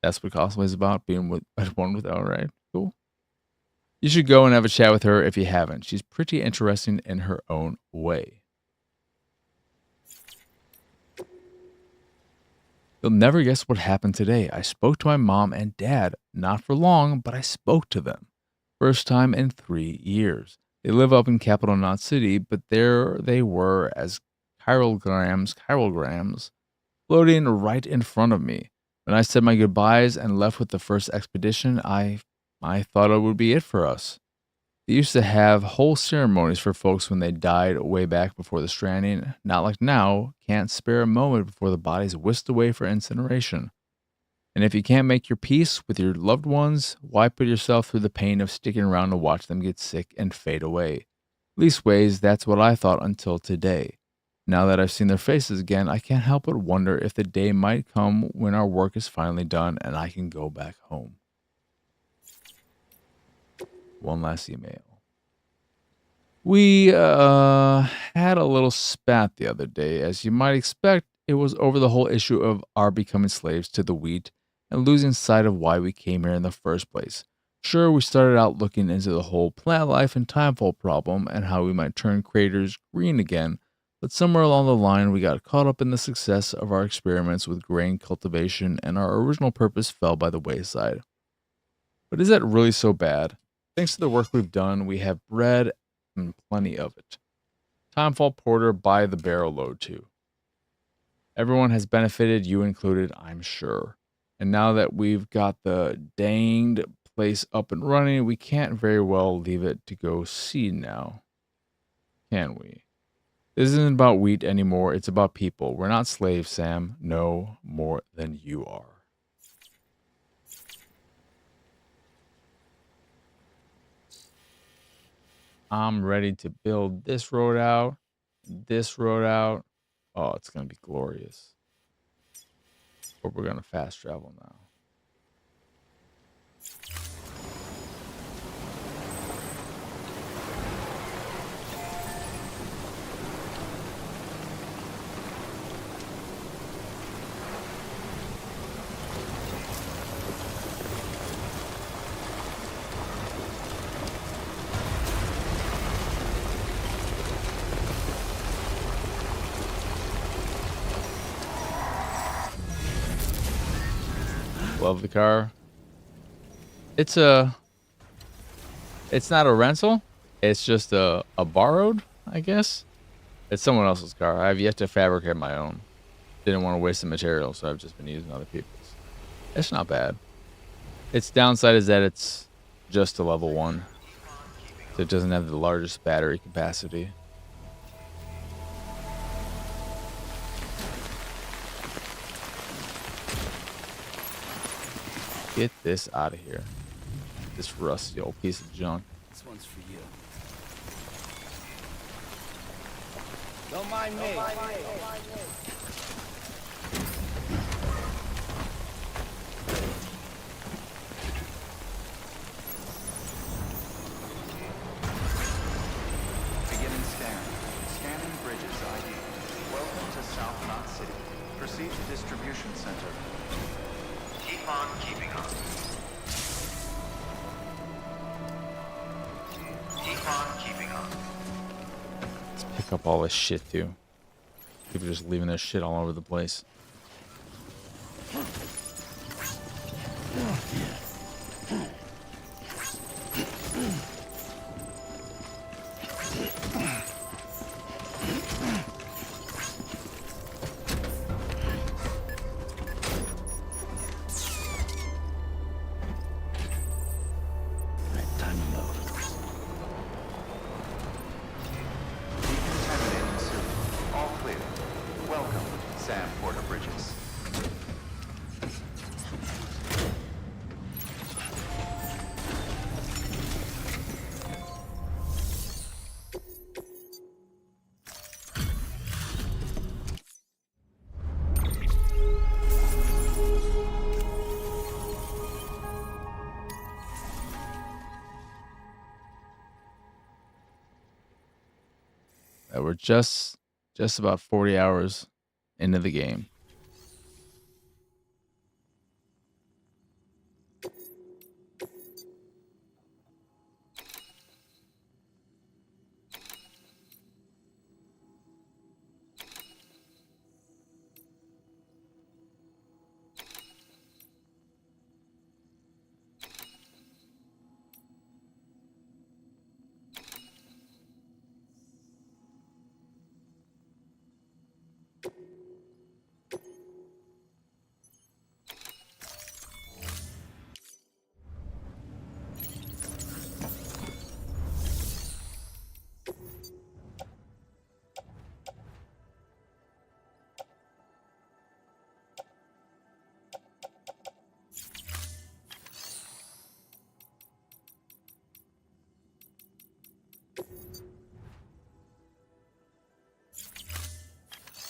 That's what cosplay is about, being at one with, all right, cool. You should go and have a chat with her if you haven't. She's pretty interesting in her own way. You'll never guess what happened today. I spoke to my mom and dad. Not for long, but I spoke to them. First time in 3 years. They live up in Capital Knot City, but there they were as chiralgrams, floating right in front of me. When I said my goodbyes and left with the first expedition, I thought it would be it for us. They used to have whole ceremonies for folks when they died way back before the stranding. Not like now, can't spare a moment before the body's whisked away for incineration. And if you can't make your peace with your loved ones, why put yourself through the pain of sticking around to watch them get sick and fade away? Leastways, that's what I thought until today. Now that I've seen their faces again, I can't help but wonder if the day might come when our work is finally done and I can go back home. One last email. We had a little spat the other day. As you might expect, it was over the whole issue of our becoming slaves to the wheat and losing sight of why we came here in the first place. Sure, we started out looking into the whole plant life and timefall problem and how we might turn craters green again, but somewhere along the line we got caught up in the success of our experiments with grain cultivation and our original purpose fell by the wayside. But is that really so bad? Thanks to the work we've done, we have bread and plenty of it. Timefall Porter by the barrel load too. Everyone has benefited, you included, I'm sure. And now that we've got the danged place up and running, we can't very well leave it to go seed now. Can we? This isn't about wheat anymore, it's about people. We're not slaves, Sam. No more than you are. I'm ready to build this road out, this road out. Oh, it's going to be glorious. But we're going to fast travel now. Love the car. It's not a rental. It's just a borrowed, I guess. It's someone else's car. I have yet to fabricate my own. Didn't want to waste the material, so I've just been using other people's. It's not bad. Its downside is that it's just a level 1. So it doesn't have the largest battery capacity. Get this out of here. This rusty old piece of junk. This one's for you. Don't mind me. Beginning scan. Scanning bridges ID. Welcome to South Knot City. Proceed to distribution center. Keep on keeping on. Keep on keeping on. Let's pick up all this shit too. People are just leaving their shit all over the place. Right, time to move. Decontaminating suit. All clear. Welcome, Sam Porter Bridges. We're just about 40 hours into the game.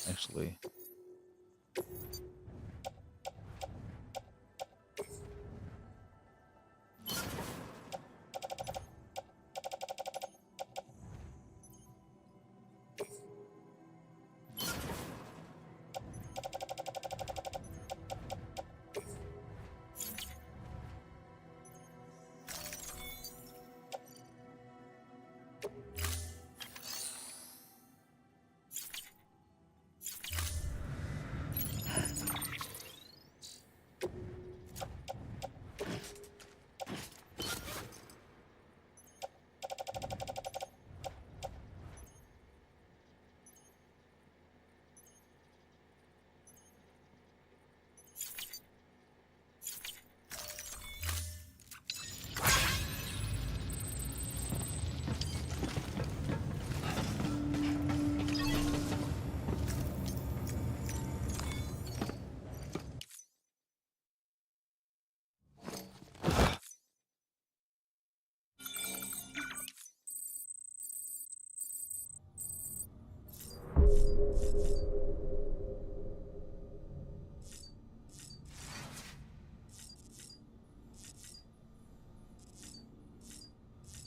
Actually,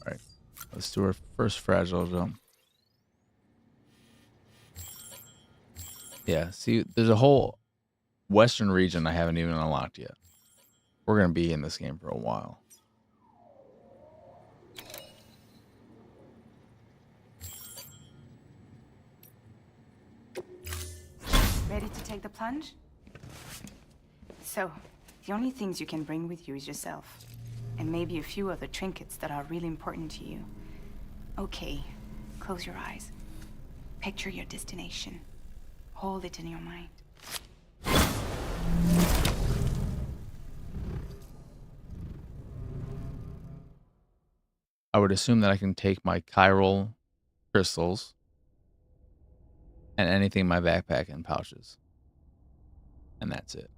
all right. Let's do our first fragile jump. Yeah, see, there's a whole western region I haven't even unlocked yet. We're going to be in this game for a while. Ready to take the plunge? So, The only things you can bring with you is yourself. And maybe a few other trinkets that are really important to you. Okay, close your eyes. Picture your destination. Hold it in your mind. I would assume that I can take my chiral crystals and anything in my backpack and pouches. And that's it.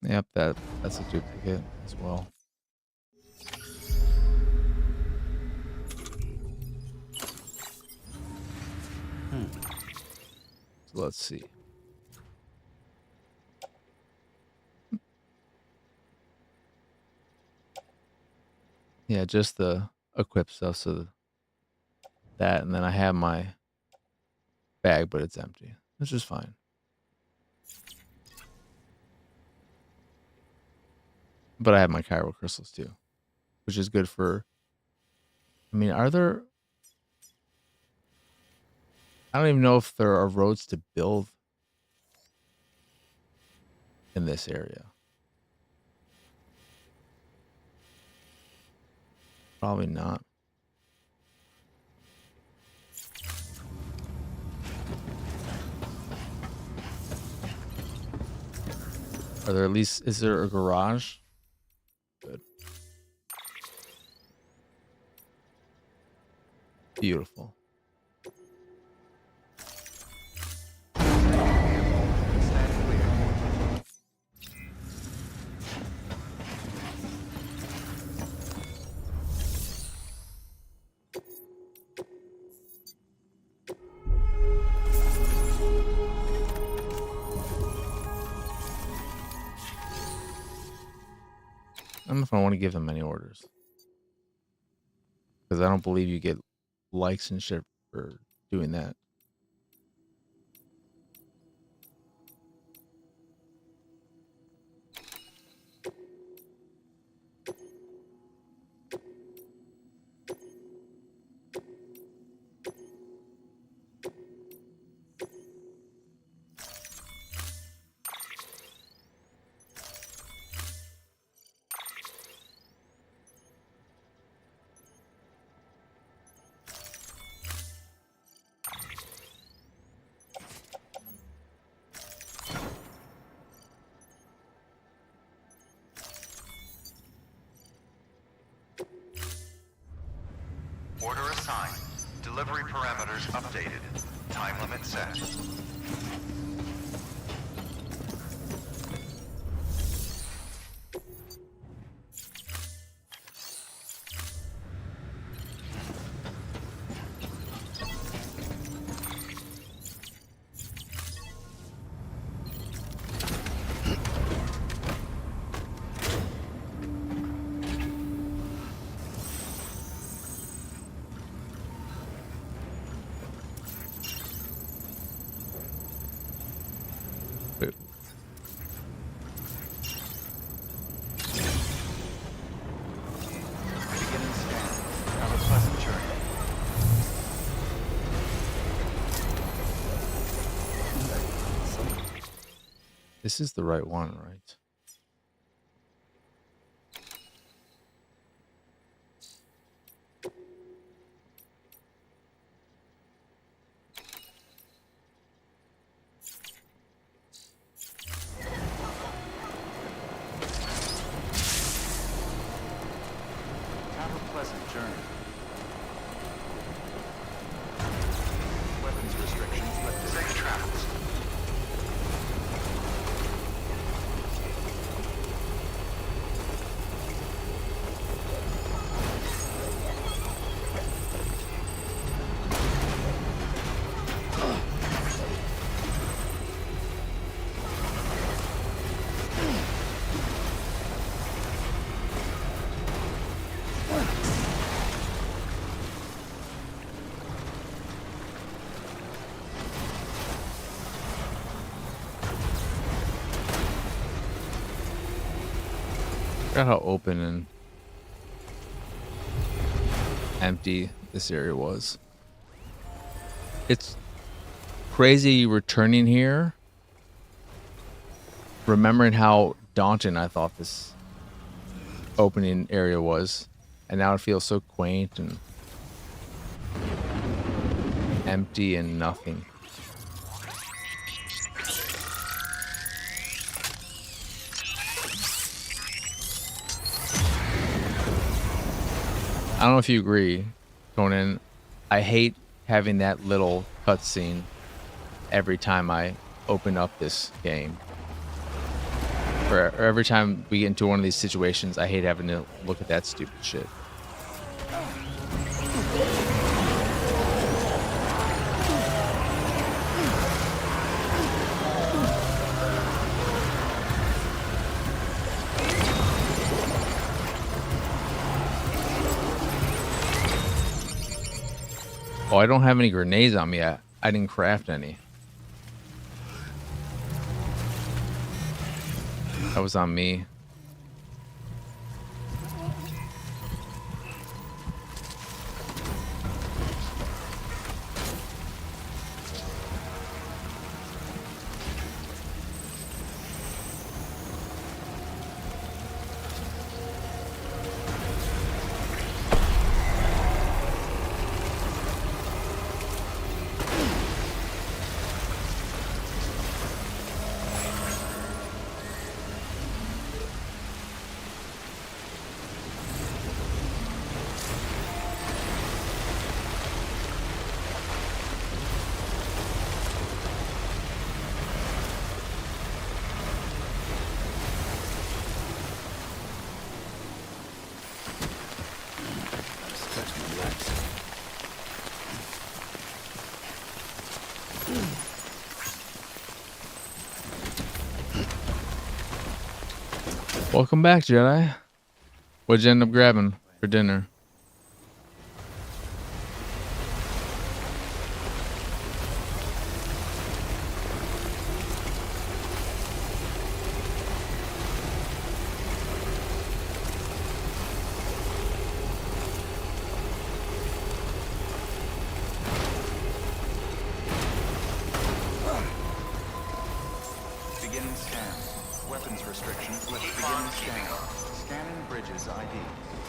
Yep, that's a duplicate as well. So let's see. Yeah, just the equip stuff, so that, and then I have my bag, but it's empty, which is fine. But I have my chiral crystals too, which is good for. I mean, are there? I don't even know if there are roads to build in this area. Probably not. Are there at least? Is there a garage? Good. Beautiful. I don't know if I want to give them any orders. Because I don't believe you get likes and shit for doing that. Order assigned. Delivery parameters updated. Time limit set. Wait. Beginning scan. Have a pleasant journey. This is the right one, right? Have a pleasant journey. Weapons restrictions lifted. Safe travels. Forgot how open and empty this area was. It's crazy returning here, remembering how daunting I thought this opening area was, and now it feels so quaint and empty and nothing. I don't know if you agree, Conan. I hate having that little cutscene every time I open up this game. Or every time we get into one of these situations, I hate having to look at that stupid shit. Oh, I don't have any grenades on me yet. I didn't craft any. That was on me. Welcome back, Jedi. What'd you end up grabbing for dinner? Beginning scan. Weapons restrictions lifted. Beginning scan. Scanning bridges ID.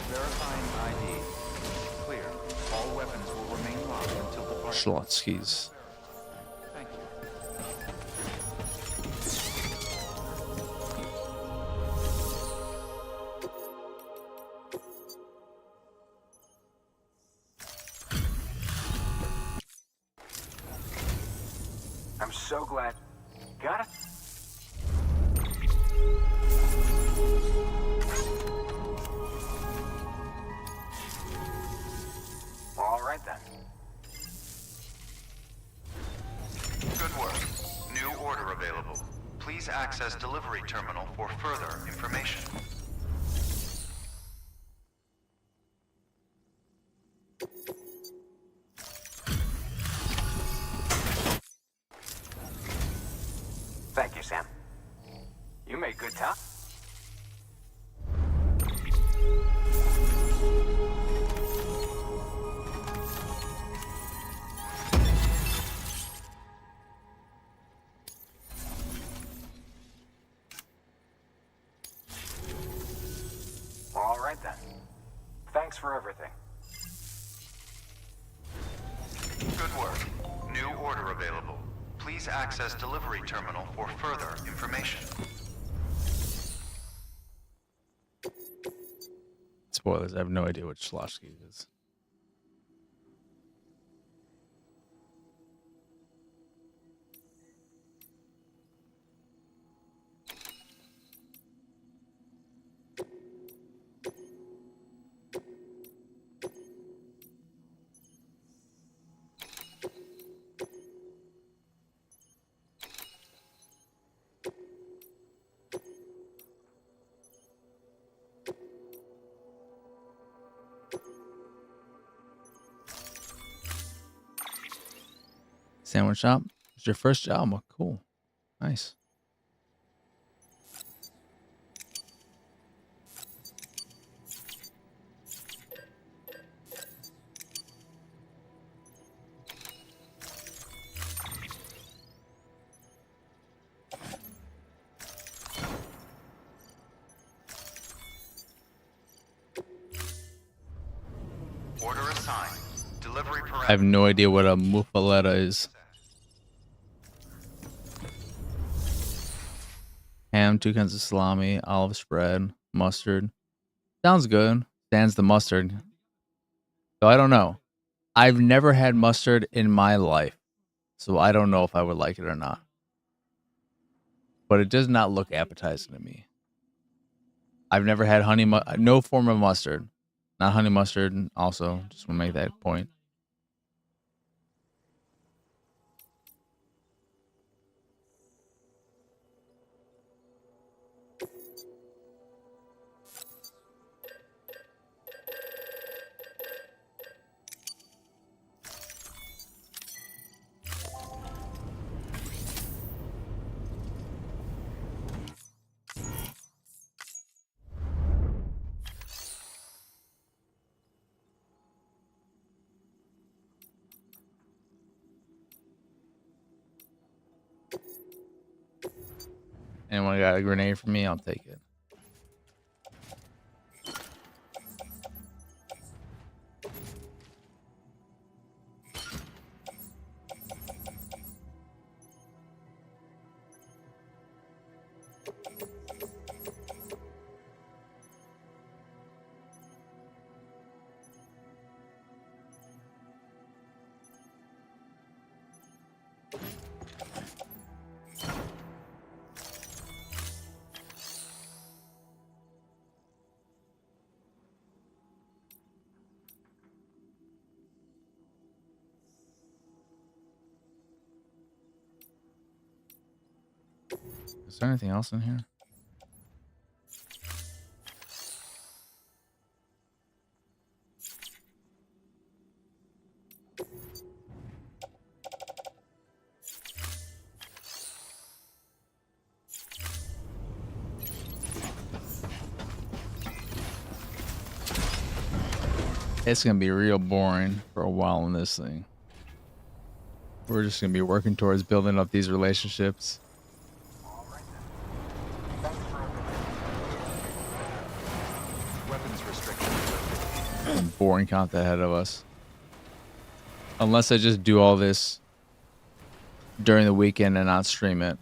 Verifying ID. Clear. All weapons will remain locked until departure. Schlotzky's. Thank you. I'm so glad. Got it? All right then. Good work. New order available. Please access delivery terminal for further information. Thank you, Sam. You made good time. All right then. Thanks for everything. Good work. New order available. Please access delivery terminal for further information. Spoilers, I have no idea what Schlotzky is. Sandwich shop? It's your first job. Oh, cool. Nice. assigned. Delivery I have no idea what a muffaletta is. Ham, 2 kinds of salami, olive spread, mustard. Sounds good. Stands the mustard. So I don't know. I've never had mustard in my life, so I don't know if I would like it or not. But it does not look appetizing to me. I've never had no form of mustard. Not honey mustard, also. Just want to make that point. Anyone got a grenade for me? I'll take it. Is there anything else in here? It's going to be real boring for a while in this thing. We're just going to be working towards building up these relationships. Weapons restrictions. Boring content ahead of us. Unless I just do all this during the weekend and not stream it.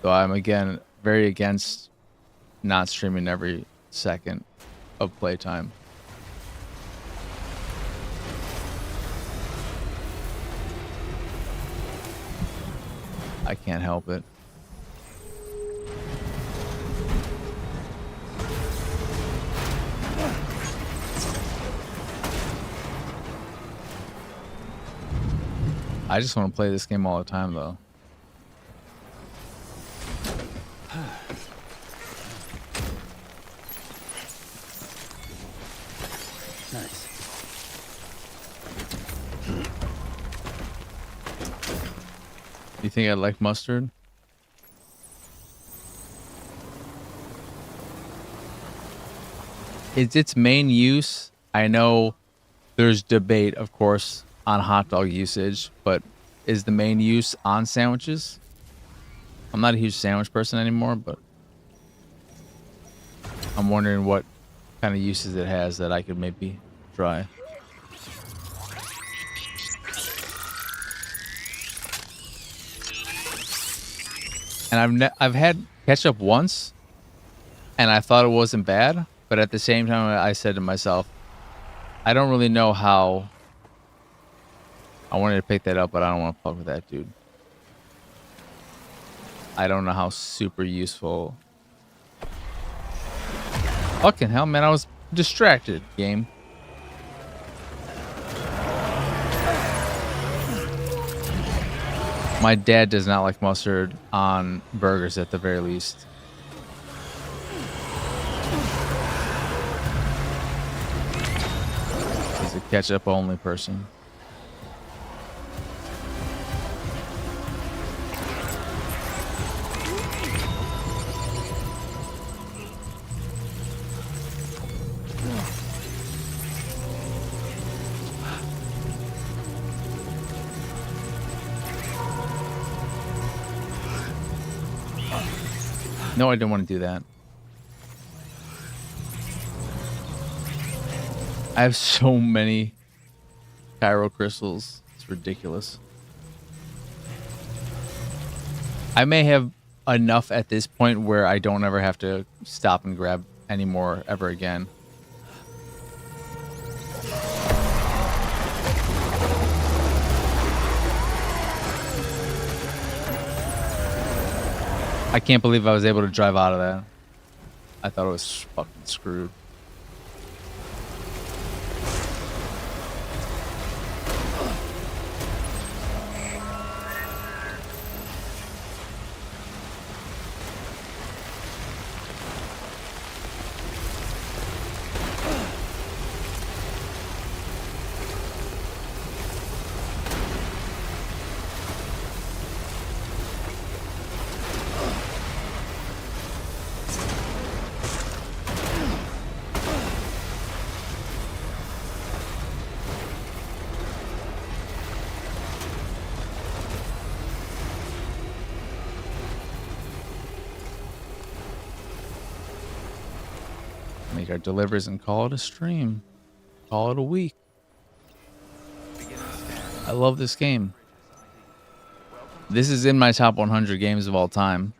So I'm, again, very against not streaming every second of playtime. I can't help it. I just want to play this game all the time, though. Nice. You think I like mustard? It's its main use. I know there's debate, of course, on hot dog usage, but is the main use on sandwiches? I'm not a huge sandwich person anymore, but I'm wondering what kind of uses it has that I could maybe try. And I've had ketchup once, and I thought it wasn't bad, but at the same time, I said to myself, I don't really know how. I wanted to pick that up, but I don't want to fuck with that dude. I don't know how super useful. Fucking hell, man, I was distracted, game. My dad does not like mustard on burgers at the very least. He's a ketchup only person. No, I didn't want to do that. I have so many Cairo crystals. It's ridiculous. I may have enough at this point where I don't ever have to stop and grab any more ever again. I can't believe I was able to drive out of that. I thought it was fucking screwed. Make our deliveries and call it a stream. Call it a week. I love this game. This is in my top 100 games of all time,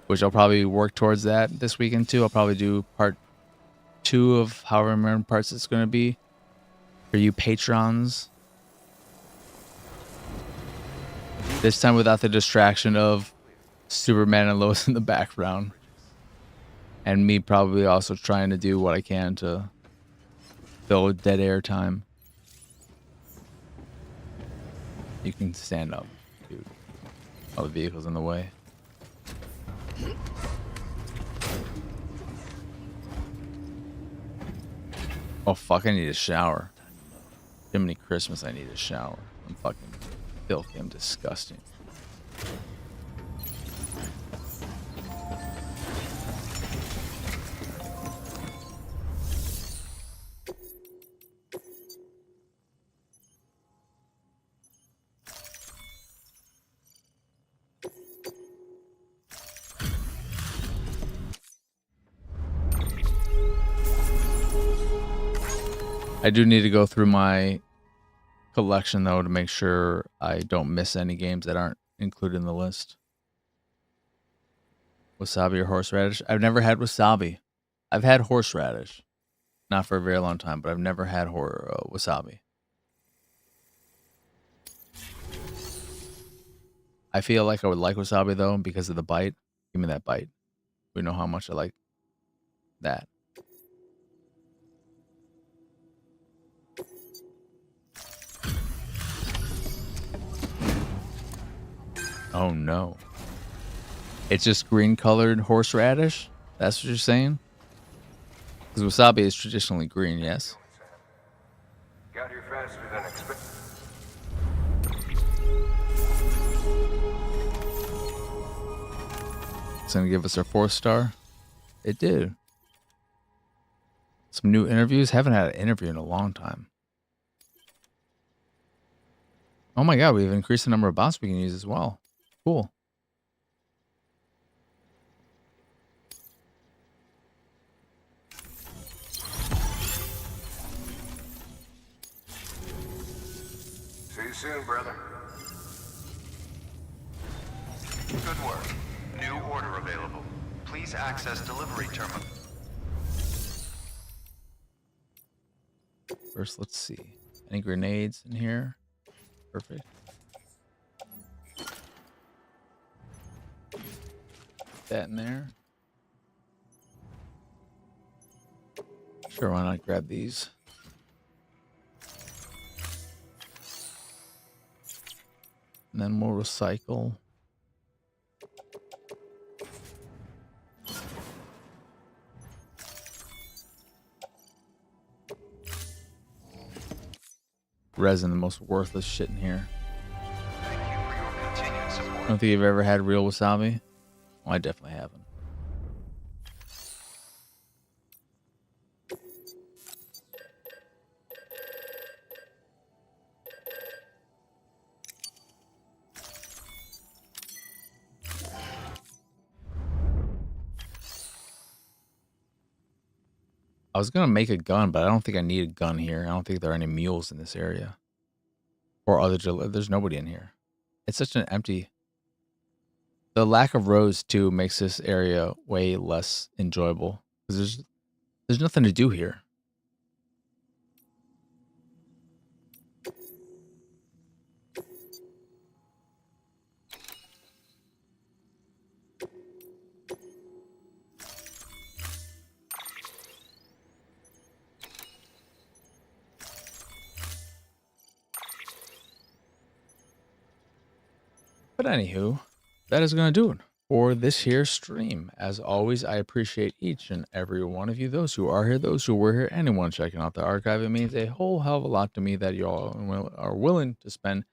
which I'll probably work towards that this weekend too. I'll probably do part 2 of however many parts it's going to be for you patrons. This time without the distraction of Superman and Lois in the background. And me probably also trying to do what I can to fill dead air time. You can stand up, dude. All the vehicles in the way. Oh fuck, I need a shower. Jiminy Christmas, I need a shower. I'm fucking filthy, I'm disgusting. I do need to go through my collection though to make sure I don't miss any games that aren't included in the list. Wasabi or horseradish? I've never had wasabi. I've had horseradish. Not for a very long time, but I've never had wasabi. I feel like I would like wasabi though because of the bite. Give me that bite. We know how much I like that. Oh no. It's just green colored horseradish? That's what you're saying? Because wasabi is traditionally green, yes? Got here faster than expected. It's going to give us our 4th star. It did. Some new interviews. Haven't had an interview in a long time. Oh my god, we've increased the number of bots we can use as well. Cool. See you soon, brother. Good work. New order available. Please access delivery terminal. First, let's see. Any grenades in here? Perfect. That in there. Sure, why not grab these? And then we'll recycle. Resin, the most worthless shit in here. Thank you for your continued support. I don't think you've ever had real wasabi. Well, I definitely haven't. I was gonna make a gun, but I don't think I need a gun here. I don't think there are any mules in this area. Or other there's nobody in here. It's such an empty. The lack of roads too makes this area way less enjoyable because there's nothing to do here. But anywho, that is going to do it for this here stream. As always, I appreciate each and every one of you, those who are here, those who were here, anyone checking out the archive. It means a whole hell of a lot to me that you all are willing to spend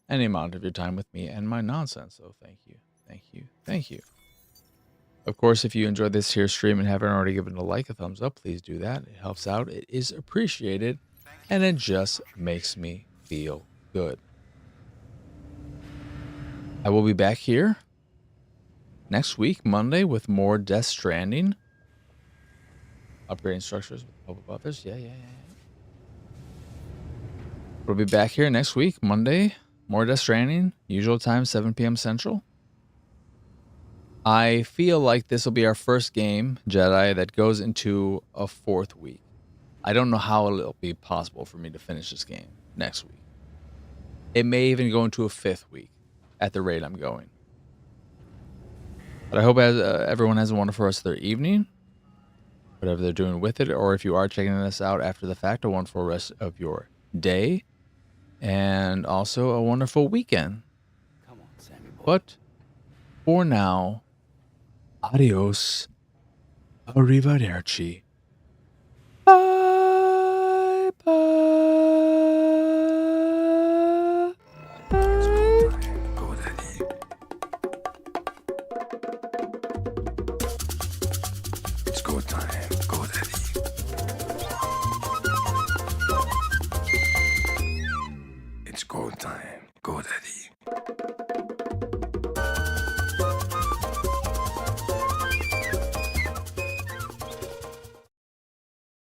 any amount of your time with me and my nonsense. So thank you, thank you, thank you. Of course, if you enjoyed this here stream and haven't already given it a like, a thumbs up, please do that. It helps out. It is appreciated, and it just makes me feel good. I will be back here next week, Monday, with more Death Stranding. Upgrading structures with help of others. Yeah. We'll be back here next week, Monday. More Death Stranding. Usual time, 7 p.m. Central. I feel like this will be our first game, Jedi, that goes into a 4th week. I don't know how it'll be possible for me to finish this game next week. It may even go into a 5th week at the rate I'm going. But I hope everyone has a wonderful rest of their evening, whatever they're doing with it, or if you are checking this out after the fact, a wonderful rest of your day, and also a wonderful weekend. Come on, Sammy boy. But for now, adios, arrivederci, bye bye. Go, Daddy. It's go time. Go, Daddy. It's go time. Go, Daddy.